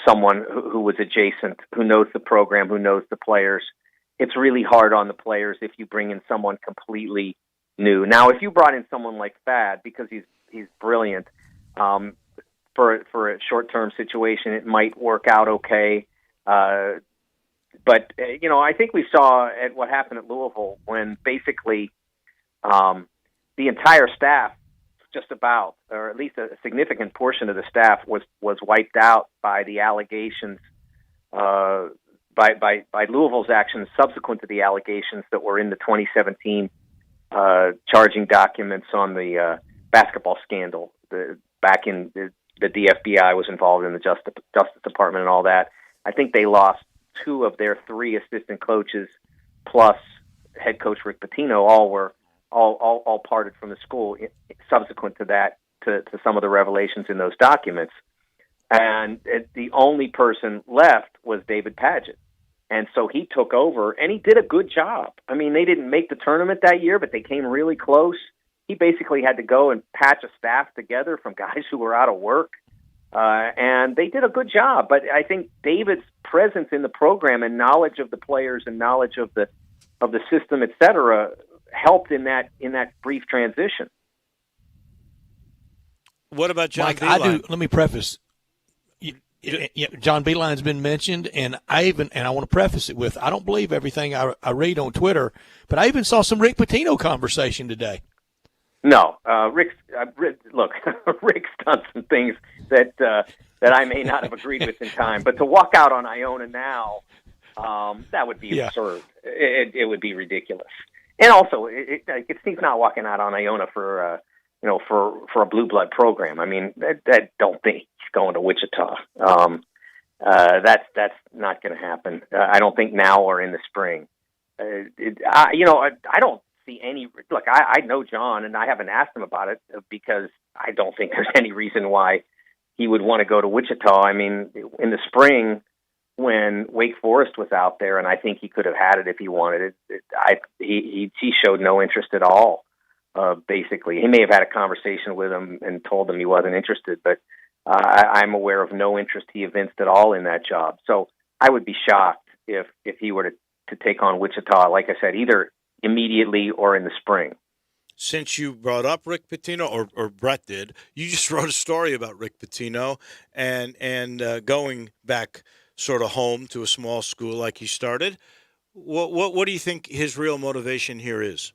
someone who was adjacent, who knows the program, who knows the players. It's really hard on the players if you bring in someone completely new. Now, if you brought in someone like Thad, because he's brilliant, for a short-term situation, it might work out okay. But I think we saw at what happened at Louisville when basically the entire staff, just about, or at least a significant portion of the staff, was wiped out by the allegations, by Louisville's actions subsequent to the allegations that were in the 2017 charging documents on the basketball scandal. Back in the DFBI was involved in the Justice Department and all that. I think they lost 2 of their 3 assistant coaches, plus head coach Rick Pitino. All parted from the school subsequent to that, to some of the revelations in those documents. And the only person left was David Padgett. And so he took over, and he did a good job. I mean, they didn't make the tournament that year, but they came really close. He basically had to go and patch a staff together from guys who were out of work. And they did a good job. But I think David's presence in the program and knowledge of the players and knowledge of the system, et cetera, helped in that brief transition. What about John Mike, Beilein? Let me preface. John Beeline's been mentioned, and I want to preface it with, I don't believe everything I read on Twitter, but I even saw some Rick Pitino conversation today. No, Rick's done some things that I may not have agreed with in time, but to walk out on Iona now, that would be absurd. It would be ridiculous. And also, he's not walking out on Iona for a blue blood program. I mean, I don't think he's going to Wichita. That's not going to happen. I don't think now or in the spring. I don't see any. Look, I know John, and I haven't asked him about it because I don't think there's any reason why he would want to go to Wichita. I mean, in the spring, when Wake Forest was out there, and I think he could have had it if he wanted it. He showed no interest at all. Basically, he may have had a conversation with him and told him he wasn't interested, but I'm aware of no interest he evinced at all in that job. So I would be shocked if he were to take on Wichita, like I said, either immediately or in the spring. Since you brought up Rick Pitino, or Brett did, you just wrote a story about Rick Pitino and going back sort of home to a small school like he started. What do you think his real motivation here is?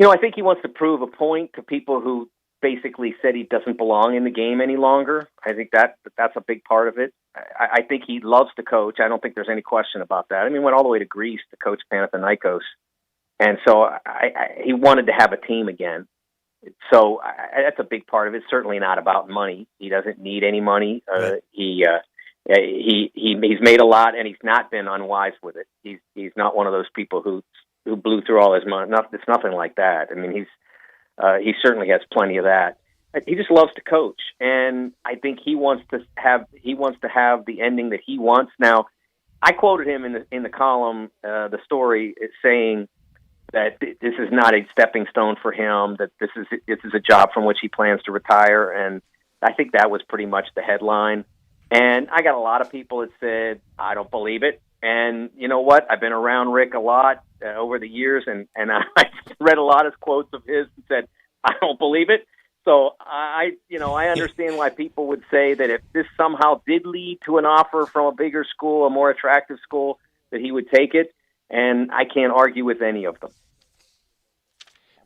I think he wants to prove a point to people who basically said he doesn't belong in the game any longer. I think that's a big part of it. I think he loves to coach. I don't think there's any question about that. I mean, went all the way to Greece to coach Panathinaikos. And so he wanted to have a team again. So that's a big part of it. It's certainly not about money. He doesn't need any money. He's made a lot, and he's not been unwise with it. He's not one of those people who blew through all his money. It's nothing like that. I mean, he certainly has plenty of that. He just loves to coach, and I think he wants to have the ending that he wants. Now, I quoted him in the column, the story, saying that this is not a stepping stone for him, that this is a job from which he plans to retire, and I think that was pretty much the headline. And I got a lot of people that said, I don't believe it. And you know what? I've been around Rick a lot over the years, and I read a lot of quotes of his and said, I don't believe it. So I understand why people would say that if this somehow did lead to an offer from a bigger school, a more attractive school, that he would take it. And I can't argue with any of them.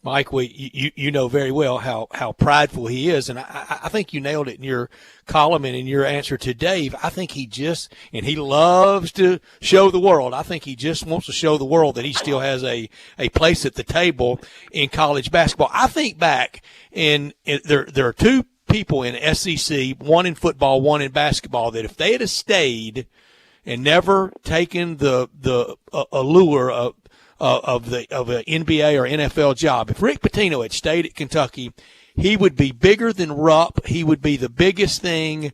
Mike, you know very well how prideful he is, and I think you nailed it in your column and in your answer to Dave. I think he loves to show the world. I think he just wants to show the world that he still has a place at the table in college basketball. I think back, and there are 2 people in SEC, one in football, one in basketball, that if they had stayed and never taken the allure of an NBA or NFL job, if Rick Pitino had stayed at Kentucky, he would be bigger than Rupp. He would be the biggest thing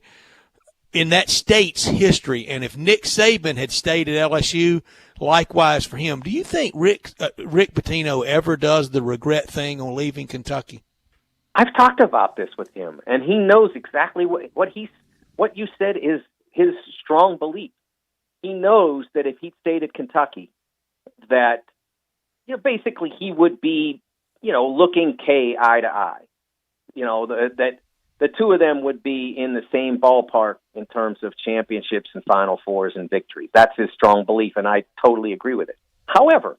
in that state's history. And if Nick Saban had stayed at LSU, likewise for him. Do you think Rick Pitino ever does the regret thing on leaving Kentucky? I've talked about this with him, and he knows exactly what you said is his strong belief. He knows that if he stayed at Kentucky, that basically he would be looking K eye to eye. That the two of them would be in the same ballpark in terms of championships and Final Fours and victories. That's his strong belief, and I totally agree with it. However,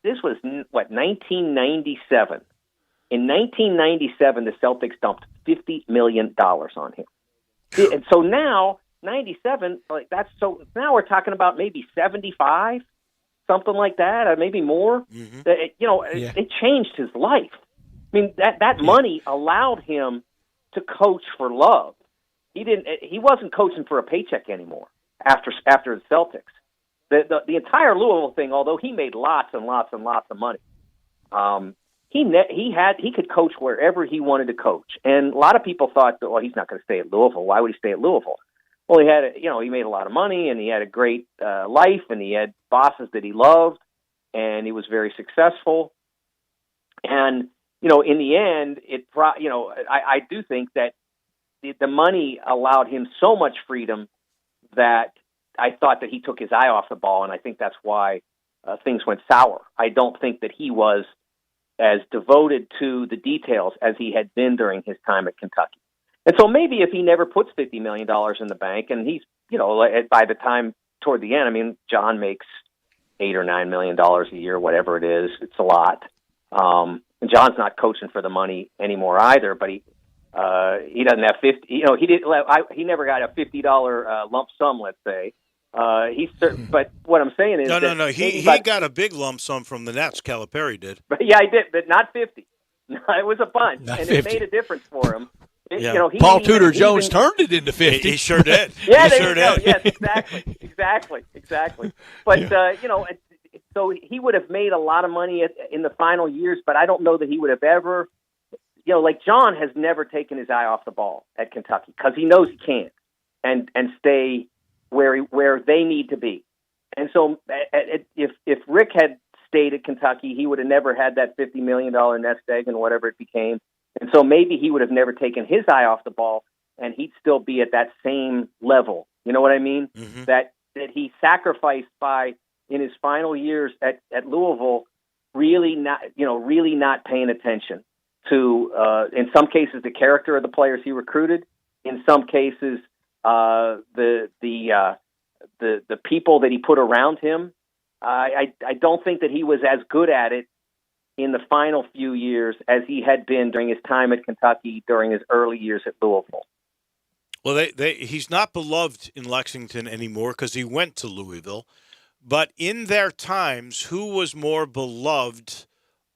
this was 1997. In 1997, the Celtics dumped $50 million on him. And so now, 97, now we're talking about maybe 75, something like that, or maybe more. Mm-hmm. It changed his life. I mean, that money allowed him to coach for love. He wasn't coaching for a paycheck anymore after the Celtics. The entire Louisville thing, although he made lots and lots and lots of money, he could coach wherever he wanted to coach. And a lot of people thought, well, he's not going to stay at Louisville. Why would he stay at Louisville? Well, he made a lot of money, and he had a great life, and he had bosses that he loved, and he was very successful. And in the end, I do think that the money allowed him so much freedom that I thought that he took his eye off the ball, and I think that's why things went sour. I don't think that he was as devoted to the details as he had been during his time at Kentucky. And so maybe if he never puts $50 million in the bank, and he's, by the time toward the end, I mean, John makes $8 or $9 million a year, whatever it is. It's a lot. And John's not coaching for the money anymore either, but he doesn't have 50. He never got a $50 lump sum, let's say. But what I'm saying is no. He got a big lump sum from the Nets. Calipari did. But yeah, I did, but not 50. It was a bunch, Not and 50. it made a difference for him. Paul Tudor Jones turned it into 50. He sure did. Yeah, he there sure you go. did. Yes, exactly. But so he would have made a lot of money in the final years. But I don't know that he would have ever, like John has never taken his eye off the ball at Kentucky because he knows he can't and stay where they need to be. And so if Rick had stayed at Kentucky, he would have never had that $50 million nest egg and whatever it became. And so maybe he would have never taken his eye off the ball, and he'd still be at that same level. You know what I mean? Mm-hmm. That he sacrificed by in his final years at Louisville, really not paying attention to, in some cases, the character of the players he recruited. In some cases, the people that he put around him. I don't think that he was as good at it in the final few years as he had been during his time at Kentucky during his early years at Louisville. Well, he's not beloved in Lexington anymore because he went to Louisville. But in their times, who was more beloved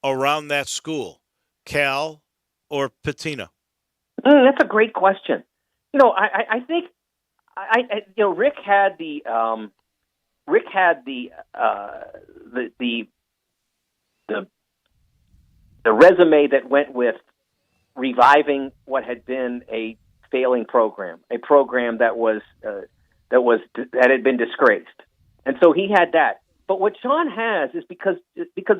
around that school, Cal or Pitino? That's a great question. I think Rick had the resume that went with reviving what had been a failing program, a program that had been disgraced. And so he had that. But what John has is because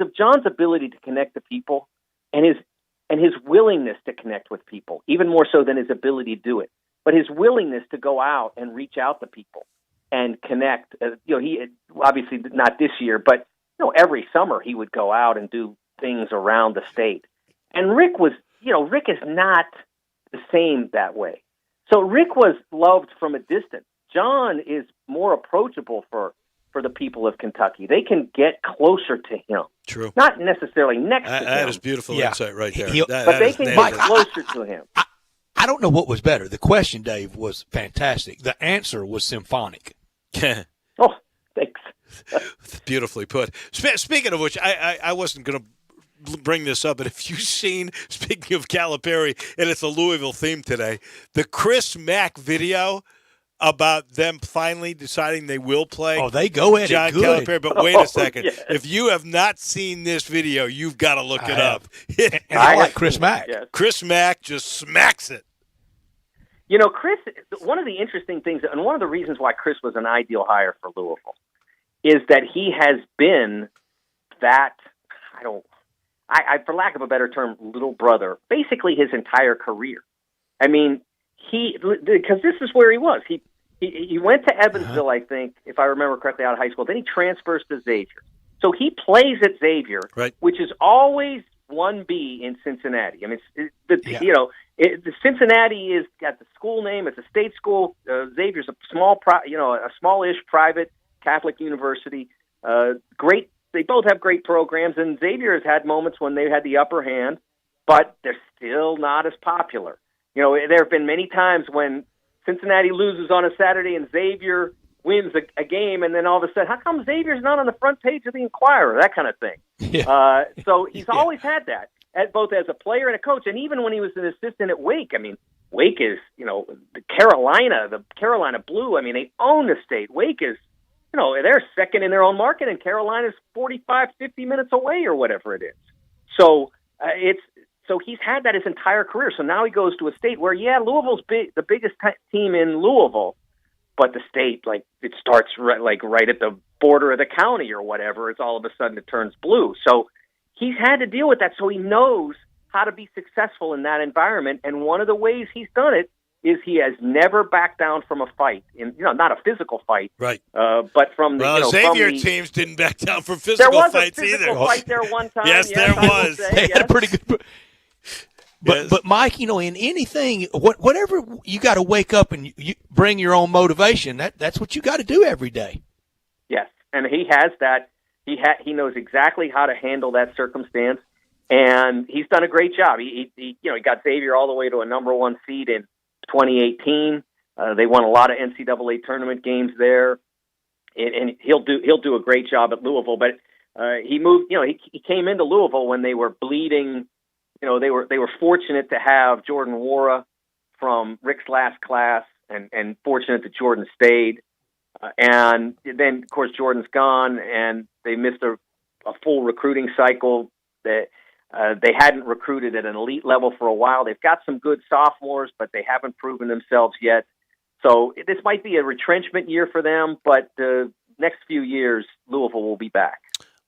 of John's ability to connect to people and his willingness to connect with people, even more so than his ability to do it, but his willingness to go out and reach out to people and connect. He obviously not this year, but every summer he would go out and do things around the state. And Rick is not the same that way. So Rick was loved from a distance. John is more approachable for the people of Kentucky. They can get closer to him. True. Not necessarily next to him. That is beautiful insight right there. But they can get closer to him. I don't know what was better. The question, Dave, was fantastic. The answer was symphonic. Oh, thanks. Beautifully put. Speaking of which, I wasn't going to bring this up, but if you've seen, speaking of Calipari, and it's a Louisville theme today, the Chris Mack video about them finally deciding they will play. Oh, they go at John it good. Calipari. But wait a second. Yes. If you have not seen this video, you've got to look it up. And I like Chris Mack. Yes. Chris Mack just smacks it. Chris, one of the interesting things, and one of the reasons why Chris was an ideal hire for Louisville, is that he has been that, for lack of a better term, little brother, basically his entire career. I mean, because this is where he was. He went to Evansville, I think, if I remember correctly, out of high school. Then he transfers to Xavier. So he plays at Xavier, which is always 1B in Cincinnati. I mean, the Cincinnati is got the school name. It's a state school. Xavier's a a smallish private Catholic university. Great. They both have great programs, and Xavier has had moments when they had the upper hand, but they're still not as popular. There have been many times when Cincinnati loses on a Saturday and Xavier wins a game, and then all of a sudden, how come Xavier's not on the front page of the Inquirer? That kind of thing. Yeah. So he's always had that, both as a player and a coach, and even when he was an assistant at Wake. I mean, Wake is, the Carolina Blue. I mean, they own the state. Wake is, they're second in their own market, and Carolina's 45, 50 minutes away or whatever it is. So So he's had that his entire career. So now he goes to a state where, Louisville's the biggest team in Louisville, but the state, it starts right at the border of the county or whatever. It's all of a sudden it turns blue. So he's had to deal with that. So he knows how to be successful in that environment. And one of the ways he's done it is he has never backed down from a fight. Not a physical fight, right? But from the Xavier teams didn't back down from physical fights either. There was a physical fight there one time. Yes, there was. They had a pretty good. But Mike, in anything, whatever, you got to wake up and you bring your own motivation. That's what you got to do every day. Yes, and he has that. He knows exactly how to handle that circumstance, and he's done a great job. He got Xavier all the way to a number 1 seed in 2018. They won a lot of NCAA tournament games there, and he'll do a great job at Louisville. But he moved. He came into Louisville when they were bleeding. They were fortunate to have Jordan Wara from Rick's last class, and fortunate that Jordan stayed. And then, of course, Jordan's gone, and they missed a full recruiting cycle. That they hadn't recruited at an elite level for a while. They've got some good sophomores, but they haven't proven themselves yet. So this might be a retrenchment year for them, but the next few years, Louisville will be back.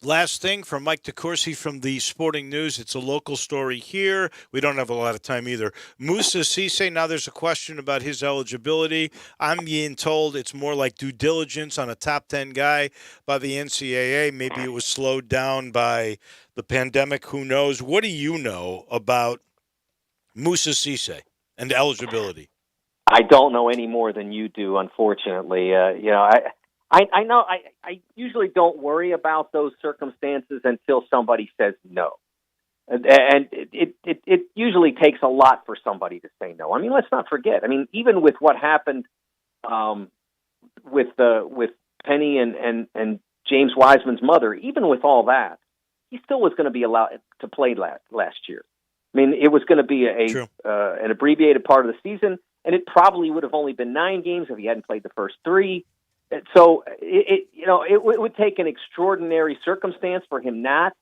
Last thing from Mike DeCourcy from the Sporting News. It's a local story here. We don't have a lot of time either. Moussa Cisse, now there's a question about his eligibility. I'm being told it's more like due diligence on a top 10 guy by the NCAA. Maybe it was slowed down by the pandemic. Who knows? What do you know about Moussa Cisse and eligibility? I don't know any more than you do, unfortunately. I know I usually don't worry about those circumstances until somebody says no. And it usually takes a lot for somebody to say no. I mean, let's not forget. I mean, even with what happened with Penny and James Wiseman's mother, even with all that, he still was going to be allowed to play last year. I mean, it was going to be an abbreviated part of the season, and it probably would have only been 9 games if he hadn't played the first 3. So it would take an extraordinary circumstance for him not.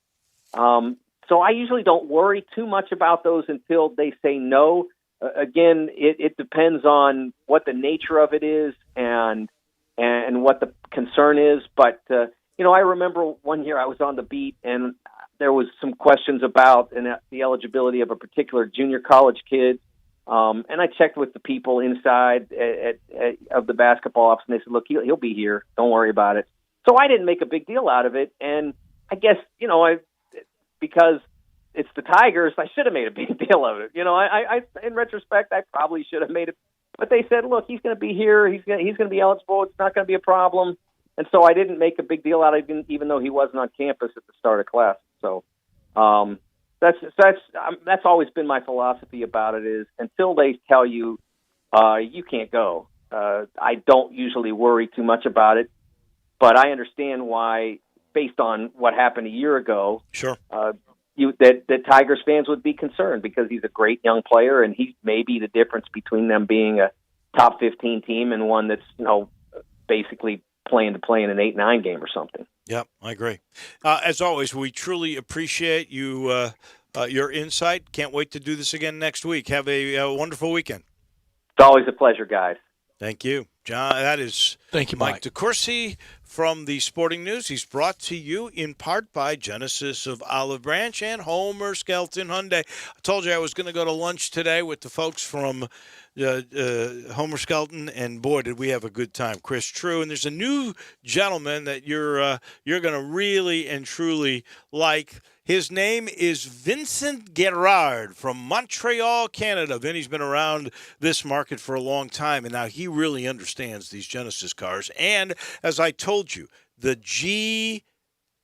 So I usually don't worry too much about those until they say no. Again, it depends on what the nature of it is and what the concern is. But I remember one year I was on the beat and there was some questions about the eligibility of a particular junior college kid. And I checked with the people inside of the basketball office, and they said, look, he'll be here. Don't worry about it. So I didn't make a big deal out of it. And I guess, because it's the Tigers, I should have made a big deal of it. I in retrospect, I probably should have made it. But they said, look, he's going to be here. He's going to be eligible. It's not going to be a problem. And so I didn't make a big deal out of it, even though he wasn't on campus at the start of class. So, that's always been my philosophy about it, is until they tell you you can't go, I don't usually worry too much about it. But I understand why, based on what happened a year ago, sure, that Tigers fans would be concerned, because he's a great young player, and he may be the difference between them being a top 15 team and one that's basically playing to play in an 8-9 game or something. Yep, I agree. As always, we truly appreciate you, your insight. Can't wait to do this again next week. Have a wonderful weekend. It's always a pleasure, guys. Thank you, John. That is Thank you, Mike DeCourcy from the Sporting News. He's brought to you in part by Genesis of Olive Branch and Homer Skelton Hyundai. I told you I was going to go to lunch today with the folks from Homer Skelton, and boy, did we have a good time. Chris True, and there's a new gentleman that you're going to really and truly like. His name is Vincent Gerard from Montreal, Canada. Vinny's been around this market for a long time, and now he really understands these Genesis cars. And as I told you, the G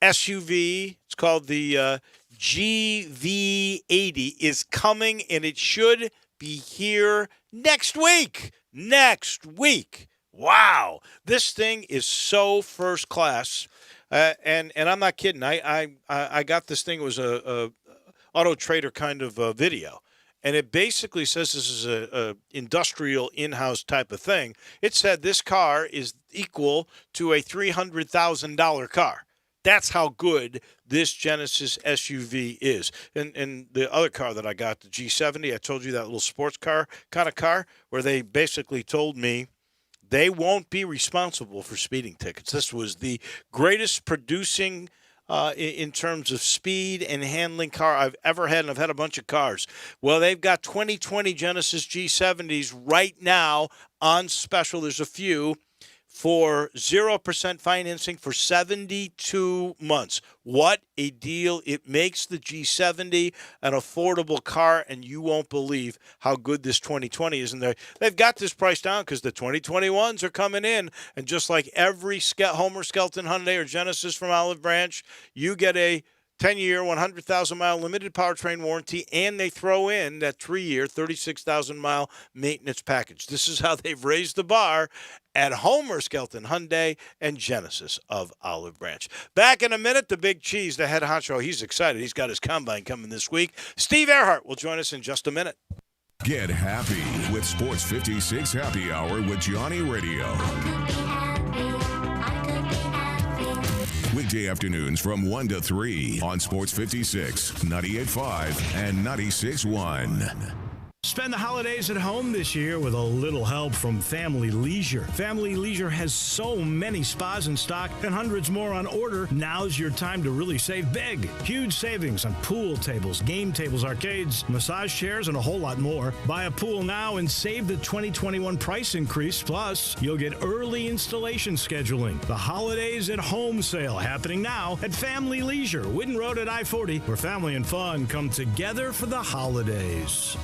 SUV, it's called the GV80, is coming, and it should be here next week. Next week. Wow. This thing is so first class. And I'm not kidding. I got this thing. It was a Auto Trader kind of video, and it basically says this is a industrial in-house type of thing. It said this car is equal to a $300,000 car. That's how good this Genesis SUV is. And the other car that I got, the G70, I told you, that little sports car kind of car, where they basically told me they won't be responsible for speeding tickets. This was the greatest producing in terms of speed and handling car I've ever had, and I've had a bunch of cars. Well, they've got 2020 Genesis G70s right now on special. There's a few for 0% financing for 72 months. What a deal. It makes the G70 an affordable car, and you won't believe how good this 2020 is. And they've got this price down because the 2021s are coming in, and just like every Homer Skelton Hyundai or Genesis from Olive Branch, you get a 10-year, 100,000-mile limited powertrain warranty, and they throw in that 3-year, 36,000-mile maintenance package. This is how they've raised the bar at Homer Skelton Hyundai and Genesis of Olive Branch. Back in a minute, the big cheese, the head honcho. He's excited. He's got his combine coming this week. Steve Earhart will join us in just a minute. Get happy with Sports 56 Happy Hour with Johnny Radio. Weekday afternoons from 1 to 3 on Sports 56, 98.5, and 96.1. Spend the holidays at home this year with a little help from Family Leisure. Family Leisure has so many spas in stock and hundreds more on order. Now's your time to really save big. Huge savings on pool tables, game tables, arcades, massage chairs, and a whole lot more. Buy a pool now and save the 2021 price increase. Plus, you'll get early installation scheduling. The Holidays at Home sale happening now at Family Leisure, Whidden Road at I-40, where family and fun come together for the holidays.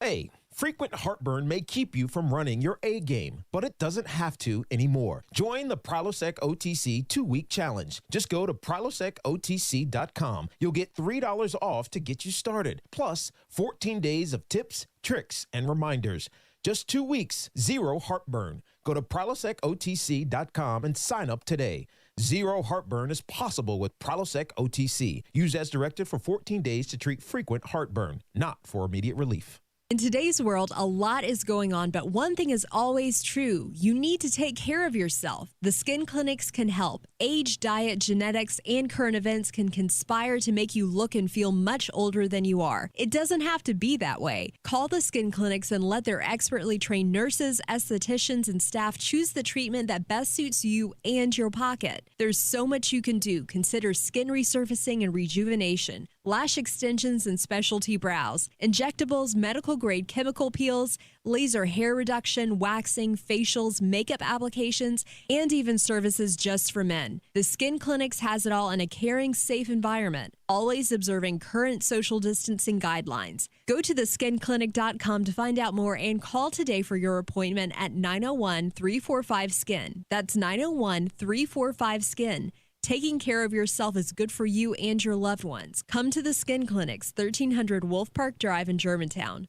Hey, frequent heartburn may keep you from running your A game, but it doesn't have to anymore. Join the Prilosec OTC 2-week challenge. Just go to prilosecotc.com. You'll get $3 off to get you started, plus 14 days of tips, tricks, and reminders. Just 2 weeks, zero heartburn. Go to prilosecotc.com and sign up today. Zero heartburn is possible with Prilosec OTC. Use as directed for 14 days to treat frequent heartburn, not for immediate relief. In today's world, a lot is going on, but one thing is always true. You need to take care of yourself. The skin clinics can help. Age, diet, genetics, and current events can conspire to make you look and feel much older than you are. It doesn't have to be that way. Call the skin clinics and let their expertly trained nurses, estheticians, and staff choose the treatment that best suits you and your pocket. There's so much you can do. Consider skin resurfacing and rejuvenation, lash extensions and specialty brows, injectables, medical-grade chemical peels, laser hair reduction, waxing, facials, makeup applications, and even services just for men. The Skin Clinics has it all in a caring, safe environment, always observing current social distancing guidelines. Go to theskinclinic.com to find out more and call today for your appointment at 901-345-SKIN. That's 901-345-SKIN. Taking care of yourself is good for you and your loved ones. Come to the Skin Clinics, 1300 Wolf Park Drive in Germantown.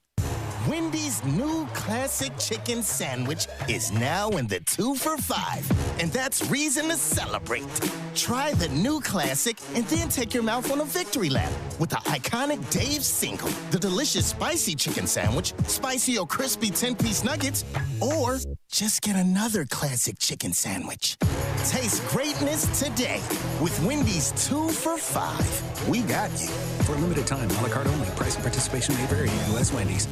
Wendy's new classic chicken sandwich is now in the 2 for $5, and that's reason to celebrate. Try the new classic and then take your mouth on a victory lap with the iconic Dave's Single, the delicious spicy chicken sandwich, spicy or crispy 10-piece nuggets, or just get another classic chicken sandwich. Taste greatness today with Wendy's 2 for $5. We got you. For a limited time, a la carte only. Price and participation may vary. U.S. Wendy's.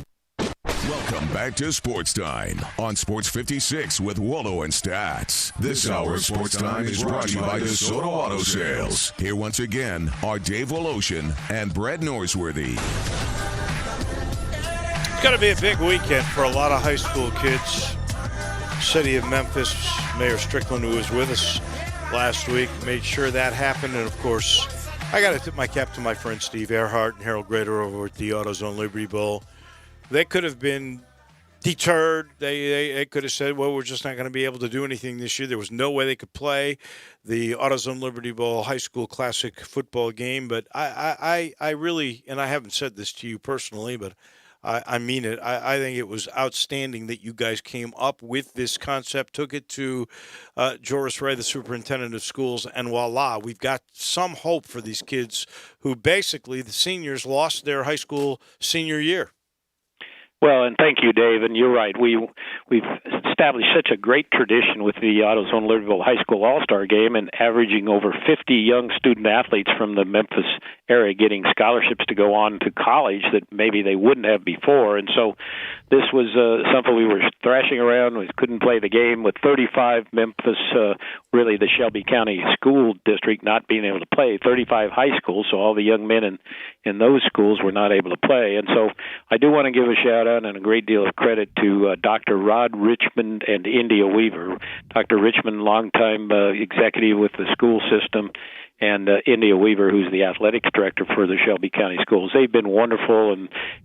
Welcome back to Sports Time on Sports 56 with Wallo and Stats. This hour of Sports Time is brought to you by DeSoto Auto Sales. Here once again are Dave Woloshin and Brett Norsworthy. It's going to be a big weekend for a lot of high school kids. City of Memphis, Mayor Strickland, who was with us last week, made sure that happened. And, of course, I got to tip my cap to my friend Steve Earhart and Harold Grader over at the AutoZone Liberty Bowl. They could have been deterred. They could have said, well, we're just not going to be able to do anything this year. There was no way they could play the AutoZone Liberty Bowl high school classic football game. But I really, and I haven't said this to you personally, but I mean it. I think it was outstanding that you guys came up with this concept, took it to Joris Ray, the superintendent of schools, and voila, we've got some hope for these kids who basically, the seniors, lost their high school senior year. Well, and thank you, Dave. And you're right. We've established such a great tradition with the AutoZone Libertyville High School All-Star Game and averaging over 50 young student athletes from the Memphis area getting scholarships to go on to college that maybe they wouldn't have before. And so this was something we were thrashing around. We couldn't play the game with 35 Memphis, really the Shelby County School District not being able to play, 35 high schools, so all the young men in those schools were not able to play. And so I do want to give a shout-out and a great deal of credit to Dr. Rod Richmond and India Weaver. Dr. Richmond, longtime executive with the school system, and India Weaver, who's the athletics director for the Shelby County Schools. They've been wonderful,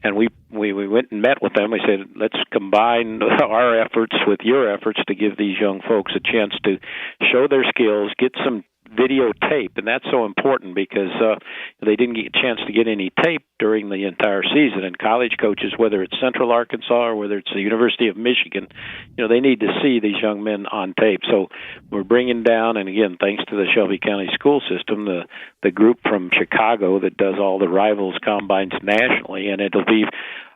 and we went and met with them. We said, let's combine our efforts with your efforts to give these young folks a chance to show their skills, get some videotape, and that's so important because they didn't get a chance to get any tape during the entire season. And college coaches, whether it's Central Arkansas or whether it's the University of Michigan, they need to see these young men on tape. So we're bringing down, and again, thanks to the Shelby County school system, the group from Chicago that does all the Rivals combines nationally, and it'll be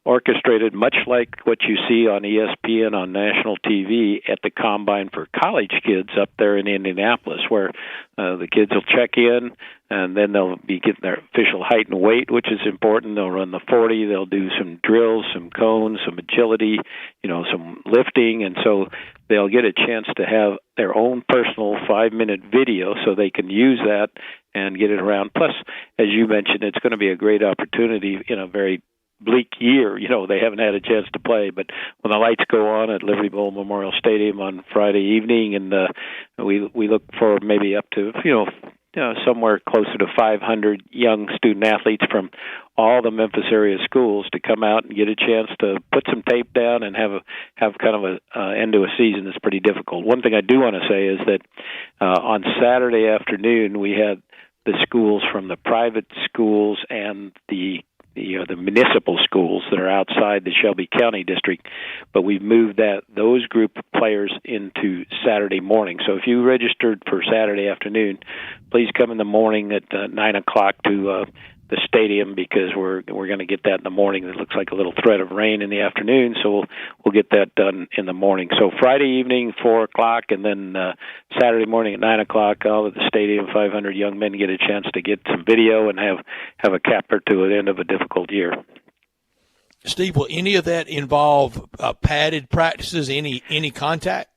orchestrated much like what you see on ESPN on national TV at the Combine for college kids up there in Indianapolis, where the kids will check in, and then they'll be getting their official height and weight, which is important. They'll run the 40. They'll do some drills, some cones, some agility, some lifting, and so they'll get a chance to have their own personal 5-minute video so they can use that and get it around. Plus, as you mentioned, it's going to be a great opportunity in a very bleak year. They haven't had a chance to play, but when the lights go on at Liberty Bowl Memorial Stadium on Friday evening, and we look for maybe up to somewhere closer to 500 young student athletes from all the Memphis area schools to come out and get a chance to put some tape down and have kind of a end to a season that's pretty difficult. One thing I do want to say is that on Saturday afternoon we had the schools from the private schools and the municipal schools that are outside the Shelby County district, but we've moved those group of players into Saturday morning. So if you registered for Saturday afternoon, please come in the morning at 9 o'clock to the stadium, because we're going to get that in the morning. It looks like a little threat of rain in the afternoon, so we'll get that done in the morning. So Friday evening, 4 o'clock, and then Saturday morning at 9 o'clock, all at the stadium, 500 young men get a chance to get some video and have a capper to the end of a difficult year. Steve, will any of that involve padded practices, any contact?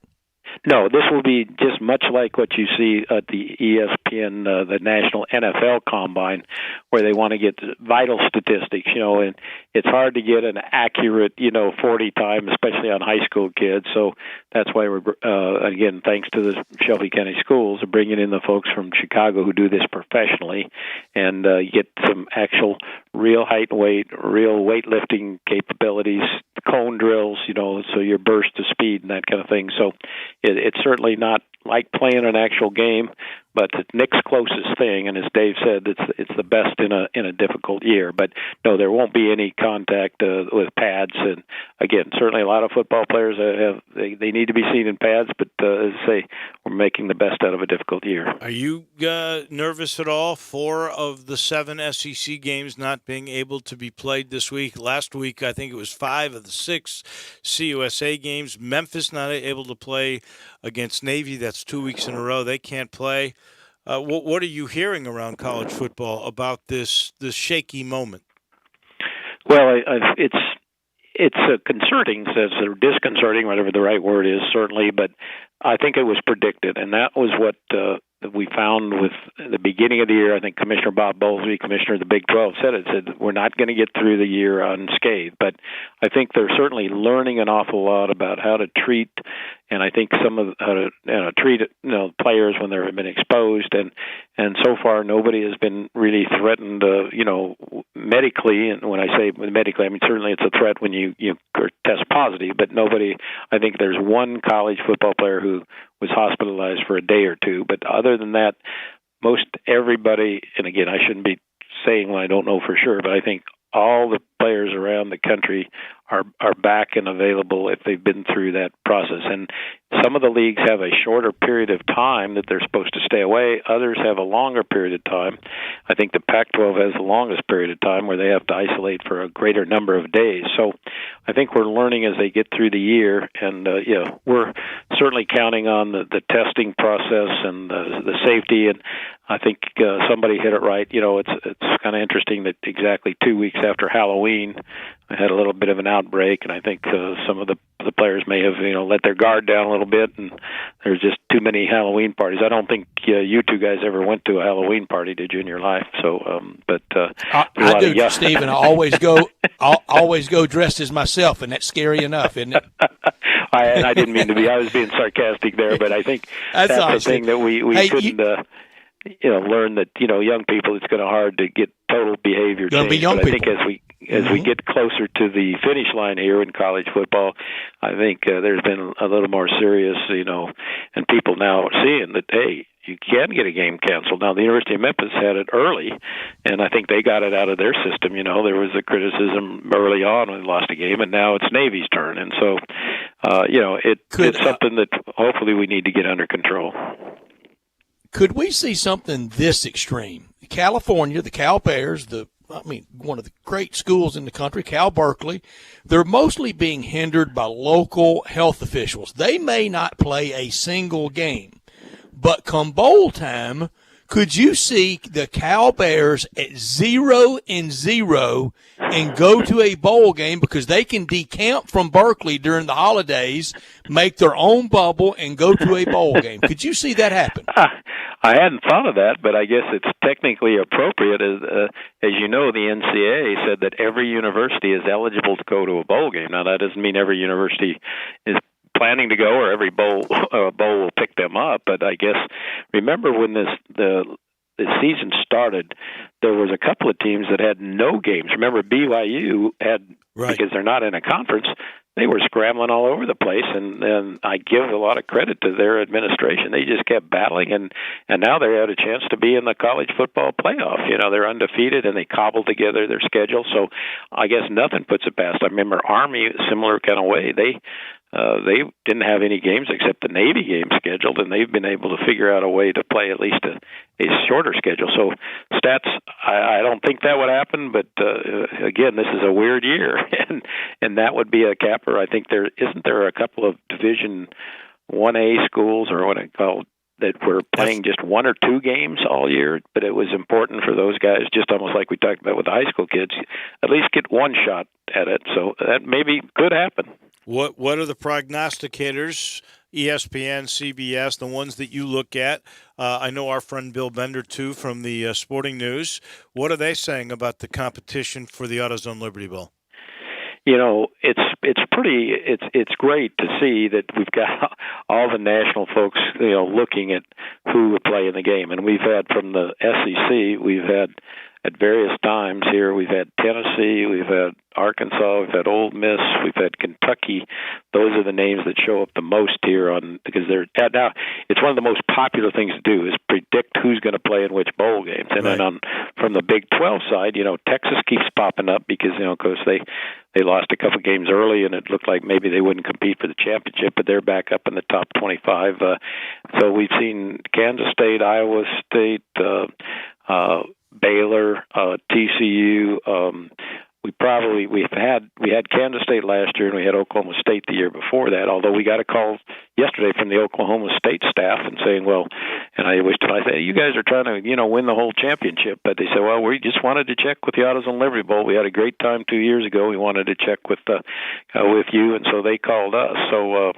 No, this will be just much like what you see at the ESPN, the National NFL Combine, where they want to get vital statistics, and it's hard to get an accurate, 40 time, especially on high school kids. So that's why we're, again, thanks to the Shelby County Schools, are bringing in the folks from Chicago who do this professionally and get some actual real height and weight, real weightlifting capabilities, cone drills, so your burst of speed and that kind of thing. So it's certainly not like playing an actual game, but it's Nick's closest thing, and as Dave said, it's the best in a difficult year. But no, there won't be any contact with pads. And again, certainly a lot of football players they need to be seen in pads, but as I say, we're making the best out of a difficult year. Are you nervous at all? 4 of the 7 SEC games not being able to be played this week. Last week, I think it was 5 of the 6 CUSA games. Memphis not able to play against Navy. That's 2 weeks in a row. They can't play. What are you hearing around college football about this shaky moment? Well, it's concerning, or disconcerting, whatever the right word is, certainly. But I think it was predicted, and that was what we found with the beginning of the year. I think Commissioner Bob Bowlesby, Commissioner of the Big 12, said we're not going to get through the year unscathed. But I think they're certainly learning an awful lot about how to treat, and I think some of how to treat players when they've been exposed, and so far nobody has been really threatened, medically. And when I say medically, I mean certainly it's a threat when you test positive, but nobody. I think there's one college football player who was hospitalized for a day or two, but other than that, most everybody, and again, I shouldn't be saying what I don't know for sure, but I think all the players around the country are back and available if they've been through that process. And some of the leagues have a shorter period of time that they're supposed to stay away. Others have a longer period of time. I think the Pac-12 has the longest period of time where they have to isolate for a greater number of days. So I think we're learning as they get through the year, and we're certainly counting on the testing process and the safety. And I think somebody hit it right. It's kind of interesting that exactly 2 weeks after Halloween, I had a little bit of an outbreak, and I think some of the players may have let their guard down a little bit, and there's just too many Halloween parties. I don't think you two guys ever went to a Halloween party, did you, in your life? So, I do, Steve, and I always go. I'll always go dressed as myself, and that's scary enough, isn't it? I didn't mean to be. I was being sarcastic there, but I think that's the thing that we couldn't. Learn that young people, it's going to hard to get total behavior change. Be young but I people. think as we get closer to the finish line here in college football, I think there's been a little more serious, and people now are seeing that hey, you can get a game canceled. Now the University of Memphis had it early, and I think they got it out of their system. There was a criticism early on when they lost a game, and now it's Navy's turn, and so it's something that hopefully we need to get under control. Could we see something this extreme? California, the Cal Bears, one of the great schools in the country, Cal Berkeley, they're mostly being hindered by local health officials. They may not play a single game, but come bowl time, could you see the Cal Bears at 0-0 and go to a bowl game because they can decamp from Berkeley during the holidays, make their own bubble, and go to a bowl game? Could you see that happen? I hadn't thought of that, but I guess it's technically appropriate. As you know, the NCAA said that every university is eligible to go to a bowl game. Now, that doesn't mean every university is planning to go or every bowl will pick them up. But I guess remember when the season started, there was a couple of teams that had no games. Remember BYU had, because they're not in a conference, they were scrambling all over the place, and I give a lot of credit to their administration. They just kept battling, and now they had a chance to be in the college football playoff. They're undefeated, and they cobbled together their schedule. So I guess nothing puts it past. I remember Army, similar kind of way. They didn't have any games except the Navy game scheduled, and they've been able to figure out a way to play at least a shorter schedule. So stats, I don't think that would happen, but again, this is a weird year, and that would be a capper. I think there a couple of Division 1A schools, or what I call, that were playing just one or two games all year, but it was important for those guys, just almost like we talked about with the high school kids, at least get one shot at it. So that maybe could happen. What are the prognosticators, ESPN, CBS, the ones that you look at? I know our friend Bill Bender, too, from the Sporting News. What are they saying about the competition for the AutoZone Liberty Bowl? It's great to see that we've got all the national folks, looking at who would play in the game. And we've had from the SEC, we've had at various times here, we've had Tennessee, we've had Arkansas, we've had Ole Miss, we've had Kentucky. Those are the names that show up the most here because they're now. It's one of the most popular things to do is predict who's going to play in which bowl games. And then from the Big 12 side, Texas keeps popping up because of course they lost a couple of games early, and it looked like maybe they wouldn't compete for the championship, but they're back up in the top 25. So we've seen Kansas State, Iowa State, Baylor, TCU. We had Kansas State last year, and we had Oklahoma State the year before that. Although we got to call yesterday from the Oklahoma State staff and saying, well, and I said, you guys are trying to, win the whole championship. But they said, well, we just wanted to check with the AutoZone Liberty Bowl. We had a great time 2 years ago. We wanted to check with you, and so they called us. So,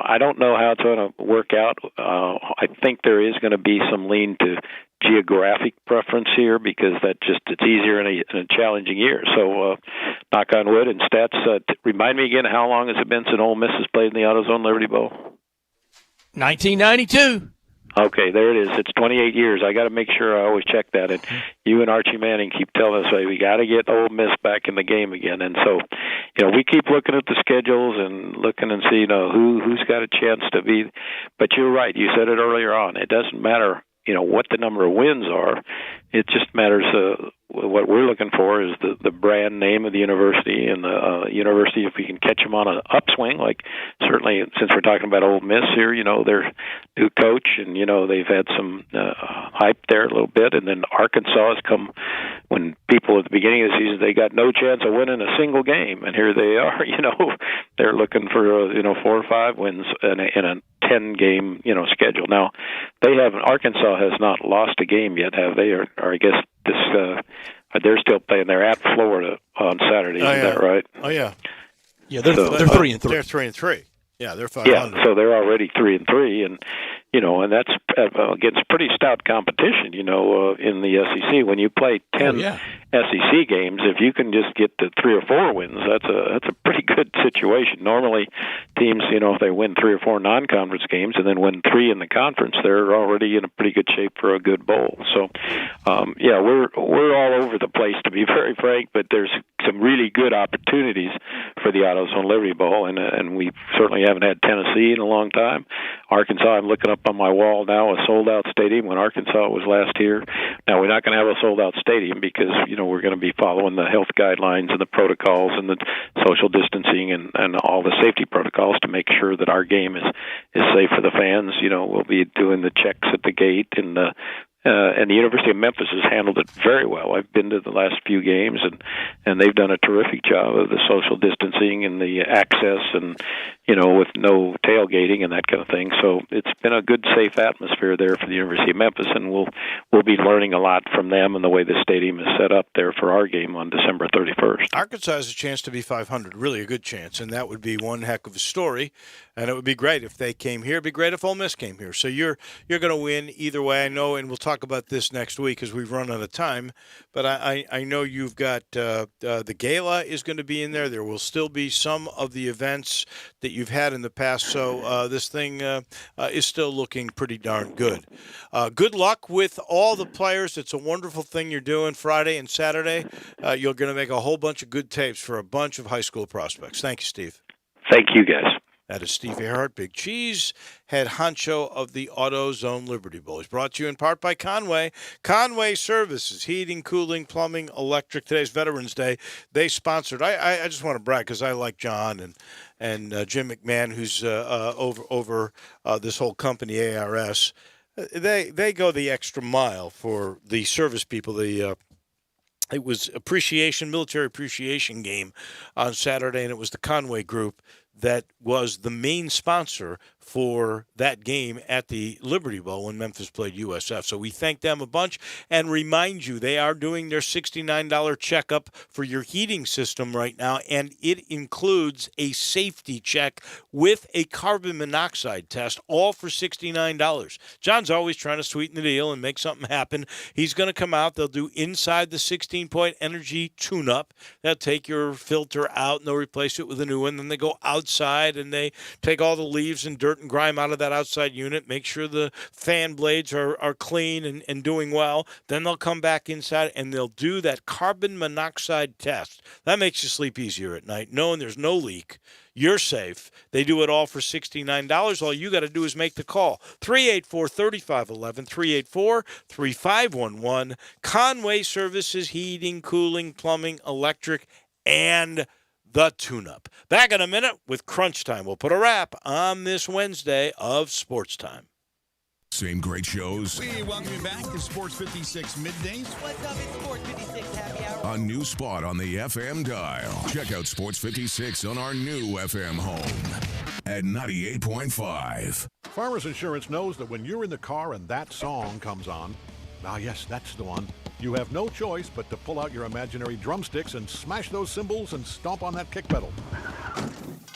I don't know how it's going to work out. I think there is going to be some lean to geographic preference here because it's easier in a challenging year. So, knock on wood. And Stats, remind me again, how long has it been since Ole Miss has played in the AutoZone Liberty Bowl? 1992. Okay, there it is. It's 28 years. I got to make sure I always check that. And you and Archie Manning keep telling us, hey, we got to get Ole Miss back in the game again. And so, we keep looking at the schedules and looking and see, who's got a chance to be. But you're right. You said it earlier on. It doesn't matter, what the number of wins are. It just matters. What we're looking for is the brand name of the university, and the university, if we can catch them on an upswing, like certainly since we're talking about Ole Miss here, their new coach, and they've had some hype there a little bit, and then Arkansas has come when people at the beginning of the season they got no chance of winning a single game, and here they are. They're looking for 4 or 5 wins in a 10-game schedule. Now Arkansas has not lost a game yet, have they? Or I guess this. They're still playing. They're at Florida on Saturday. Is that right? Oh yeah. Yeah, they're 3-3. They're 3-3. Yeah, they're 500. Yeah, so they're already 3-3, and and that's against pretty stout competition. In the SEC, when you play 10 SEC games, if you can just get to 3 or 4 wins, that's a pretty good situation. Normally, teams, if they win 3 or 4 non-conference games and then win 3 in the conference, they're already in a pretty good shape for a good bowl. So, we're all over the place, to be very frank, but there's some really good opportunities for the AutoZone Liberty Bowl, and we certainly haven't had Tennessee in a long time. Arkansas, I'm looking up on my wall now, a sold-out stadium when Arkansas was last here. Now, we're not going to have a sold-out stadium because, we're going to be following the health guidelines and the protocols and the social distancing and all the safety protocols to make sure that our game is safe for the fans. We'll be doing the checks at the gate, and the University of Memphis has handled it very well. I've been to the last few games, and they've done a terrific job of the social distancing and the access, and with no tailgating and that kind of thing. So it's been a good, safe atmosphere there for the University of Memphis, and we'll be learning a lot from them and the way the stadium is set up there for our game on December 31st. Arkansas has a chance to be 500, really a good chance, and that would be one heck of a story. And it would be great if they came here. It'd be great if Ole Miss came here. So you're going to win either way. I know, and we'll talk about this next week because we've run out of time. But I know you've got the gala is going to be in there. There will still be some of the events that you've had in the past. So this thing is still looking pretty darn good. Good luck with all the players. It's a wonderful thing you're doing Friday and Saturday. You're going to make a whole bunch of good tapes for a bunch of high school prospects. Thank you, Steve. Thank you, guys. That is Steve Earhart, Big Cheese, head honcho of the AutoZone Liberty Bowl. He's brought to you in part by Conway. Conway Services, heating, cooling, plumbing, electric. Today's Veterans Day. They sponsored. I just want to brag because I like John and Jim McMahon, who's over this whole company, ARS. They go the extra mile for the service people. It was military appreciation game on Saturday, and it was the Conway Group that was the main sponsor for that game at the Liberty Bowl when Memphis played USF. So we thank them a bunch and remind you they are doing their $69 checkup for your heating system right now, and it includes a safety check with a carbon monoxide test, all for $69. John's always trying to sweeten the deal and make something happen. He's going to come out. They'll do inside the 16-point energy tune-up. They'll take your filter out and they'll replace it with a new one. Then they go outside and they take all the leaves and dirt and grime out of that outside unit, make sure the fan blades are clean and doing well. Then they'll come back inside and they'll do that carbon monoxide test. That makes you sleep easier at night, knowing there's no leak. You're safe. They do it all for $69. All you got to do is make the call. 384-3511, 384-3511. Conway Services, heating, cooling, plumbing, electric, and the tune-up. Back in a minute with Crunch Time. We'll put a wrap on this Wednesday of Sports Time. Same great shows. We welcome you back to Sports 56 Middays. What's up? It's Sports 56 Happy Hour. A new spot on the FM dial. Check out Sports 56 on our new FM home. at 98.5. Farmers Insurance knows that when you're in the car and that song comes on, yes, that's the one, you have no choice but to pull out your imaginary drumsticks and smash those cymbals and stomp on that kick pedal,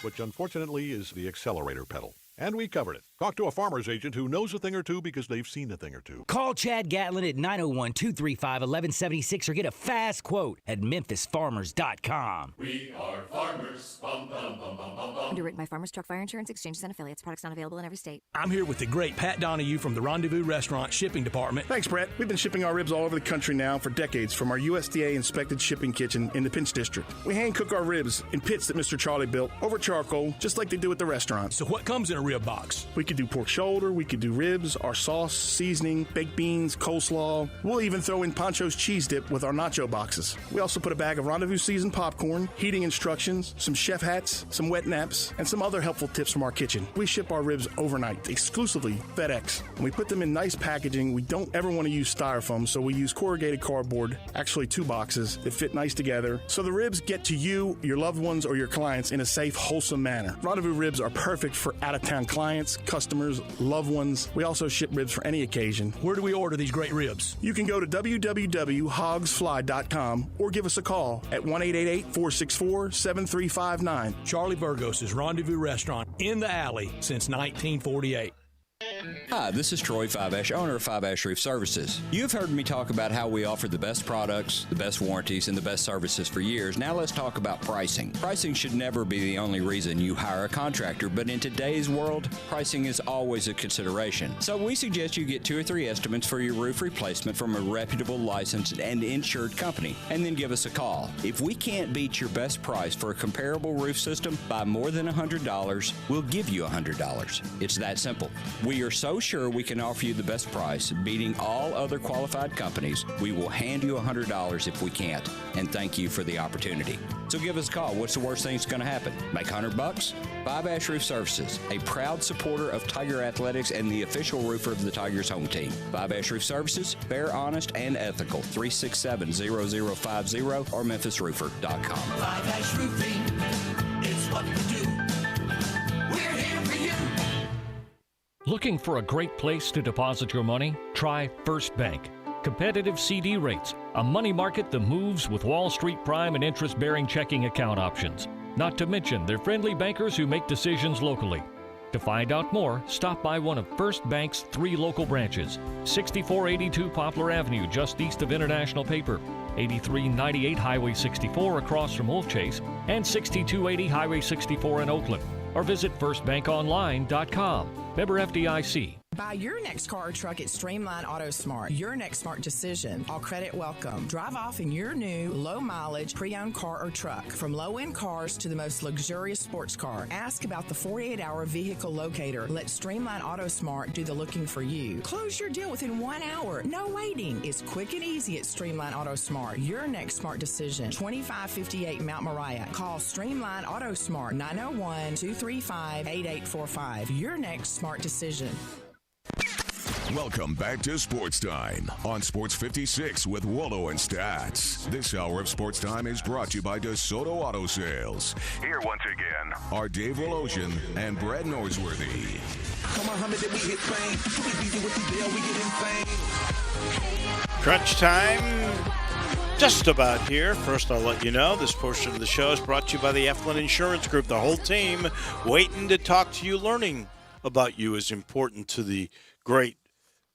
which unfortunately is the accelerator pedal. And we covered it. Talk to a farmer's agent who knows a thing or two because they've seen a thing or two. Call Chad Gatlin at 901-235-1176 or get a fast quote at memphisfarmers.com. We are farmers. Bum, bum, bum, bum, bum, bum. Underwritten by Farmers Truck Fire Insurance Exchanges and Affiliates. Products not available in every state. I'm here with the great Pat Donahue from the Rendezvous Restaurant Shipping Department. Thanks, Brett. We've been shipping our ribs all over the country now for decades from our USDA-inspected shipping kitchen in the Pinch District. We hand-cook our ribs in pits that Mr. Charlie built over charcoal, just like they do at the restaurant. So what comes in a rib box? We could do pork shoulder, we could do ribs, our sauce, seasoning, baked beans, coleslaw. We'll even throw in Pancho's cheese dip with our nacho boxes. We also put a bag of Rendezvous seasoned popcorn, heating instructions, some chef hats, some wet naps, and some other helpful tips from our kitchen. We ship our ribs overnight, exclusively FedEx. And we put them in nice packaging. We don't ever want to use styrofoam, so we use corrugated cardboard, actually 2 boxes that fit nice together, so the ribs get to you, your loved ones, or your clients in a safe, wholesome manner. Rendezvous ribs are perfect for out-of-town clients, customers, loved ones. We also ship ribs for any occasion. Where do we order these great ribs? You can go to www.hogsfly.com or give us a call at 1-888-464-7359. Charlie Burgos' Rendezvous Restaurant in the alley since 1948. Hi, this is Troy Five-Ash, owner of Five-Ash Roof Services. You've heard me talk about how we offer the best products, the best warranties, and the best services for years. Now let's talk about pricing. Pricing should never be the only reason you hire a contractor, but in today's world, pricing is always a consideration. So we suggest you get 2 or 3 estimates for your roof replacement from a reputable, licensed, and insured company, and then give us a call. If we can't beat your best price for a comparable roof system by more than $100, we'll give you $100. It's that simple. We are so sure we can offer you the best price, beating all other qualified companies, we will hand you $100 if we can't, and thank you for the opportunity. So give us a call. What's the worst thing that's going to happen? Make $100? Five-Ash Roof Services, a proud supporter of Tiger Athletics and the official roofer of the Tigers home team. Five-Ash Roof Services, fair, honest, and ethical. 367-0050 or memphisroofer.com. Five-Ash Roofing is what we do. We're here for you. Looking for a great place to deposit your money? Try First Bank. Competitive CD rates, a money market that moves with Wall Street prime and interest-bearing checking account options. Not to mention their friendly bankers who make decisions locally. To find out more, stop by one of First Bank's 3 local branches. 6482 Poplar Avenue, just east of International Paper. 8398 Highway 64 across from Wolf Chase. And 6280 Highway 64 in Oakland. Or visit firstbankonline.com. Member FDIC. Buy your next car or truck at Streamline Auto Smart. Your next smart decision. All credit welcome. Drive off in your new low-mileage pre-owned car or truck. From low-end cars to the most luxurious sports car. Ask about the 48-hour vehicle locator. Let Streamline Auto Smart do the looking for you. Close your deal within 1 hour. No waiting. It's quick and easy at Streamline Auto Smart. Your next smart decision. 2558 Mount Moriah. Call Streamline Auto Smart 901-235-8845. Your next smart decision. Welcome back to Sports Time on Sports 56 with Wallo and Stats. This hour of Sports Time is brought to you by DeSoto Auto Sales. Here once again are Dave Woloshin and Brad Norsworthy. Crunch time, just about here. First, I'll let you know this portion of the show is brought to you by the Eflin Insurance Group. The whole team waiting to talk to you. Learning about you is important to the great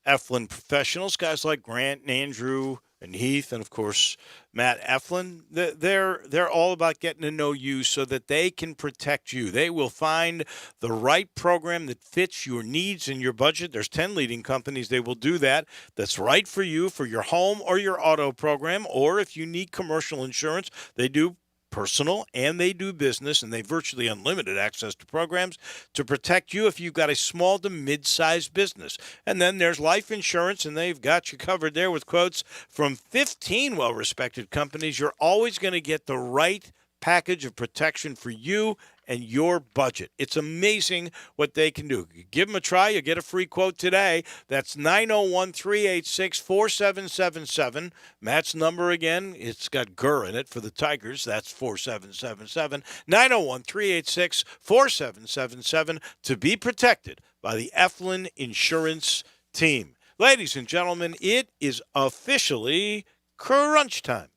Eflin professionals, guys like Grant and Andrew and Heath, and of course Matt Eflin. They're all about getting to know you so that they can protect you. They will find the right program that fits your needs and your budget. There's 10 leading companies. They will do that. That's right for you, for your home or your auto program, or if you need commercial insurance, they do personal and they do business, and they virtually unlimited access to programs to protect you if you've got a small to mid-sized business. And then there's life insurance, and they've got you covered there with quotes from 15 well-respected companies. You're always going to get the right package of protection for you and your budget. It's amazing what they can do. Give them a try. You'll get a free quote today. That's 901-386-4777. Matt's number again, it's got GUR in it for the Tigers. That's 4777. 901-386-4777 to be protected by the Eflin Insurance Team. Ladies and gentlemen, it is officially crunch time.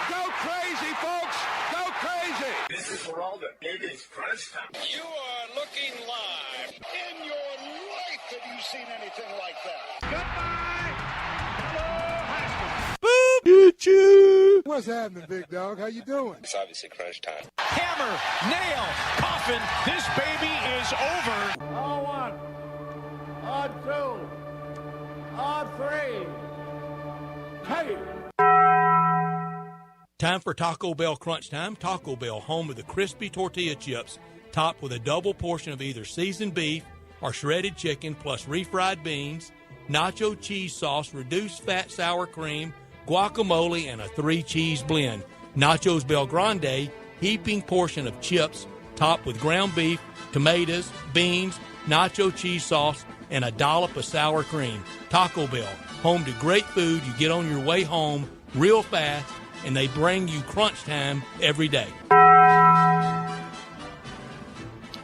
Go crazy, folks! Go crazy! This is for all the biggest crunch time. You are looking live. In your life have you seen anything like that? Goodbye! Hello, Boop! You. What's happening, big dog? How you doing? It's obviously crunch time. Hammer, nail, coffin. This baby is over. On one, on two, on three. Hey! Time for Taco Bell Crunch Time. Taco Bell, home of the crispy tortilla chips, topped with a double portion of either seasoned beef or shredded chicken, plus refried beans, nacho cheese sauce, reduced fat sour cream, guacamole, and a 3-cheese blend. Nachos Bel Grande, heaping portion of chips, topped with ground beef, tomatoes, beans, nacho cheese sauce, and a dollop of sour cream. Taco Bell, home to great food you get on your way home real fast, and they bring you crunch time every day.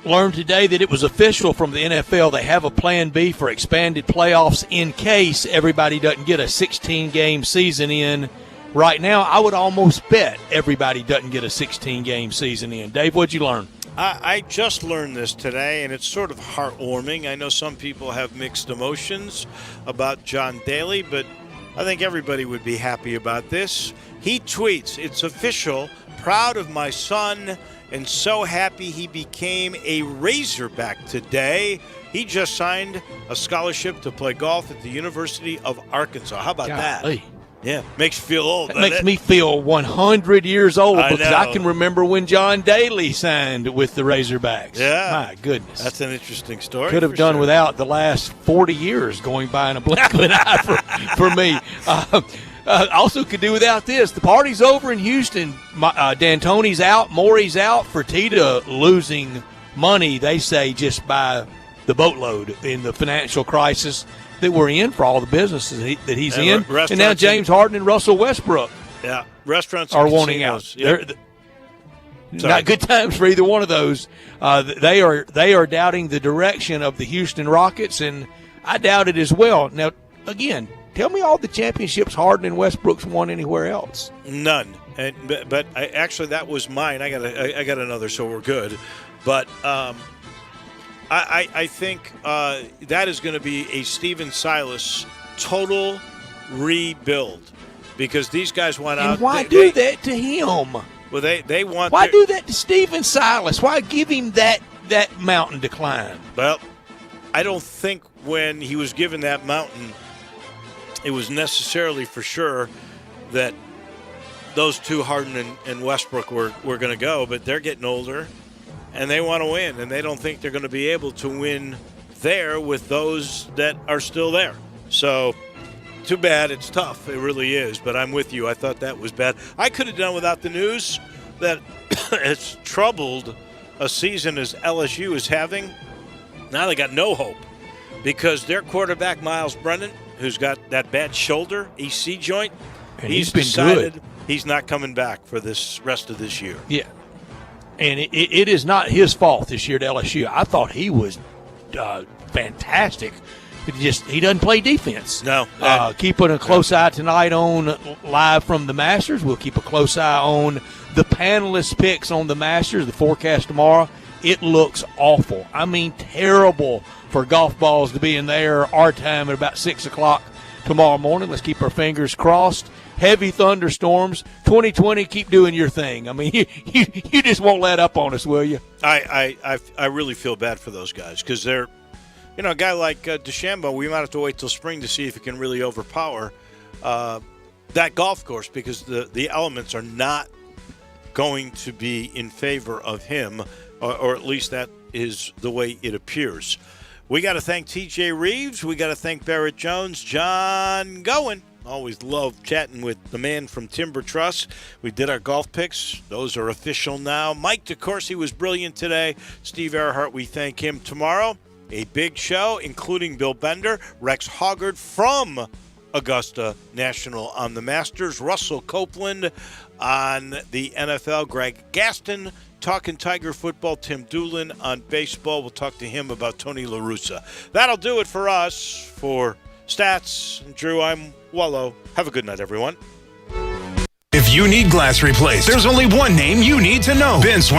Learned today that it was official from the NFL. They have a plan B for expanded playoffs in case everybody doesn't get a 16-game season in. Right now, I would almost bet everybody doesn't get a 16-game season in. Dave, what'd you learn? I just learned this today, and it's sort of heartwarming. I know some people have mixed emotions about John Daly, but I think everybody would be happy about this. He tweets, "It's official, proud of my son, and so happy he became a Razorback today. He just signed a scholarship to play golf at the University of Arkansas." How about Golly. that? Yeah, makes you feel old. That makes me feel 100 years old because I know. can remember when John Daly signed with the Razorbacks. Yeah. My goodness. That's an interesting story. Could have for done sure. without the last 40 years going by in a blink of an eye for me. Also could do without this. The party's over in Houston. D'Antoni's out. Maury's out. Fertitta losing money, they say, just by the boatload in the financial crisis that we're in for all the businesses that he's in. And now James Harden and Russell Westbrook restaurants are and wanting out. casinos. Yeah. Not good times for either one of those. They are doubting the direction of the Houston Rockets, and I doubt it as well. Now, again, tell me all the championships Harden and Westbrook's won anywhere else. None. But actually, that was mine. I got another, so we're good. But I think that is going to be a Steven Silas total rebuild because these guys went out. And why do that to him? Well, they want. Why do that to Steven Silas? Why give him that mountain to climb? Well, I don't think when he was given that mountain, it was necessarily for sure that those two, Harden and Westbrook, were going to go. But they're getting older, and they want to win, and they don't think they're going to be able to win there with those that are still there. So, too bad. It's tough. It really is. But I'm with you. I thought that was bad. I could have done without the news that has troubled a season as LSU is having. Now they got no hope because their quarterback, Miles Brennan, who's got that bad shoulder, EC joint, and he's been decided good. He's not coming back for this rest of this year. Yeah. And it is not his fault this year at LSU. I thought he was fantastic. He doesn't play defense. No. Keeping a close eye tonight on Live from the Masters. We'll keep a close eye on the panelist picks on the Masters, the forecast tomorrow. It looks awful. I mean, terrible for golf balls to be in there our time at about 6 o'clock tomorrow morning. Let's keep our fingers crossed. Heavy thunderstorms. 2020, keep doing your thing. I mean, you just won't let up on us, will you? I really feel bad for those guys because they're, a guy like DeChambeau, we might have to wait till spring to see if he can really overpower that golf course because the elements are not going to be in favor of him, or at least that is the way it appears. We got to thank TJ Reeves. We got to thank Barrett Jones. John Gowen. Always love chatting with the man from Timber Trust. We did our golf picks. Those are official now. Mike DeCourcy was brilliant today. Steve Earhart, we thank him. Tomorrow, a big show, including Bill Bender, Rex Hoggard from Augusta National on the Masters, Russell Copeland on the NFL, Greg Gaston talking Tiger football, Tim Doolin on baseball. We'll talk to him about Tony La Russa. That'll do it for us. For Stats and Drew, I'm Wallow. Have a good night, everyone. If you need glass replaced, there's only one name you need to know. Ben Swing